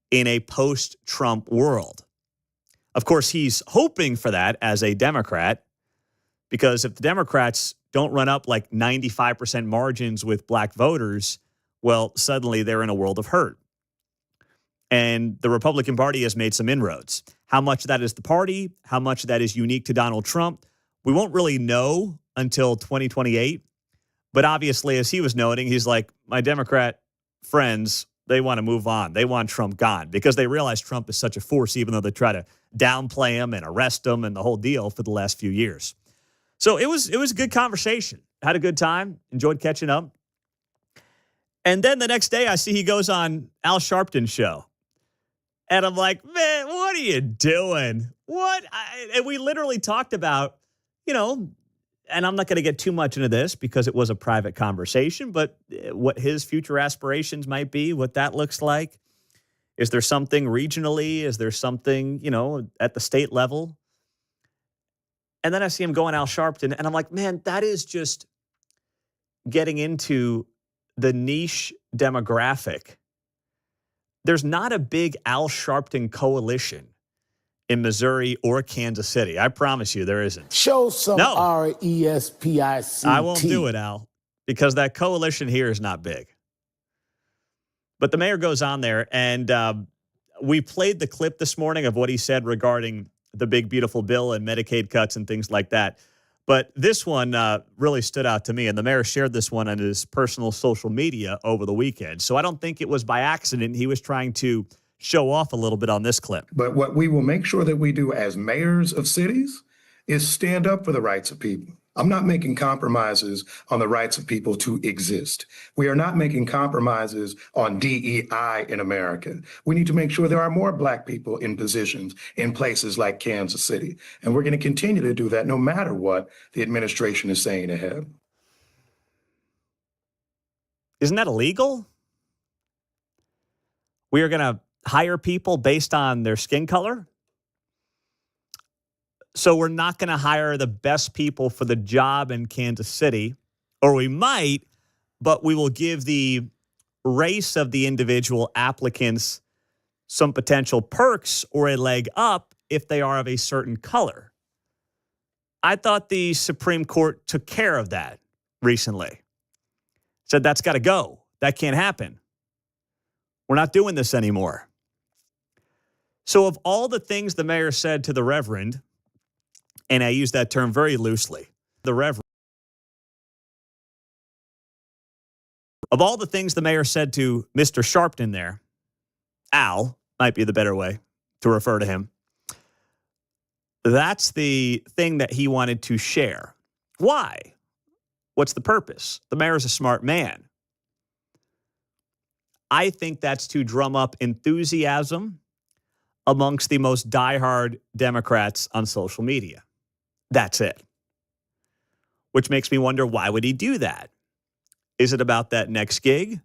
in a post-Trump world. Of course, he's hoping for that as a Democrat, because if the Democrats don't run up like 95% margins with black voters, well, suddenly they're in a world of hurt. And the Republican Party has made some inroads. How much of that is the party? How much of that is unique to Donald Trump? We won't really know until 2028. But obviously, as he was noting, he's like, my Democrat friends, they want to move on. They want Trump gone because they realize Trump is such a force, even though they try to downplay him and arrest him and the whole deal for the last few years. So it was a good conversation. Had a good time. Enjoyed catching up. And then the next day, I see he goes on Al Sharpton's show. And I'm like, man, what are you doing? And we literally talked about, and I'm not going to get too much into this because it was a private conversation, but what his future aspirations might be, what that looks like. Is there something regionally? Is there something, at the state level? And then I see him going Al Sharpton, and I'm like, man, that is just getting into the niche demographic. There's not a big Al Sharpton coalition in Missouri or Kansas City. I promise you there isn't. Show some RESPICT. I won't do it, Al, because that coalition here is not big. But the mayor goes on there, and we played the clip this morning of what he said regarding the big, beautiful bill and Medicaid cuts and things like that. But this one really stood out to me, and the mayor shared this one on his personal social media over the weekend. So I don't think it was by accident. He was trying to show off a little bit on this clip. But what we will make sure that we do as mayors of cities is stand up for the rights of people. I'm not making compromises on the rights of people to exist. We are not making compromises on DEI in America. We need to make sure there are more Black people in positions in places like Kansas City. And we're going to continue to do that no matter what the administration is saying ahead. Isn't that illegal? We are going to hire people based on their skin color? So we're not going to hire the best people for the job in Kansas City, or we might, but we will give the race of the individual applicants some potential perks or a leg up if they are of a certain color. I thought the Supreme Court took care of that recently. Said that's got to go. That can't happen. We're not doing this anymore. So of all the things the mayor said to the Reverend, and I use that term very loosely, the Reverend. Of all the things the mayor said to Mr. Sharpton there, Al might be the better way to refer to him. That's the thing that he wanted to share. Why? What's the purpose? The mayor's a smart man. I think that's to drum up enthusiasm amongst the most diehard Democrats on social media. That's it. Which makes me wonder, why would he do that? Is it about that next gig?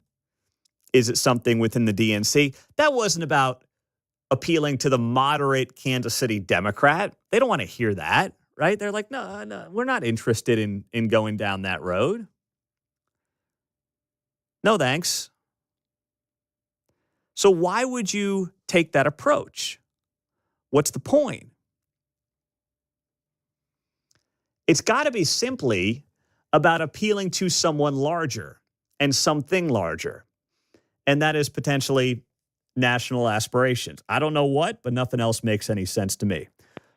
Is it something within the DNC? That wasn't about appealing to the moderate Kansas City Democrat. They don't want to hear that, right? They're like, no, we're not interested in going down that road. No, thanks. So why would you take that approach? What's the point? It's got to be simply about appealing to someone larger and something larger. And that is potentially national aspirations. I don't know what, but nothing else makes any sense to me.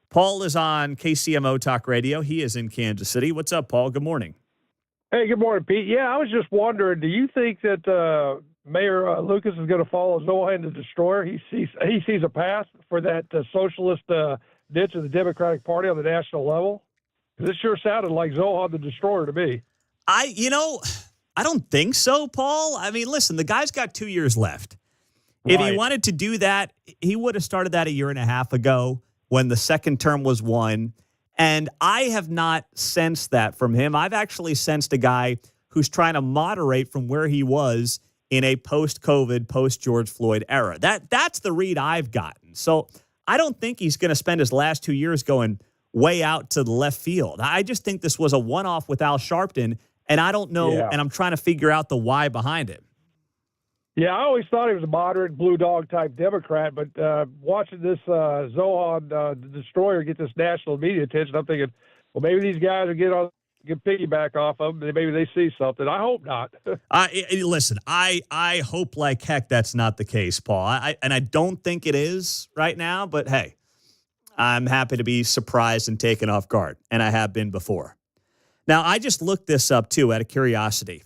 Paul is on KCMO Talk Radio. He is in Kansas City. What's up, Paul? Good morning. Hey, good morning, Pete. Yeah, I was just wondering, do you think that Mayor Lucas is going to follow Zohan the Destroyer? He sees a path for that socialist niche of the Democratic Party on the national level? Because it sure sounded like Zohan the Destroyer to me. I don't think so, Paul. I mean, listen, the guy's got 2 years left. If he wanted to do that, he would have started that a year and a half ago when the second term was won. And I have not sensed that from him. I've actually sensed a guy who's trying to moderate from where he was in a post-COVID, post-George Floyd era. That's the read I've gotten. So I don't think he's going to spend his last 2 years going way out to the left field. I just think this was a one-off with Al Sharpton, and I don't know, and I'm trying to figure out the why behind it. Yeah, I always thought he was a moderate blue dog type Democrat, but watching this Zohan the Destroyer get this national media attention, I'm thinking, well, maybe these guys will get piggyback off of them. Maybe they see something. I hope not. Listen, I hope like heck that's not the case, Paul. I don't think it is right now, but hey, I'm happy to be surprised and taken off guard, and I have been before. Now, I just looked this up, too, out of curiosity.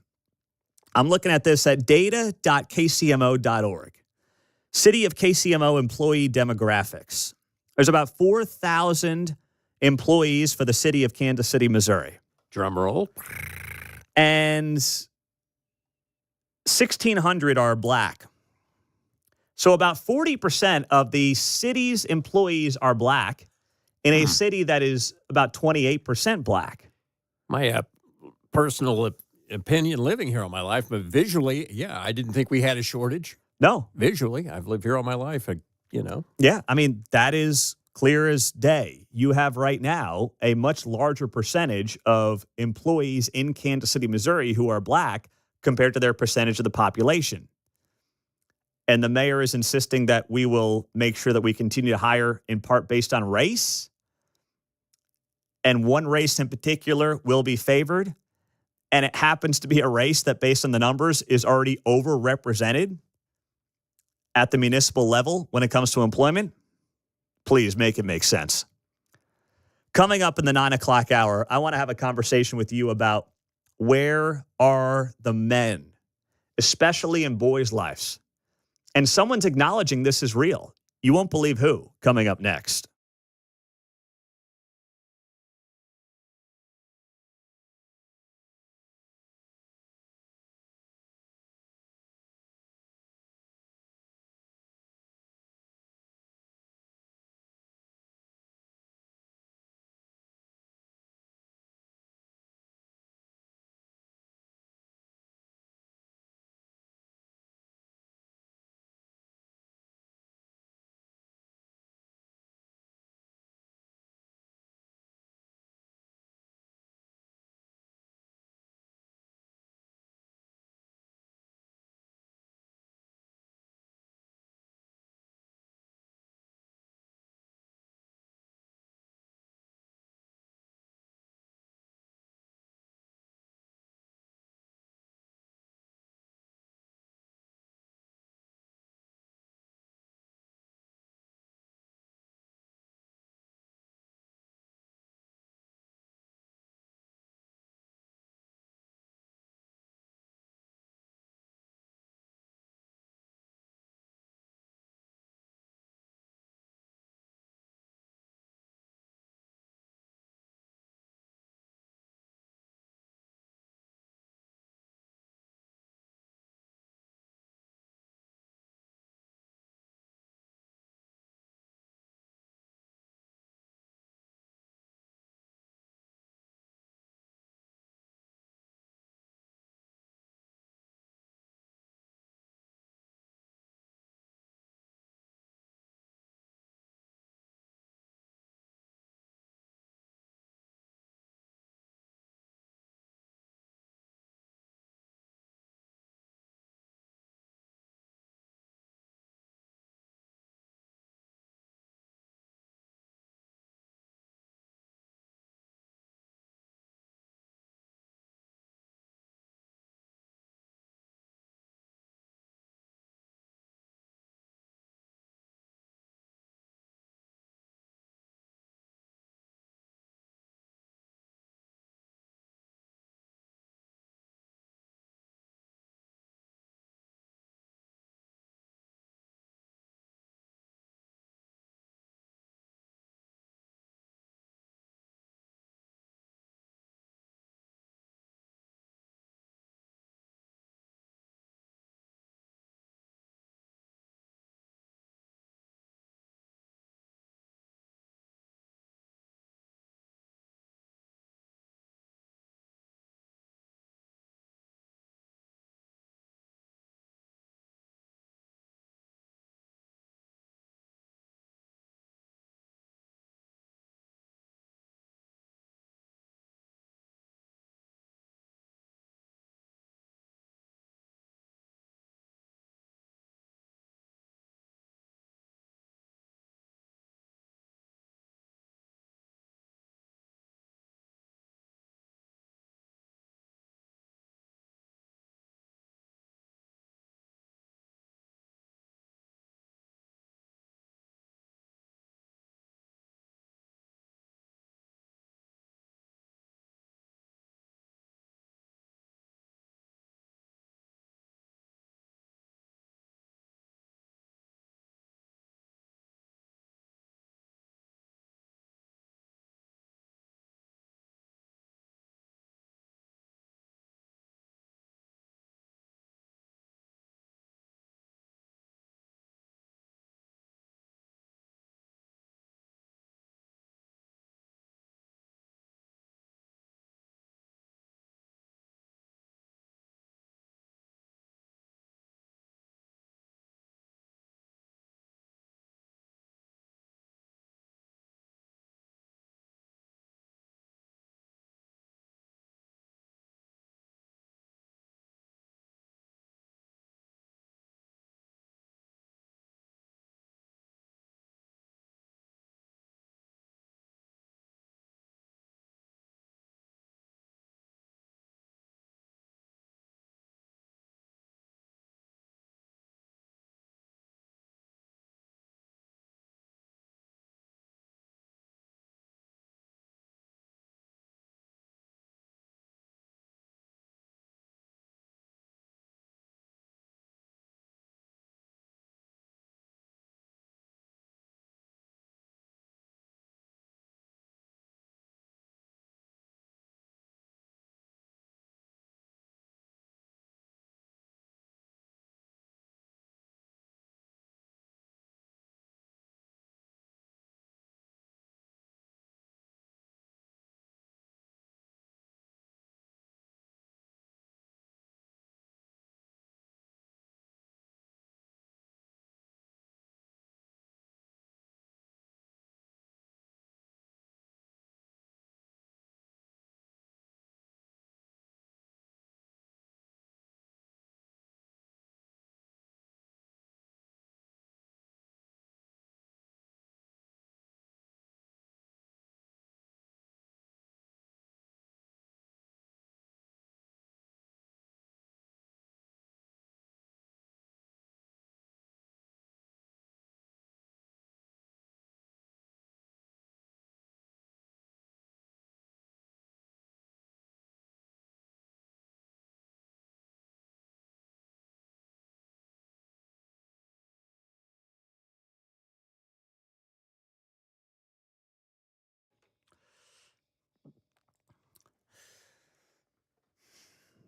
I'm looking at this at data.kcmo.org. City of KCMO employee demographics. There's about 4,000 employees for the city of Kansas City, Missouri. Drum roll. And 1,600 are black. So about 40% of the city's employees are black in a city that is about 28% black. My personal opinion living here all my life, but visually, yeah, I didn't think we had a shortage. No. Visually, I've lived here all my life, Yeah, I mean, that is clear as day. You have right now a much larger percentage of employees in Kansas City, Missouri who are black compared to their percentage of the population. And the mayor is insisting that we will make sure that we continue to hire in part based on race. And one race in particular will be favored. And it happens to be a race that, based on the numbers, is already overrepresented at the municipal level when it comes to employment. Please make it make sense. Coming up in the 9 o'clock hour, I want to have a conversation with you about where are the men, especially in boys' lives. And someone's acknowledging this is real. You won't believe who, coming up next.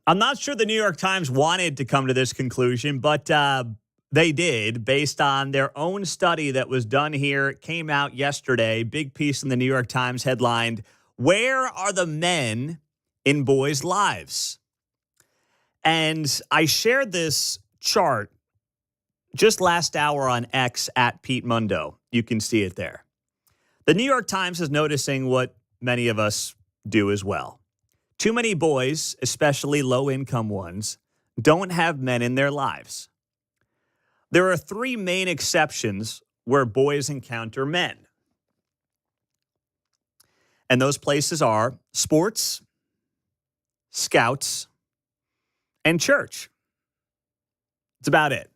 I'm not sure the New York Times wanted to come to this conclusion, but they did based on their own study that was done here. It came out yesterday. Big piece in the New York Times headlined, "Where are the men in boys' lives?" And I shared this chart just last hour on X at Pete Mundo. You can see it there. The New York Times is noticing what many of us do as well. Too many boys, especially low-income ones, don't have men in their lives. There are three main exceptions where boys encounter men. And those places are sports, scouts, and church. It's about it.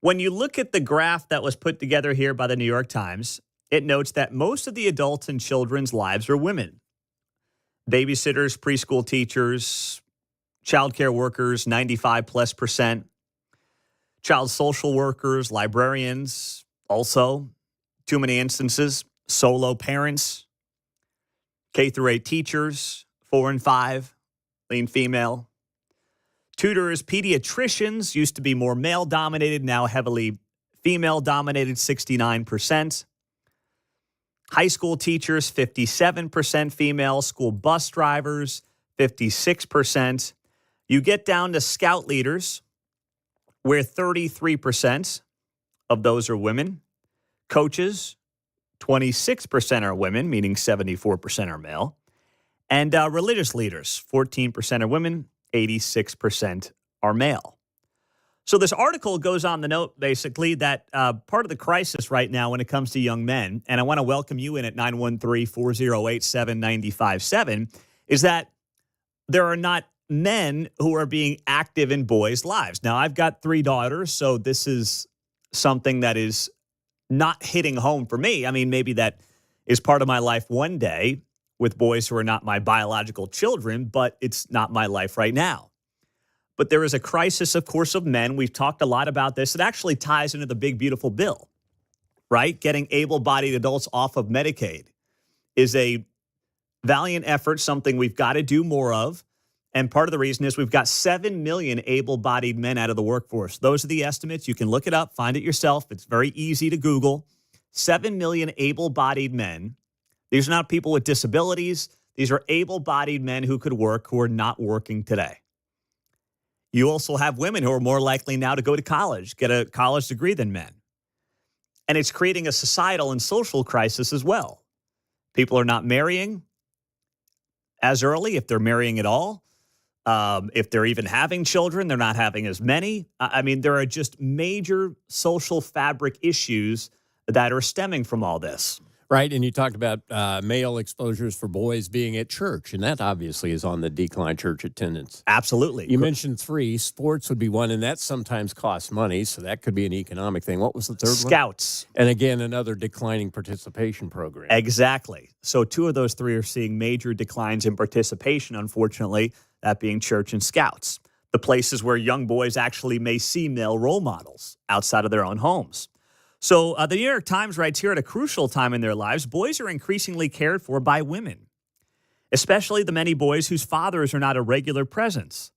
When you look at the graph that was put together here by the New York Times, it notes that most of the adults in children's lives are women. Babysitters, preschool teachers, childcare workers, 95+%. Child social workers, librarians, also, too many instances. Solo parents, K-8 teachers, 4 and 5, lean female. Tutors, pediatricians, used to be more male-dominated, now heavily female-dominated, 69%. High school teachers, 57% female. School bus drivers, 56%. You get down to scout leaders, where 33% of those are women. Coaches, 26% are women, meaning 74% are male. And religious leaders, 14% are women, 86% are male. So this article goes on the note, basically, that part of the crisis right now when it comes to young men, and I want to welcome you in at 913-408-7957, is that there are not men who are being active in boys' lives. Now, I've got 3 daughters, so this is something that is not hitting home for me. I mean, maybe that is part of my life one day with boys who are not my biological children, but it's not my life right now. But there is a crisis, of course, of men. We've talked a lot about this. It actually ties into the big, beautiful bill, right? Getting able-bodied adults off of Medicaid is a valiant effort, something we've got to do more of. And part of the reason is we've got 7 million able-bodied men out of the workforce. Those are the estimates. You can look it up, find it yourself. It's very easy to Google. 7 million able-bodied men. These are not people with disabilities. These are able-bodied men who could work who are not working today. You also have women who are more likely now to go to college, get a college degree than men. And it's creating a societal and social crisis as well. People are not marrying as early, if they're marrying at all. If they're even having children, they're not having as many. I mean, there are just major social fabric issues that are stemming from all this. Right, and you talked about male exposures for boys being at church, and that obviously is on the decline, church attendance. Absolutely. You mentioned 3. Sports would be one, and that sometimes costs money, so that could be an economic thing. What was the third one? Scouts. And again, another declining participation program. Exactly. So 2 of those 3 are seeing major declines in participation, unfortunately, that being church and scouts, the places where young boys actually may see male role models outside of their own homes. So the New York Times writes here, at a crucial time in their lives, boys are increasingly cared for by women, especially the many boys whose fathers are not a regular presence.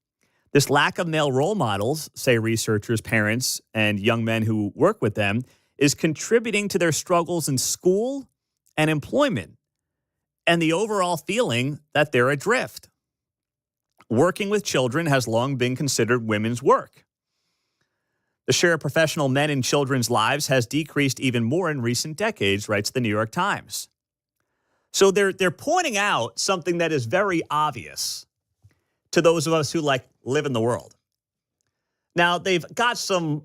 This lack of male role models, say researchers, parents, and young men who work with them, is contributing to their struggles in school and employment and the overall feeling that they're adrift. Working with children has long been considered women's work. The share of professional men in children's lives has decreased even more in recent decades, writes the New York Times. So they're pointing out something that is very obvious to those of us who live in the world. Now, they've got some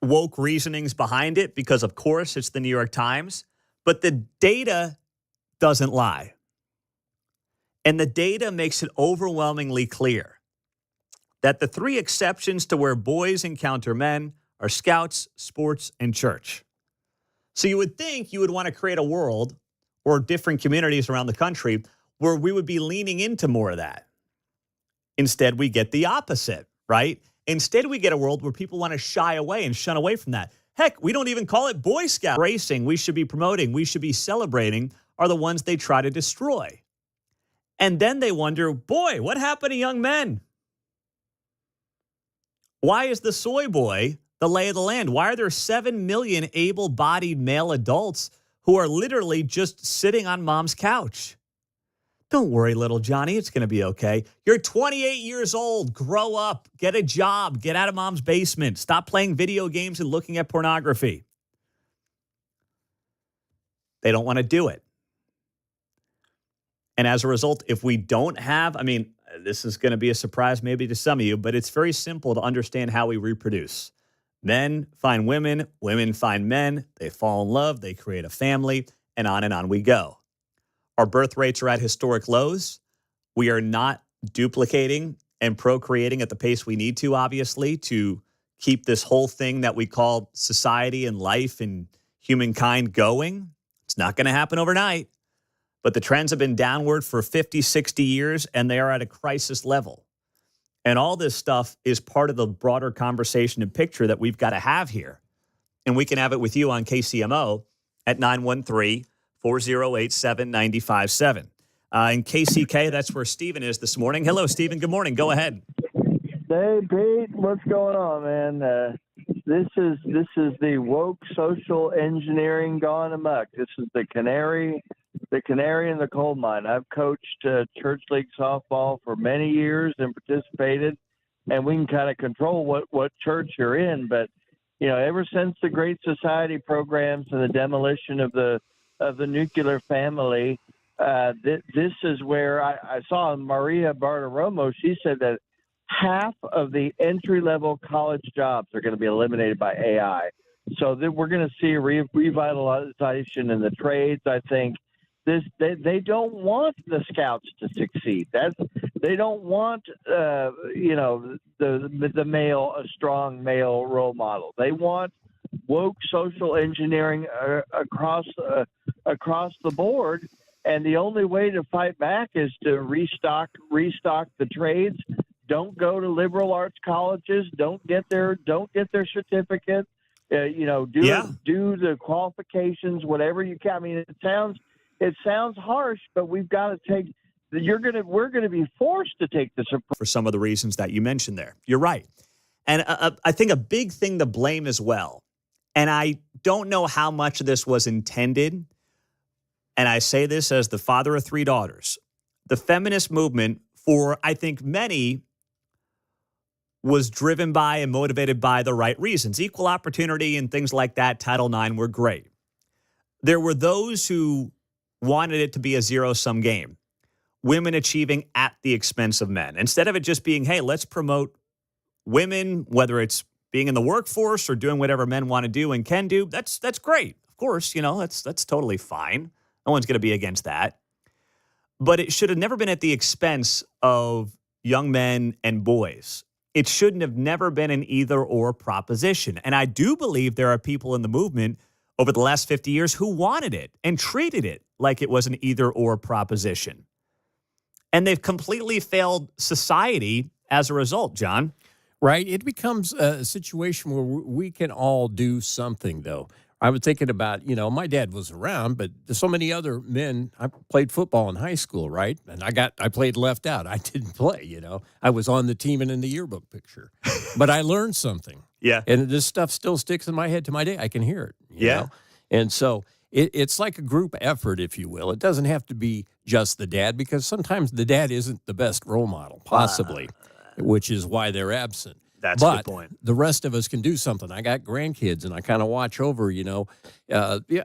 woke reasonings behind it because, of course, it's the New York Times, but the data doesn't lie. And the data makes it overwhelmingly clear that the 3 exceptions to where boys encounter men are scouts, sports, and church. So you would think you would want to create a world or different communities around the country where we would be leaning into more of that. Instead, we get the opposite, right? Instead, we get a world where people want to shy away and shun away from that. Heck, we don't even call it Boy Scout racing. We should be promoting, we should be celebrating, are the ones they try to destroy. And then they wonder, boy, what happened to young men? Why is the soy boy the lay of the land? Why are there 7 million able-bodied male adults who are literally just sitting on mom's couch? Don't worry, little Johnny. It's going to be okay. You're 28 years old. Grow up. Get a job. Get out of mom's basement. Stop playing video games and looking at pornography. They don't want to do it. And as a result, if we don't have, this is going to be a surprise maybe to some of you, but it's very simple to understand how we reproduce. Men find women, women find men, they fall in love, they create a family, and on we go. Our birth rates are at historic lows. We are not duplicating and procreating at the pace we need to, obviously, to keep this whole thing that we call society and life and humankind going. It's not going to happen overnight. But the trends have been downward for 50, 60 years, and they are at a crisis level. And all this stuff is part of the broader conversation and picture that we've got to have here. And we can have it with you on KCMO at 913-408-7957. In KCK, that's where Stephen is this morning. Hello, Stephen. Good morning. Go ahead. Hey, Pete. What's going on, man? This is the woke social engineering gone amok. This is the canary in the coal mine. I've coached church league softball for many years and participated, and we can kind of control what church you're in. But ever since the Great Society programs and the demolition of the nuclear family, this is where I saw Maria Bartiromo. She said that half of the entry-level college jobs are going to be eliminated by AI. So that we're going to see a revitalization in the trades, I think. They don't want the scouts to succeed. They don't want the male, a strong male role model. They want woke social engineering across the board. And the only way to fight back is to restock the trades. Don't go to liberal arts colleges. Don't get their certificate. Do the qualifications, whatever you can. I mean, it sounds harsh, but we've got to take. We're going to be forced to take this approach for some of the reasons that you mentioned there. You're right, and I think a big thing to blame as well. And I don't know how much of this was intended. And I say this as the father of 3 daughters. The feminist movement, for I think many, was driven by and motivated by the right reasons. Equal opportunity and things like that, Title IX were great. There were those who wanted it to be a zero-sum game. Women achieving at the expense of men. Instead of it just being, hey, let's promote women, whether it's being in the workforce or doing whatever men want to do and can do, that's great. Of course, that's totally fine. No one's going to be against that. But it should have never been at the expense of young men and boys. It shouldn't have never been an either-or proposition. And I do believe there are people in the movement over the last 50 years who wanted it and treated it like it was an either-or proposition. And they've completely failed society as a result, John. Right. It becomes a situation where we can all do something, though. I was thinking about, my dad was around, but there's so many other men. I played football in high school, right? And I played left out. I didn't play, I was on the team and in the yearbook picture. But I learned something. Yeah. And this stuff still sticks in my head to my day. I can hear it. You know? And so it's like a group effort, if you will. It doesn't have to be just the dad, because sometimes the dad isn't the best role model, possibly, which is why they're absent. That's a good point. The rest of us can do something. I got grandkids, and I kind of watch over,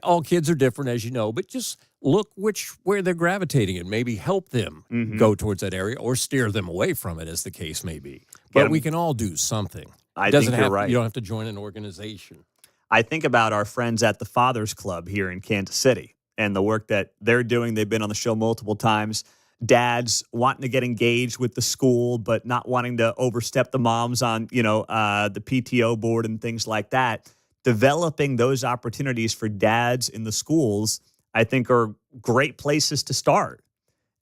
all kids are different, as you know, but just look where they're gravitating and maybe help them go towards that area or steer them away from it, as the case may be. But we can all do something. I think you're right. You don't have to join an organization. I think about our friends at the Fathers Club here in Kansas City and the work that they're doing. They've been on the show multiple times. Dads wanting to get engaged with the school, but not wanting to overstep the moms on, the PTO board and things like that. Developing those opportunities for dads in the schools, I think, are great places to start.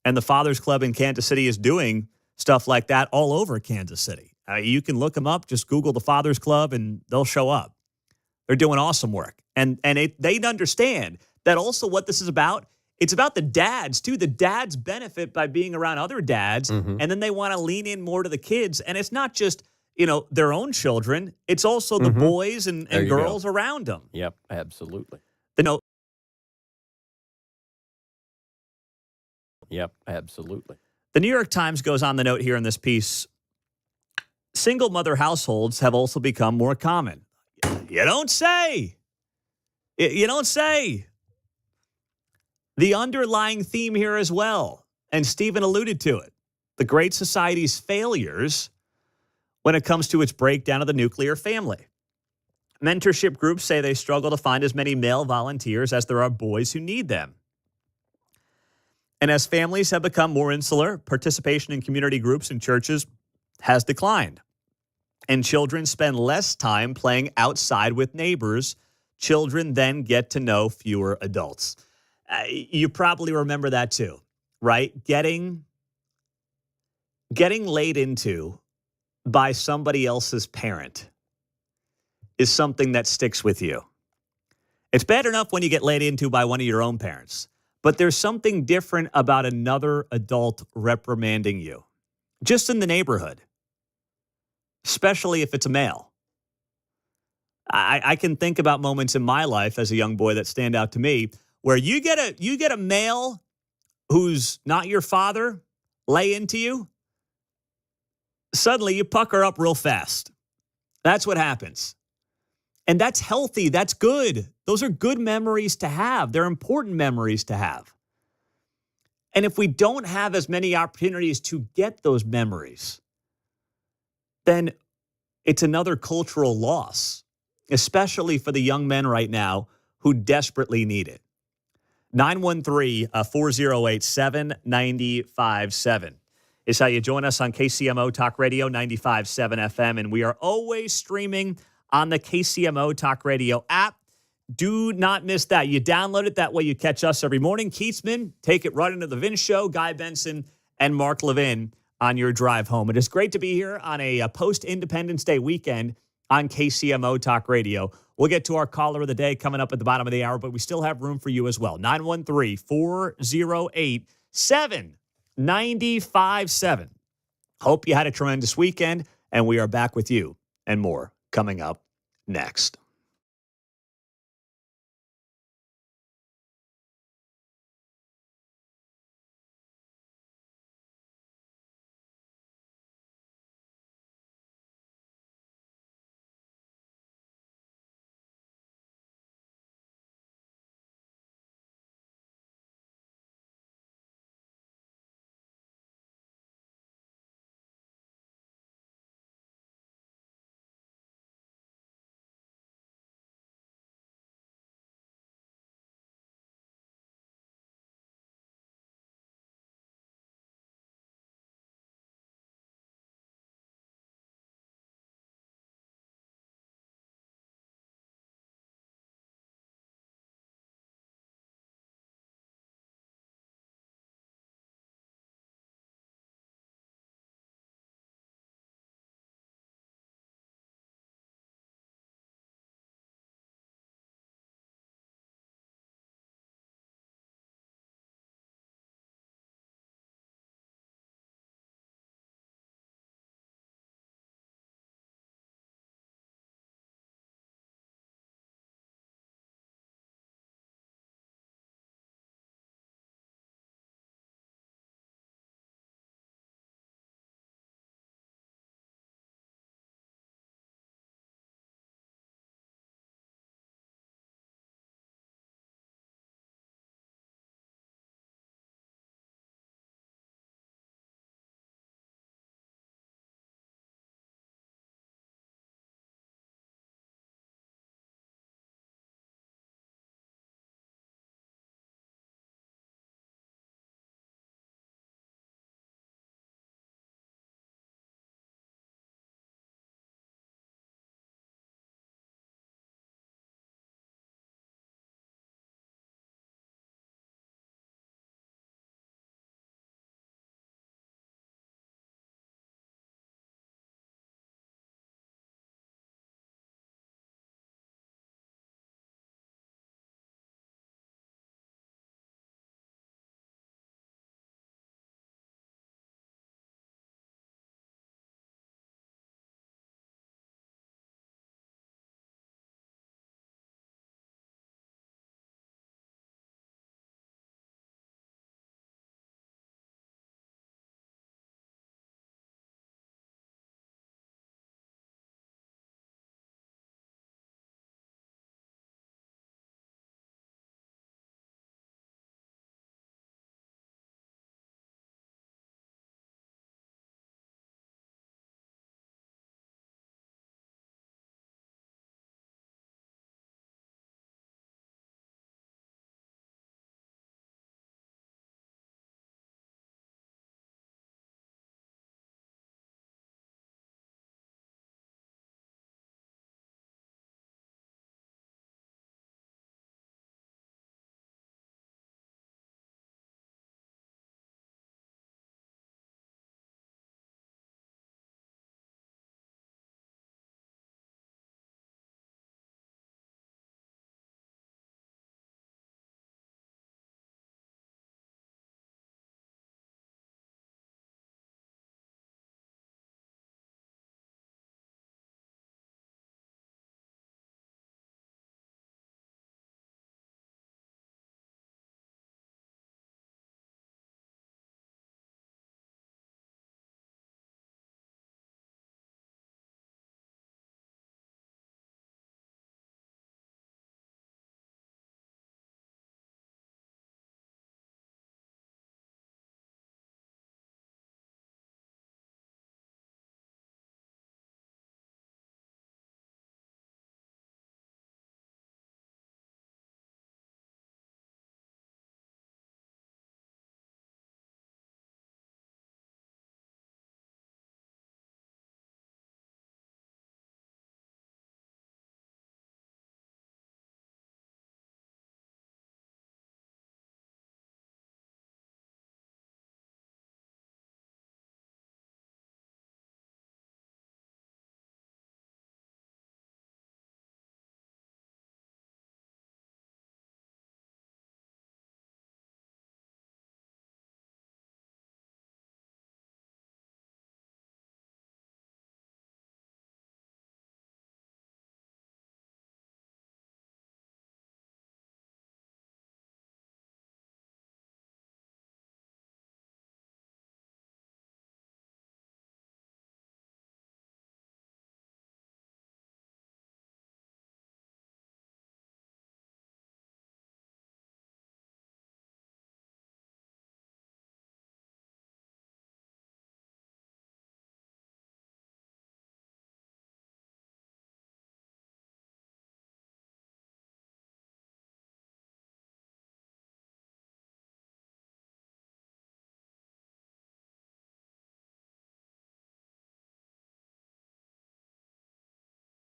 And the Fathers Club in Kansas City is doing stuff like that all over Kansas City. You can look them up, just Google the Fathers Club, and they'll show up. They're doing awesome work. And they understand that also what this is about it's about the dads, too. The dads benefit by being around other dads, Mhm. and then they want to lean in more to the kids. And it's not just, their own children. It's also the Mhm. boys and There you go. girls around them. Yep, absolutely. The note. Yep, absolutely. The New York Times goes on the note here in this piece. Single mother households have also become more common. You don't say. You don't say. The underlying theme here as well, and Stephen alluded to it, the Great Society's failures when it comes to its breakdown of the nuclear family. Mentorship groups say they struggle to find as many male volunteers as there are boys who need them. And as families have become more insular, participation in community groups and churches has declined. And children spend less time playing outside with neighbors. Children then get to know fewer adults. You probably remember that too, right? Getting laid into by somebody else's parent is something that sticks with you. It's bad enough when you get laid into by one of your own parents, but there's something different about another adult reprimanding you, just in the neighborhood, especially if it's a male. I can think about moments in my life as a young boy that stand out to me where you get a male who's not your father lay into you, suddenly you pucker up real fast. That's what happens. And that's healthy. That's good. Those are good memories to have. They're important memories to have. And if we don't have as many opportunities to get those memories, then it's another cultural loss, especially for the young men right now who desperately need it. 913-408-7957 is how you join us on KCMO Talk Radio 95.7 FM. And we are always streaming on the KCMO Talk Radio app. Do not miss that. You download it. That way you catch us every morning. Keatsman, take it right into the Vince Show. Guy Benson and Mark Levin on your drive home. It is great to be here on a post-Independence Day weekend on KCMO Talk Radio. We'll get to our caller of the day coming up at the bottom of the hour, but we still have room for you as well. 913-408-7957. Hope you had a tremendous weekend, and we are back with you and more coming up next.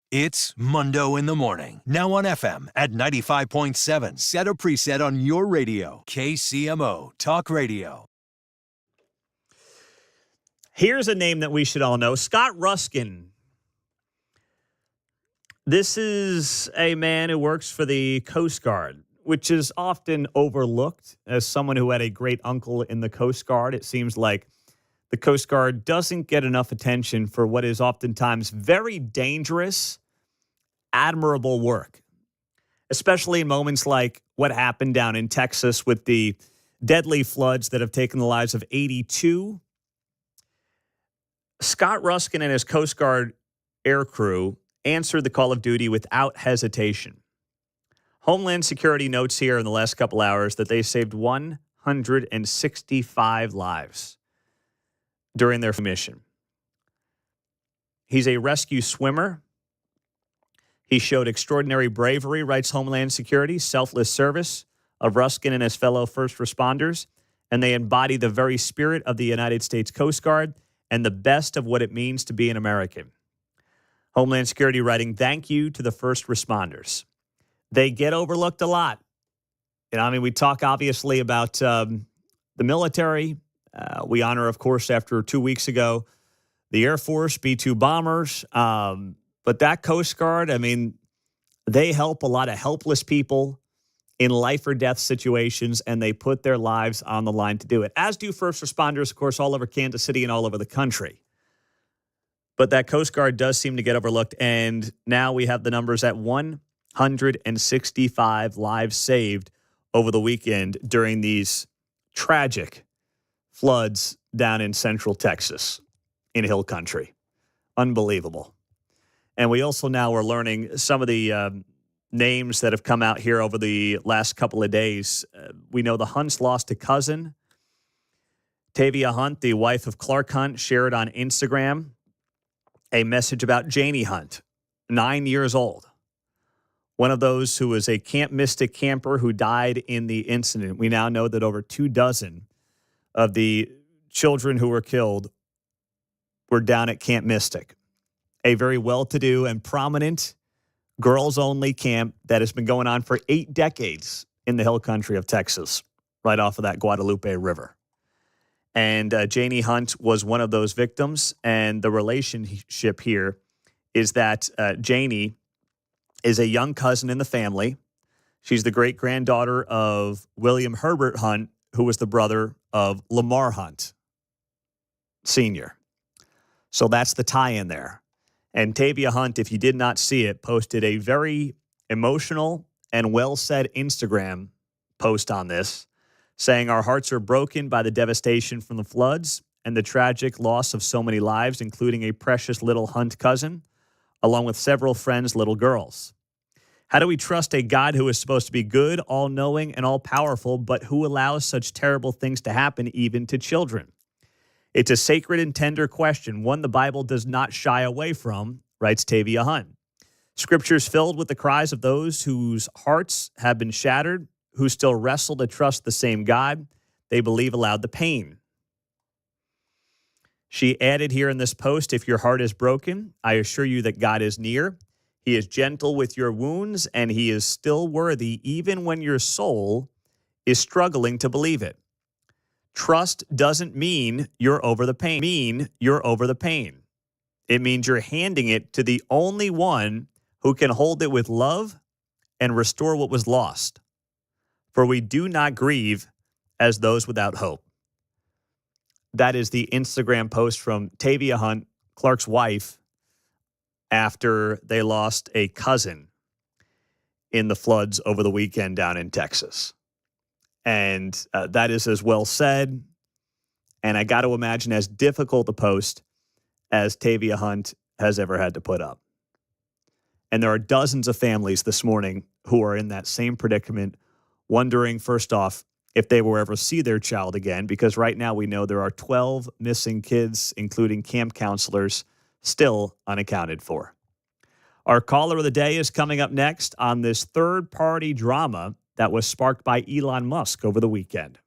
It's Mundo in the Morning. Now on FM at 95.7. Set a preset on your radio. KCMO Talk Radio. Here's a name that we should all know, Scott Ruskin. This is a man who works for the Coast Guard, which is often overlooked as someone who had a great uncle in the Coast Guard. It seems like the Coast Guard doesn't get enough attention for what is oftentimes very dangerous, admirable work, especially in moments like what happened down in Texas with the deadly floods that have taken the lives of 82. Scott Ruskin and his Coast Guard air crew answered the call of duty without hesitation. Homeland Security notes here in the last couple hours that they saved 165 lives during their mission. He's a rescue swimmer. He showed extraordinary bravery, writes Homeland Security, selfless service of Ruskin and his fellow first responders, and they embody the very spirit of the United States Coast Guard and the best of what it means to be an American. Homeland Security writing, thank you to the first responders. They get overlooked a lot. We talk obviously about the military. We honor, of course, after 2 weeks ago, the Air Force, B-2 bombers. But that Coast Guard, they help a lot of helpless people in life or death situations, and they put their lives on the line to do it, as do first responders, of course, all over Kansas City and all over the country. But that Coast Guard does seem to get overlooked, and now we have the numbers at 165 lives saved over the weekend during these tragic floods down in central Texas in Hill Country. Unbelievable. And we also now are learning some of the names that have come out here over the last couple of days. We know the Hunts lost a cousin. Tavia Hunt, the wife of Clark Hunt, shared on Instagram a message about Janie Hunt, 9 years old. One of those who was a Camp Mystic camper who died in the incident. We now know that over 24 of the children who were killed were down at Camp Mystic, a very well-to-do and prominent girls-only camp that has been going on for 8 decades in the hill country of Texas, right off of that Guadalupe River. And Janie Hunt was one of those victims, and the relationship here is that Janie is a young cousin in the family. She's the great-granddaughter of William Herbert Hunt, who was the brother of Lamar Hunt, Sr. So that's the tie-in there. And Tavia Hunt, if you did not see it, posted a very emotional and well-said Instagram post on this, saying, our hearts are broken by the devastation from the floods and the tragic loss of so many lives, including a precious little Hunt cousin, along with several friends' little girls. How do we trust a God who is supposed to be good, all-knowing, and all-powerful, but who allows such terrible things to happen even to children? It's a sacred and tender question, one the Bible does not shy away from, writes Tavia Hunt. Scripture's filled with the cries of those whose hearts have been shattered, who still wrestle to trust the same God they believe allowed the pain. She added here in this post, if your heart is broken, I assure you that God is near. He is gentle with your wounds, and he is still worthy even when your soul is struggling to believe it. Trust doesn't mean you're over the pain. It means you're handing it to the only one who can hold it with love and restore what was lost. For we do not grieve as those without hope. That is the Instagram post from Tavia Hunt, Clark's wife, after they lost a cousin in the floods over the weekend down in Texas. And that is as well said, and I got to imagine as difficult a post as Tavia Hunt has ever had to put up. And there are dozens of families this morning who are in that same predicament, wondering, first off, if they will ever see their child again, because right now we know there are 12 missing kids, including camp counselors, still unaccounted for. Our caller of the day is coming up next on this third-party drama that was sparked by Elon Musk over the weekend.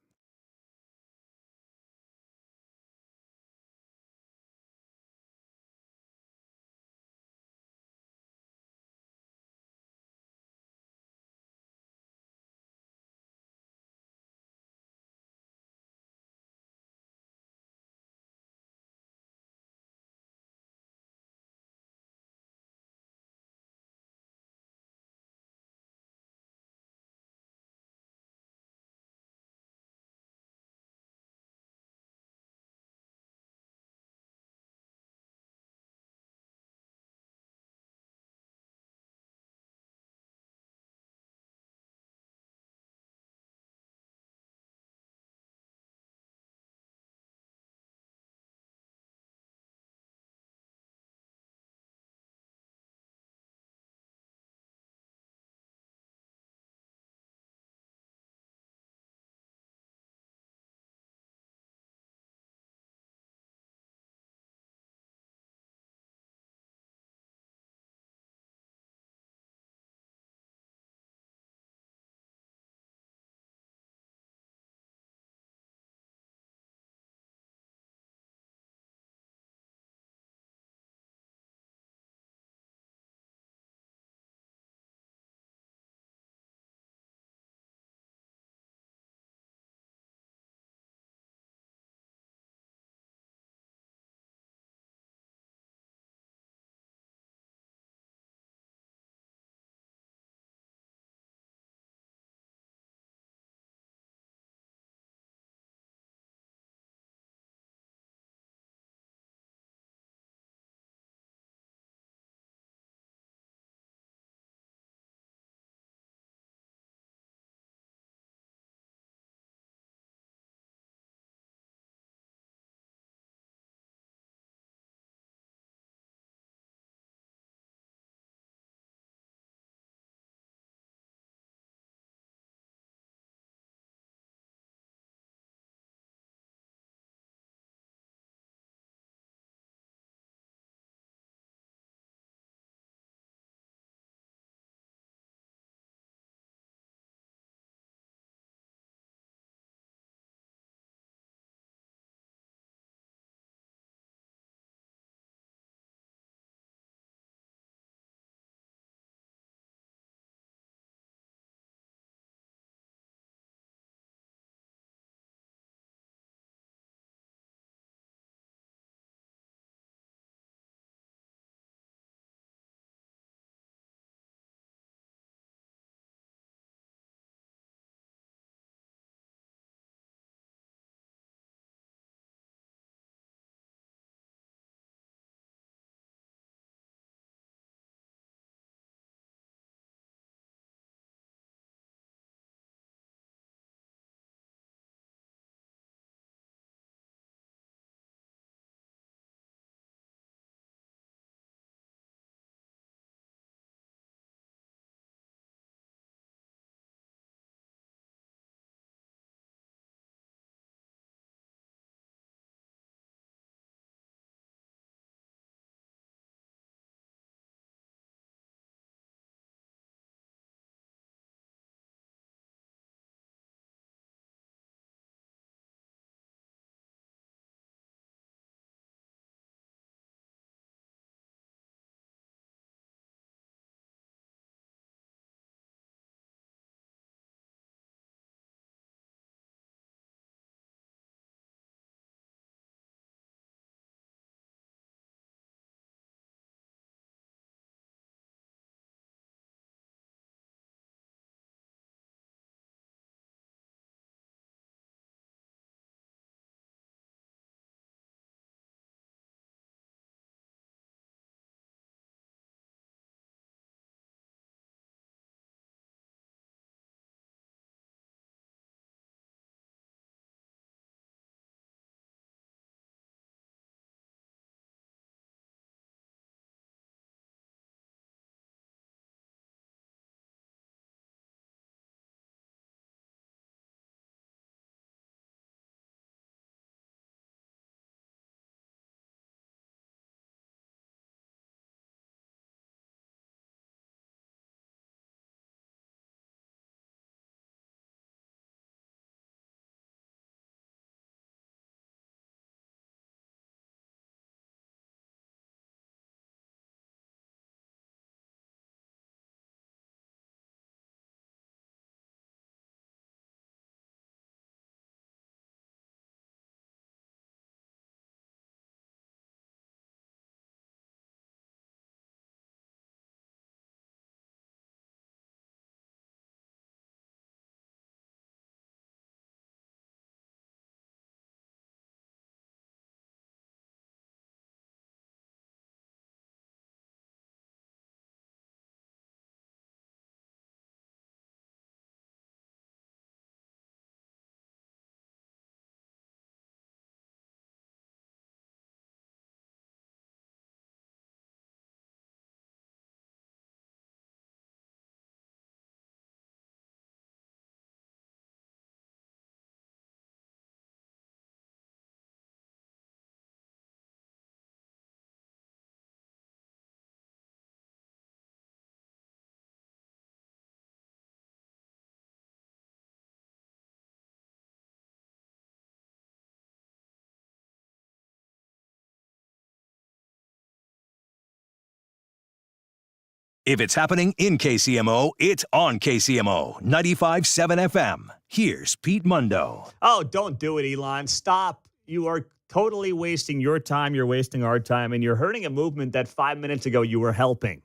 If it's happening in KCMO, it's on KCMO 95.7 FM. Here's Pete Mundo. Oh, don't do it, Elon. Stop. You are totally wasting your time. You're wasting our time, and you're hurting a movement that 5 minutes ago you were helping.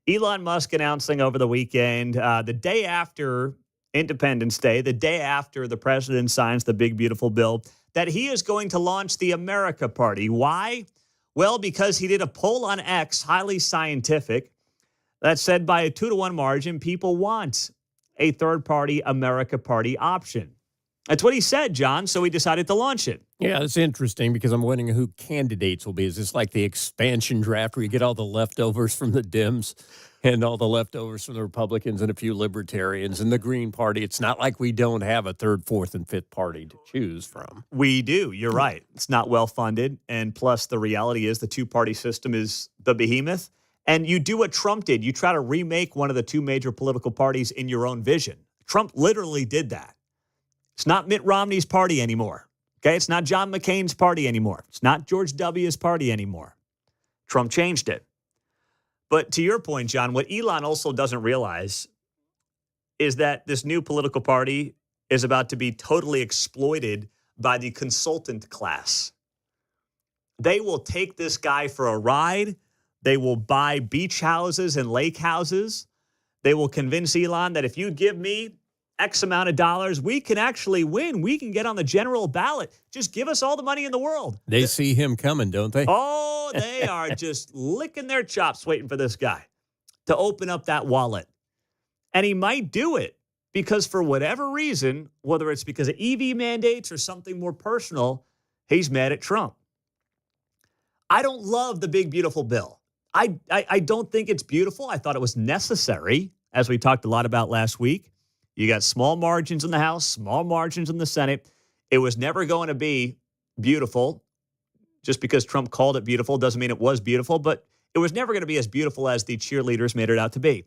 Elon Musk announcing over the weekend, the day after Independence Day, the day after the president signs the big, beautiful bill, that he is going to launch the America Party. Why? Well, because he did a poll on X, highly scientific, that said by a 2-to-1 margin, people want a third-party America Party option. That's what he said, John, so he decided to launch it. Yeah, it's interesting because I'm wondering who candidates will be. Is this like the expansion draft where you get all the leftovers from the Dems and all the leftovers from the Republicans and a few libertarians and the Green Party? It's not like we don't have a third, fourth, and fifth party to choose from. We do. You're right. It's not well-funded, and plus the reality is the two-party system is the behemoth. And you do what Trump did. You try to remake one of the two major political parties in your own vision. Trump literally did that. It's not Mitt Romney's party anymore. Okay? It's not John McCain's party anymore. It's not George W.'s party anymore. Trump changed it. But to your point, John, what Elon also doesn't realize is that this new political party is about to be totally exploited by the consultant class. They will take this guy for a ride. They will buy beach houses and lake houses. They will convince Elon that if you give me X amount of dollars, we can actually win. We can get on the general ballot. Just give us all the money in the world. They see him coming, don't they? Oh, they are just licking their chops waiting for this guy to open up that wallet. And he might do it because for whatever reason, whether it's because of EV mandates or something more personal, he's mad at Trump. I don't love the big, beautiful bill. I don't think it's beautiful. I thought it was necessary, as we talked a lot about last week. You got small margins in the House, small margins in the Senate. It was never going to be beautiful. Just because Trump called it beautiful doesn't mean it was beautiful, but it was never going to be as beautiful as the cheerleaders made it out to be.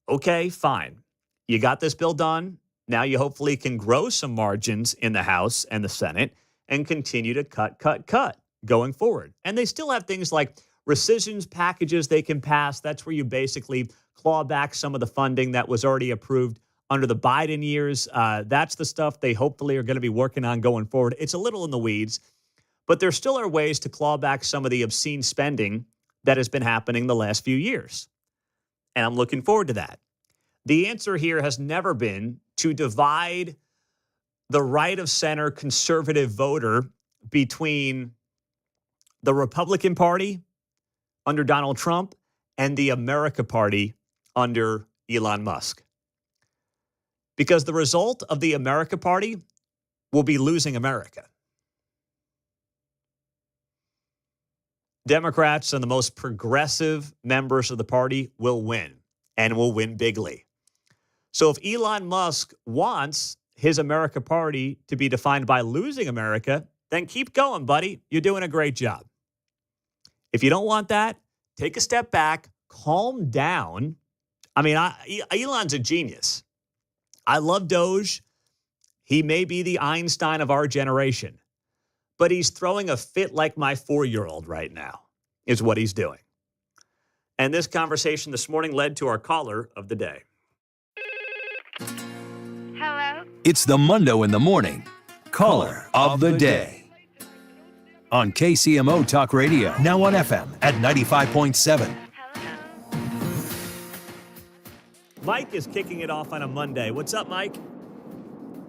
Okay, fine. You got this bill done. Now you hopefully can grow some margins in the House and the Senate and continue to cut going forward. And they still have things like rescissions packages they can pass. That's where you basically claw back some of the funding that was already approved under the Biden years. That's the stuff they hopefully are going to be working on going forward. It's a little in the weeds, but there still are ways to claw back some of the obscene spending that has been happening the last few years. And I'm looking forward to that. The answer here has never been to divide the right of center conservative voter between the Republican Party under Donald Trump and the America Party under Elon Musk. Because the result of the America Party will be losing America. Democrats and the most progressive members of the party will win, and will win bigly. So if Elon Musk wants his America Party to be defined by losing America, then keep going, buddy. You're doing a great job. If you don't want that, take a step back, calm down. I mean, Elon's a genius. I love Doge. He may be the Einstein of our generation, but he's throwing a fit like my 4-year-old right now, is what he's doing. And this conversation this morning led to our caller of the day. Hello? It's the Mundo in the Morning Caller of the Day. On KCMO Talk Radio, now on FM at 95.7. Mike is kicking it off on a Monday. What's up, Mike?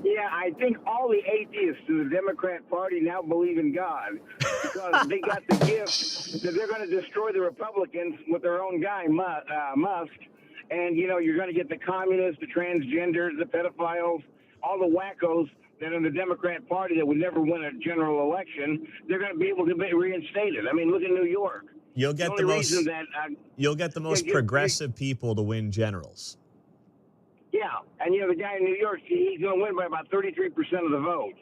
Yeah, I think all the atheists in the Democrat Party now believe in God because they got the gift that they're going to destroy the Republicans with their own guy, Musk. And, you know, you're going to get the communists, the transgenders, the pedophiles, all the wackos that are in the Democrat Party that would never win a general election. They're going to be able to be reinstated. I mean, look at New York. You'll get the most progressive people to win generals. Yeah, and you know, the guy in New York, he's going to win by about 33% of the vote.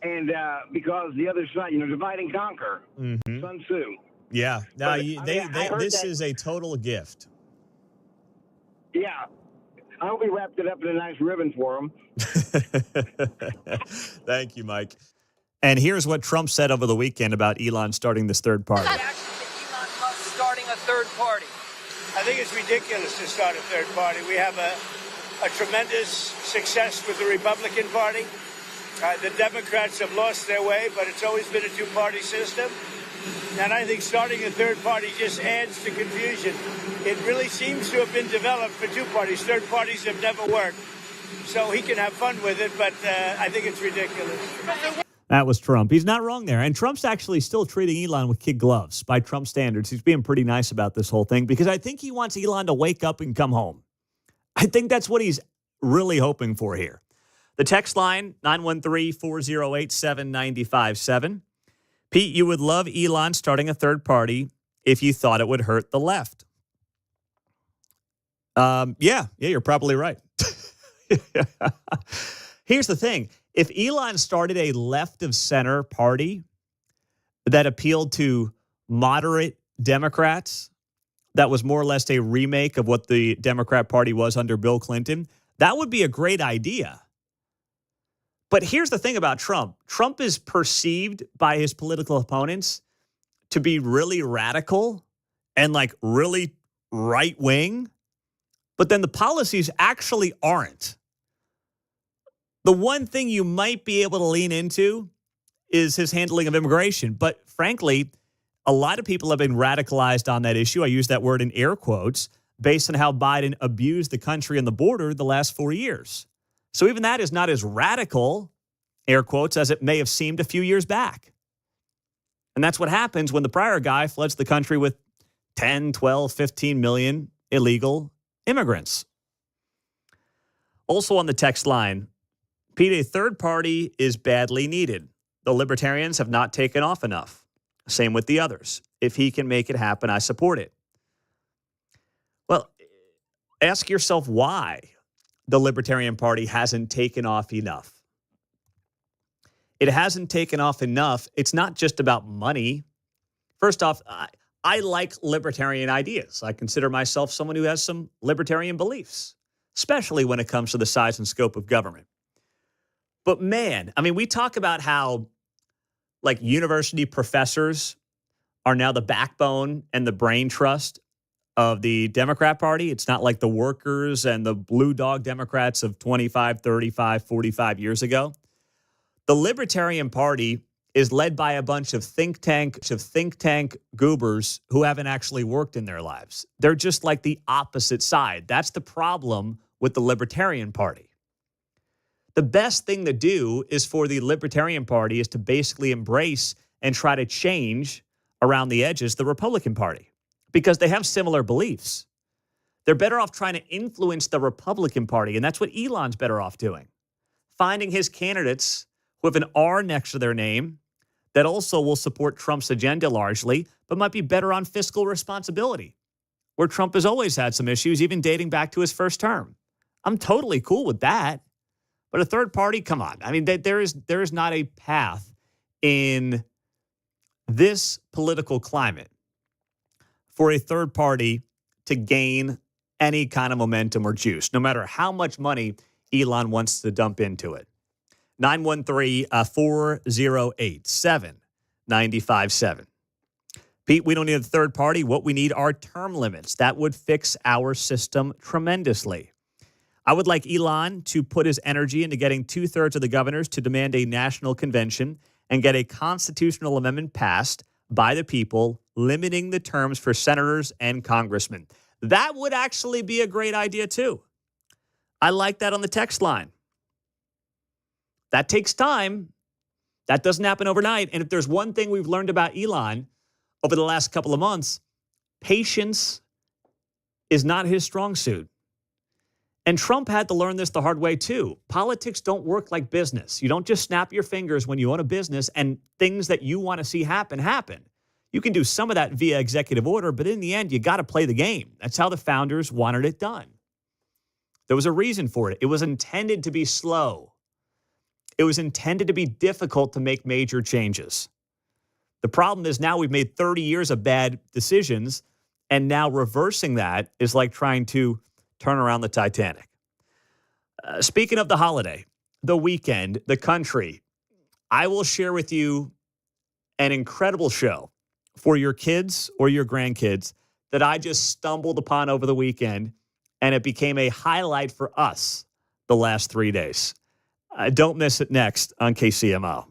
And because the other side, you know, divide and conquer, Sun Tzu. Yeah, no, this is a total gift. Yeah, I hope he wrapped it up in a nice ribbon for him. Thank you, Mike. And here's what Trump said over the weekend about Elon starting this third party. Elon Musk starting a third party. I think it's ridiculous to start a third party. We have a tremendous success with the Republican Party. The Democrats have lost their way, but it's always been a two-party system. And I think starting a third party just adds to confusion. It really seems to have been developed for two parties. Third parties have never worked. So he can have fun with it, but I think it's ridiculous. That was Trump. He's not wrong there. And Trump's actually still treating Elon with kid gloves by Trump standards. He's being pretty nice about this whole thing because I think he wants Elon to wake up and come home. I think that's what he's really hoping for here. The text line, 913-408-7957. Pete, you would love Elon starting a third party if you thought it would hurt the left. Yeah, you're probably right. Here's the thing. If Elon started a left of center party that appealed to moderate Democrats, that was more or less a remake of what the Democrat Party was under Bill Clinton, that would be a great idea. But here's the thing about Trump. Trump is perceived by his political opponents to be really radical and like really right wing, but then the policies actually aren't. The one thing you might be able to lean into is his handling of immigration. But frankly, a lot of people have been radicalized on that issue. I use that word in air quotes based on how Biden abused the country and the border the last 4 years. So even that is not as radical, air quotes, as it may have seemed a few years back. And that's what happens when the prior guy floods the country with 10, 12, 15 million illegal immigrants. Also on the text line, Pete, a third party is badly needed. The libertarians have not taken off enough. Same with the others. If he can make it happen, I support it. Well, ask yourself why the Libertarian Party hasn't taken off enough. It hasn't taken off enough. It's not just about money. First off, I like libertarian ideas. I consider myself someone who has some libertarian beliefs, especially when it comes to the size and scope of government. But man, I mean, we talk about how like university professors are now the backbone and the brain trust of the Democrat Party. It's not like the workers and the blue dog Democrats of 25, 35, 45 years ago. The Libertarian Party is led by a bunch of think tank goobers who haven't actually worked in their lives. They're just like the opposite side. That's the problem with the Libertarian Party. The best thing to do is for the Libertarian Party is to basically embrace and try to change around the edges the Republican Party because they have similar beliefs. They're better off trying to influence the Republican Party, and that's what Elon's better off doing. Finding his candidates who have an R next to their name that also will support Trump's agenda largely, but might be better on fiscal responsibility, where Trump has always had some issues, even dating back to his first term. I'm totally cool with that. But a third party, come on. I mean, there is not a path in this political climate for a third party to gain any kind of momentum or juice, no matter how much money Elon wants to dump into it. 913-408-7957. Pete, we don't need a third party. What we need are term limits. That would fix our system tremendously. I would like Elon to put his energy into getting 2/3 of the governors to demand a national convention and get a constitutional amendment passed by the people, limiting the terms for senators and congressmen. That would actually be a great idea, too. I like that on the text line. That takes time. That doesn't happen overnight. And if there's one thing we've learned about Elon over the last couple of months, patience is not his strong suit. And Trump had to learn this the hard way, too. Politics don't work like business. You don't just snap your fingers when you own a business and things that you want to see happen. You can do some of that via executive order, but in the end, you got to play the game. That's how the founders wanted it done. There was a reason for it. It was intended to be slow. It was intended to be difficult to make major changes. The problem is now we've made 30 years of bad decisions, and now reversing that is like trying to turn around the Titanic. Speaking of the holiday, the weekend, the country, I will share with you an incredible show for your kids or your grandkids that I just stumbled upon over the weekend, and it became a highlight for us the last 3 days. Don't miss it next on KCMO.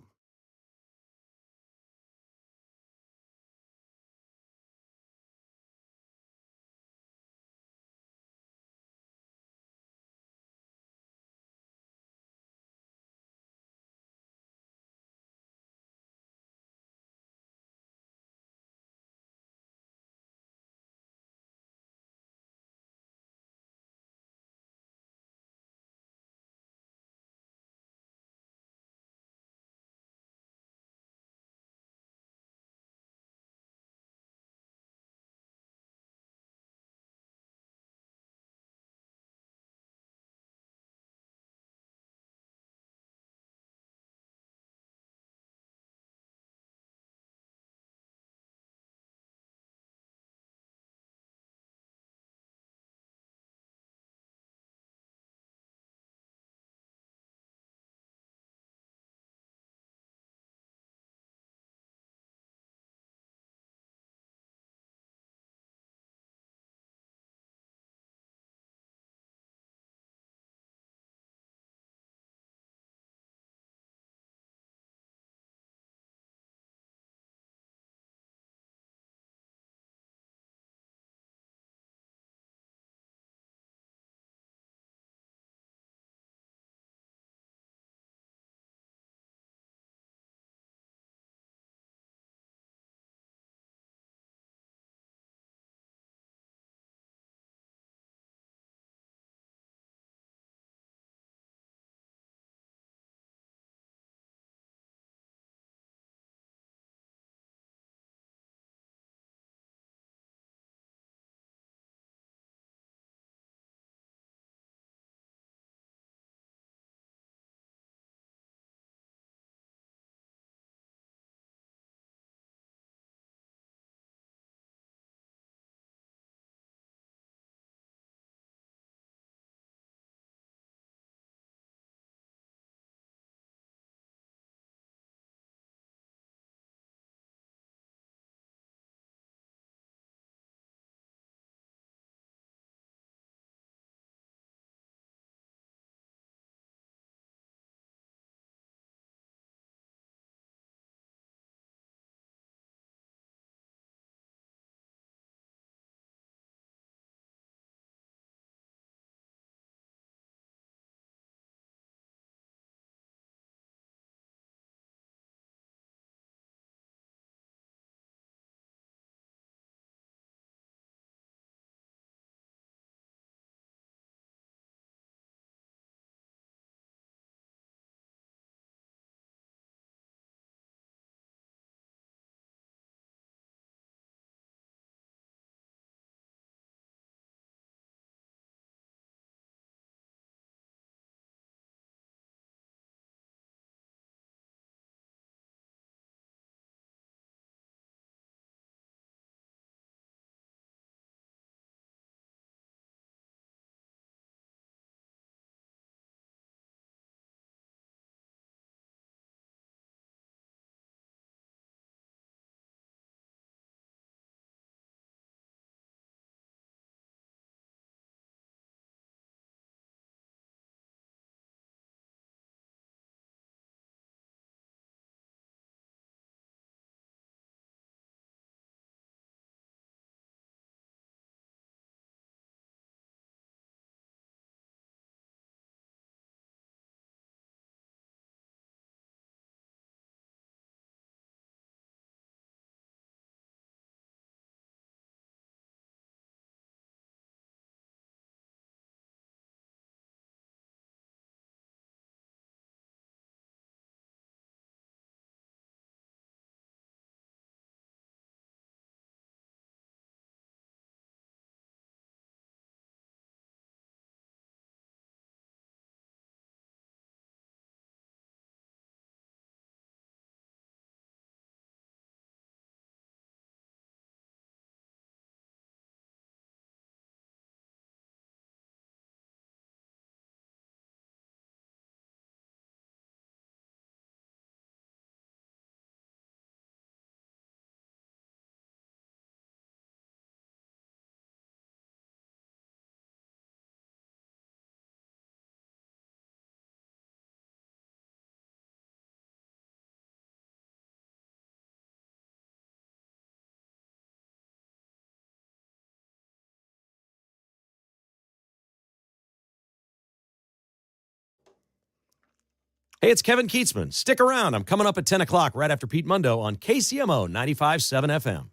Hey, it's Kevin Keatsman. Stick around. I'm coming up at 10 o'clock right after Pete Mundo on KCMO 95.7 FM.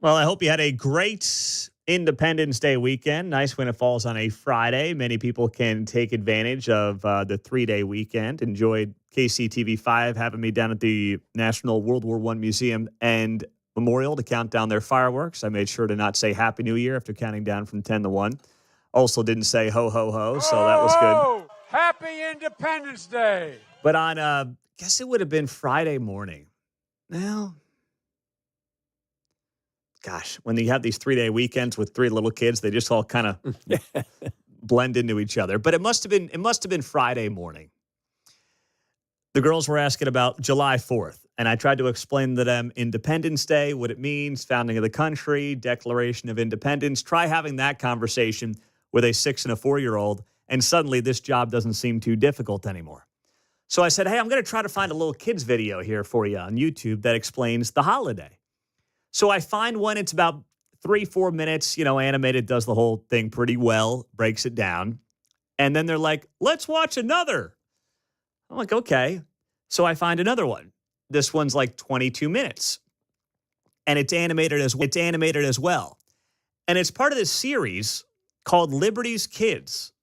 Well, I hope you had a great Independence Day weekend. Nice when it falls on a Friday. Many people can take advantage of the 3-day weekend. Enjoyed KCTV5 having me down at the National World War I Museum and Memorial to count down their fireworks. I made sure to not say Happy New Year after counting down from 10 to 1. Also didn't say ho, ho, ho, so that was good. Happy Independence Day. But on, guess it would have been Friday morning. Well, gosh, when you have these 3-day weekends with 3 little kids, they just all kind of blend into each other. But it must have been Friday morning. The girls were asking about July 4th, and I tried to explain to them Independence Day, what it means, founding of the country, Declaration of Independence. Try having that conversation with a 6- and a 4-year-old, and suddenly this job doesn't seem too difficult anymore. So I said, hey, I'm going to try to find a little kids video here for you on YouTube that explains the holiday. So I find one, it's about 3-4 minutes, animated, does the whole thing pretty well, breaks it down. And then they're like, let's watch another. I'm like, okay. So I find another one. This one's like 22 minutes. And it's animated as well. And it's part of this series called Liberty's Kids.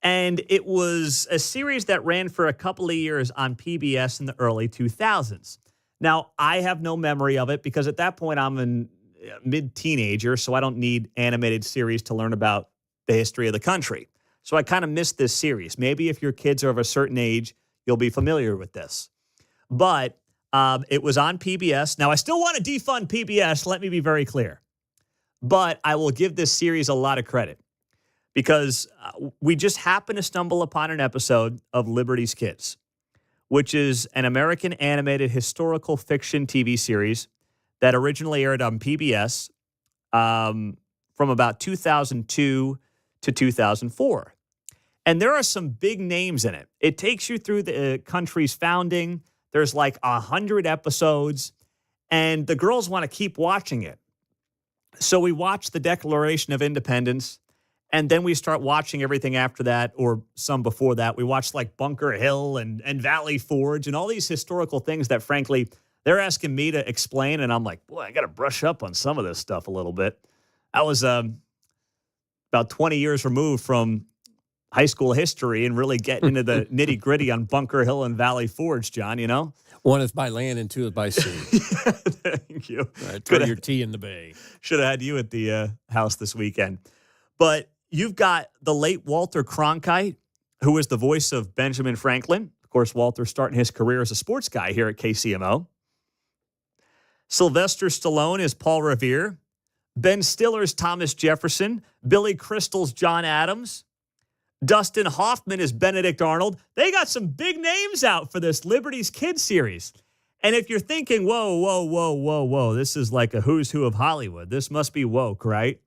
And it was a series that ran for a couple of years on PBS in the early 2000s. Now, I have no memory of it because at that point I'm a mid-teenager, so I don't need animated series to learn about the history of the country. So I kind of missed this series. Maybe if your kids are of a certain age, you'll be familiar with this. But it was on PBS. Now, I still want to defund PBS, let me be very clear. But I will give this series a lot of credit because we just happened to stumble upon an episode of Liberty's Kids, which is an American animated historical fiction TV series that originally aired on PBS from about 2002 to 2004. And there are some big names in it. It takes you through the country's founding. There's like 100 episodes, and the girls want to keep watching it. So we watch the Declaration of Independence, and then we start watching everything after that, or some before that. We watched like Bunker Hill and Valley Forge and all these historical things that, frankly, they're asking me to explain. And I'm like, boy, I got to brush up on some of this stuff a little bit. I was about 20 years removed from high school history and really getting into the nitty gritty on Bunker Hill and Valley Forge, John, One is by land and two is by sea. Thank you. Right, throw your tea in the bay. Should have had you at the house this weekend. But you've got the late Walter Cronkite, who is the voice of Benjamin Franklin. Of course, Walter starting his career as a sports guy here at KCMO. Sylvester Stallone is Paul Revere. Ben Stiller's Thomas Jefferson. Billy Crystal's John Adams. Dustin Hoffman is Benedict Arnold. They got some big names out for this Liberty's Kids series. And if you're thinking, whoa, this is like a who's who of Hollywood. This must be woke, right?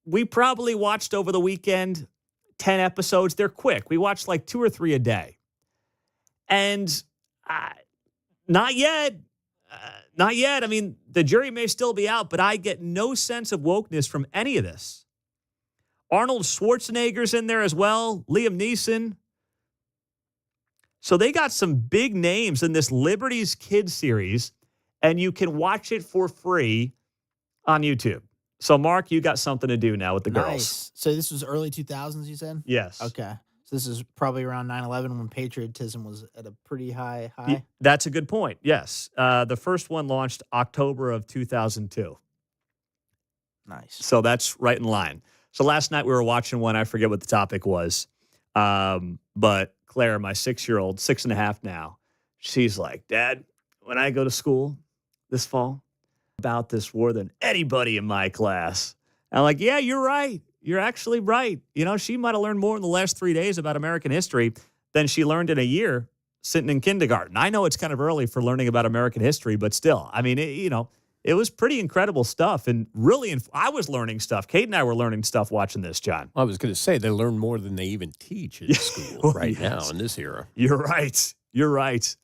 We probably watched over the weekend 10 episodes. They're quick. We watched like 2 or 3 a day. And not yet. Not yet. I mean, the jury may still be out, but I get no sense of wokeness from any of this. Arnold Schwarzenegger's in there as well. Liam Neeson. So they got some big names in this Liberty's Kids series, and you can watch it for free on YouTube. So, Mark, you got something to do now with the girls. So this was early 2000s, you said? Yes. Okay. So this is probably around 9/11 when patriotism was at a pretty high. That's a good point, yes. The first one launched October of 2002. Nice. So that's right in line. So last night we were watching one. I forget what the topic was. But Claire, my 6-year-old, 6.5 now, she's like, Dad, when I go to school this fall, about this war than anybody in my class. And I'm like, yeah, you're right. You're actually right. She might have learned more in the last 3 days about American history than she learned in a year sitting in kindergarten. I know it's kind of early for learning about American history, but still, I mean, it was pretty incredible stuff. And really, I was learning stuff. Kate and I were learning stuff watching this, John. I was going to say they learn more than they even teach in school now in this era. You're right. You're right.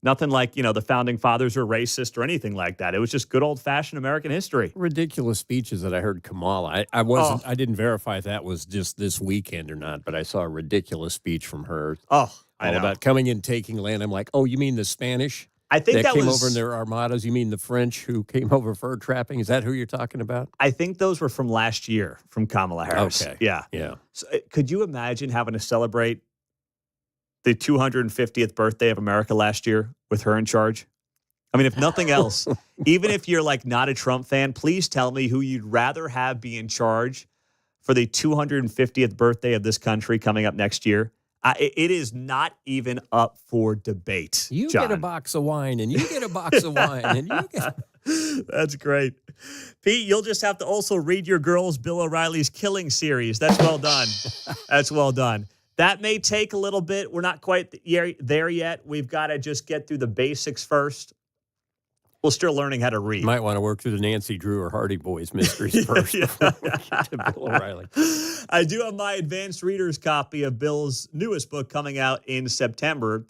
Nothing like, the founding fathers were racist or anything like that. It was just good old-fashioned American history. Ridiculous speeches that I heard Kamala. I didn't verify if that was just this weekend or not, but I saw a ridiculous speech from her. Oh, I all know. about coming and taking land. I'm like, oh, you mean the Spanish? I think that came was, over in their armadas. You mean the French who came over fur trapping? Is that who you're talking about? I think those were from last year from Kamala Harris. Okay. Yeah. Yeah. So, could you imagine having to celebrate the 250th birthday of America last year with her in charge? I mean, if nothing else, even if you're like not a Trump fan, please tell me who you'd rather have be in charge for the 250th birthday of this country coming up next year. It is not even up for debate. You John. get a box of wine, and you get a box of wine, and you get. That's great. Pete, you'll just have to also read your girls Bill O'Reilly's Killing series. That's well done. That's well done. That may take a little bit. We're not quite there yet. We've got to just get through the basics first. We're still learning how to read. Might want to work through the Nancy Drew or Hardy Boys mysteries first before we get to Bill O'Reilly. I do have my advanced reader's copy of Bill's newest book coming out in September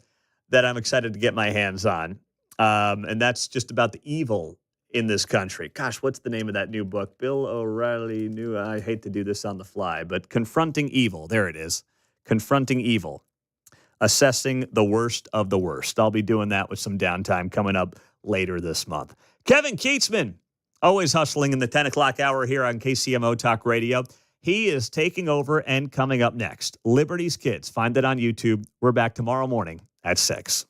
that I'm excited to get my hands on. And that's just about the evil in this country. Gosh, what's the name of that new book? Bill O'Reilly I hate to do this on the fly, but Confronting Evil. There it is. Confronting Evil. Assessing the worst of the worst. I'll be doing that with some downtime coming up later this month. Kevin Keatsman, always hustling in the 10 o'clock hour here on KCMO Talk Radio. He is taking over and coming up next. Liberty's Kids. Find it on YouTube. We're back tomorrow morning at 6.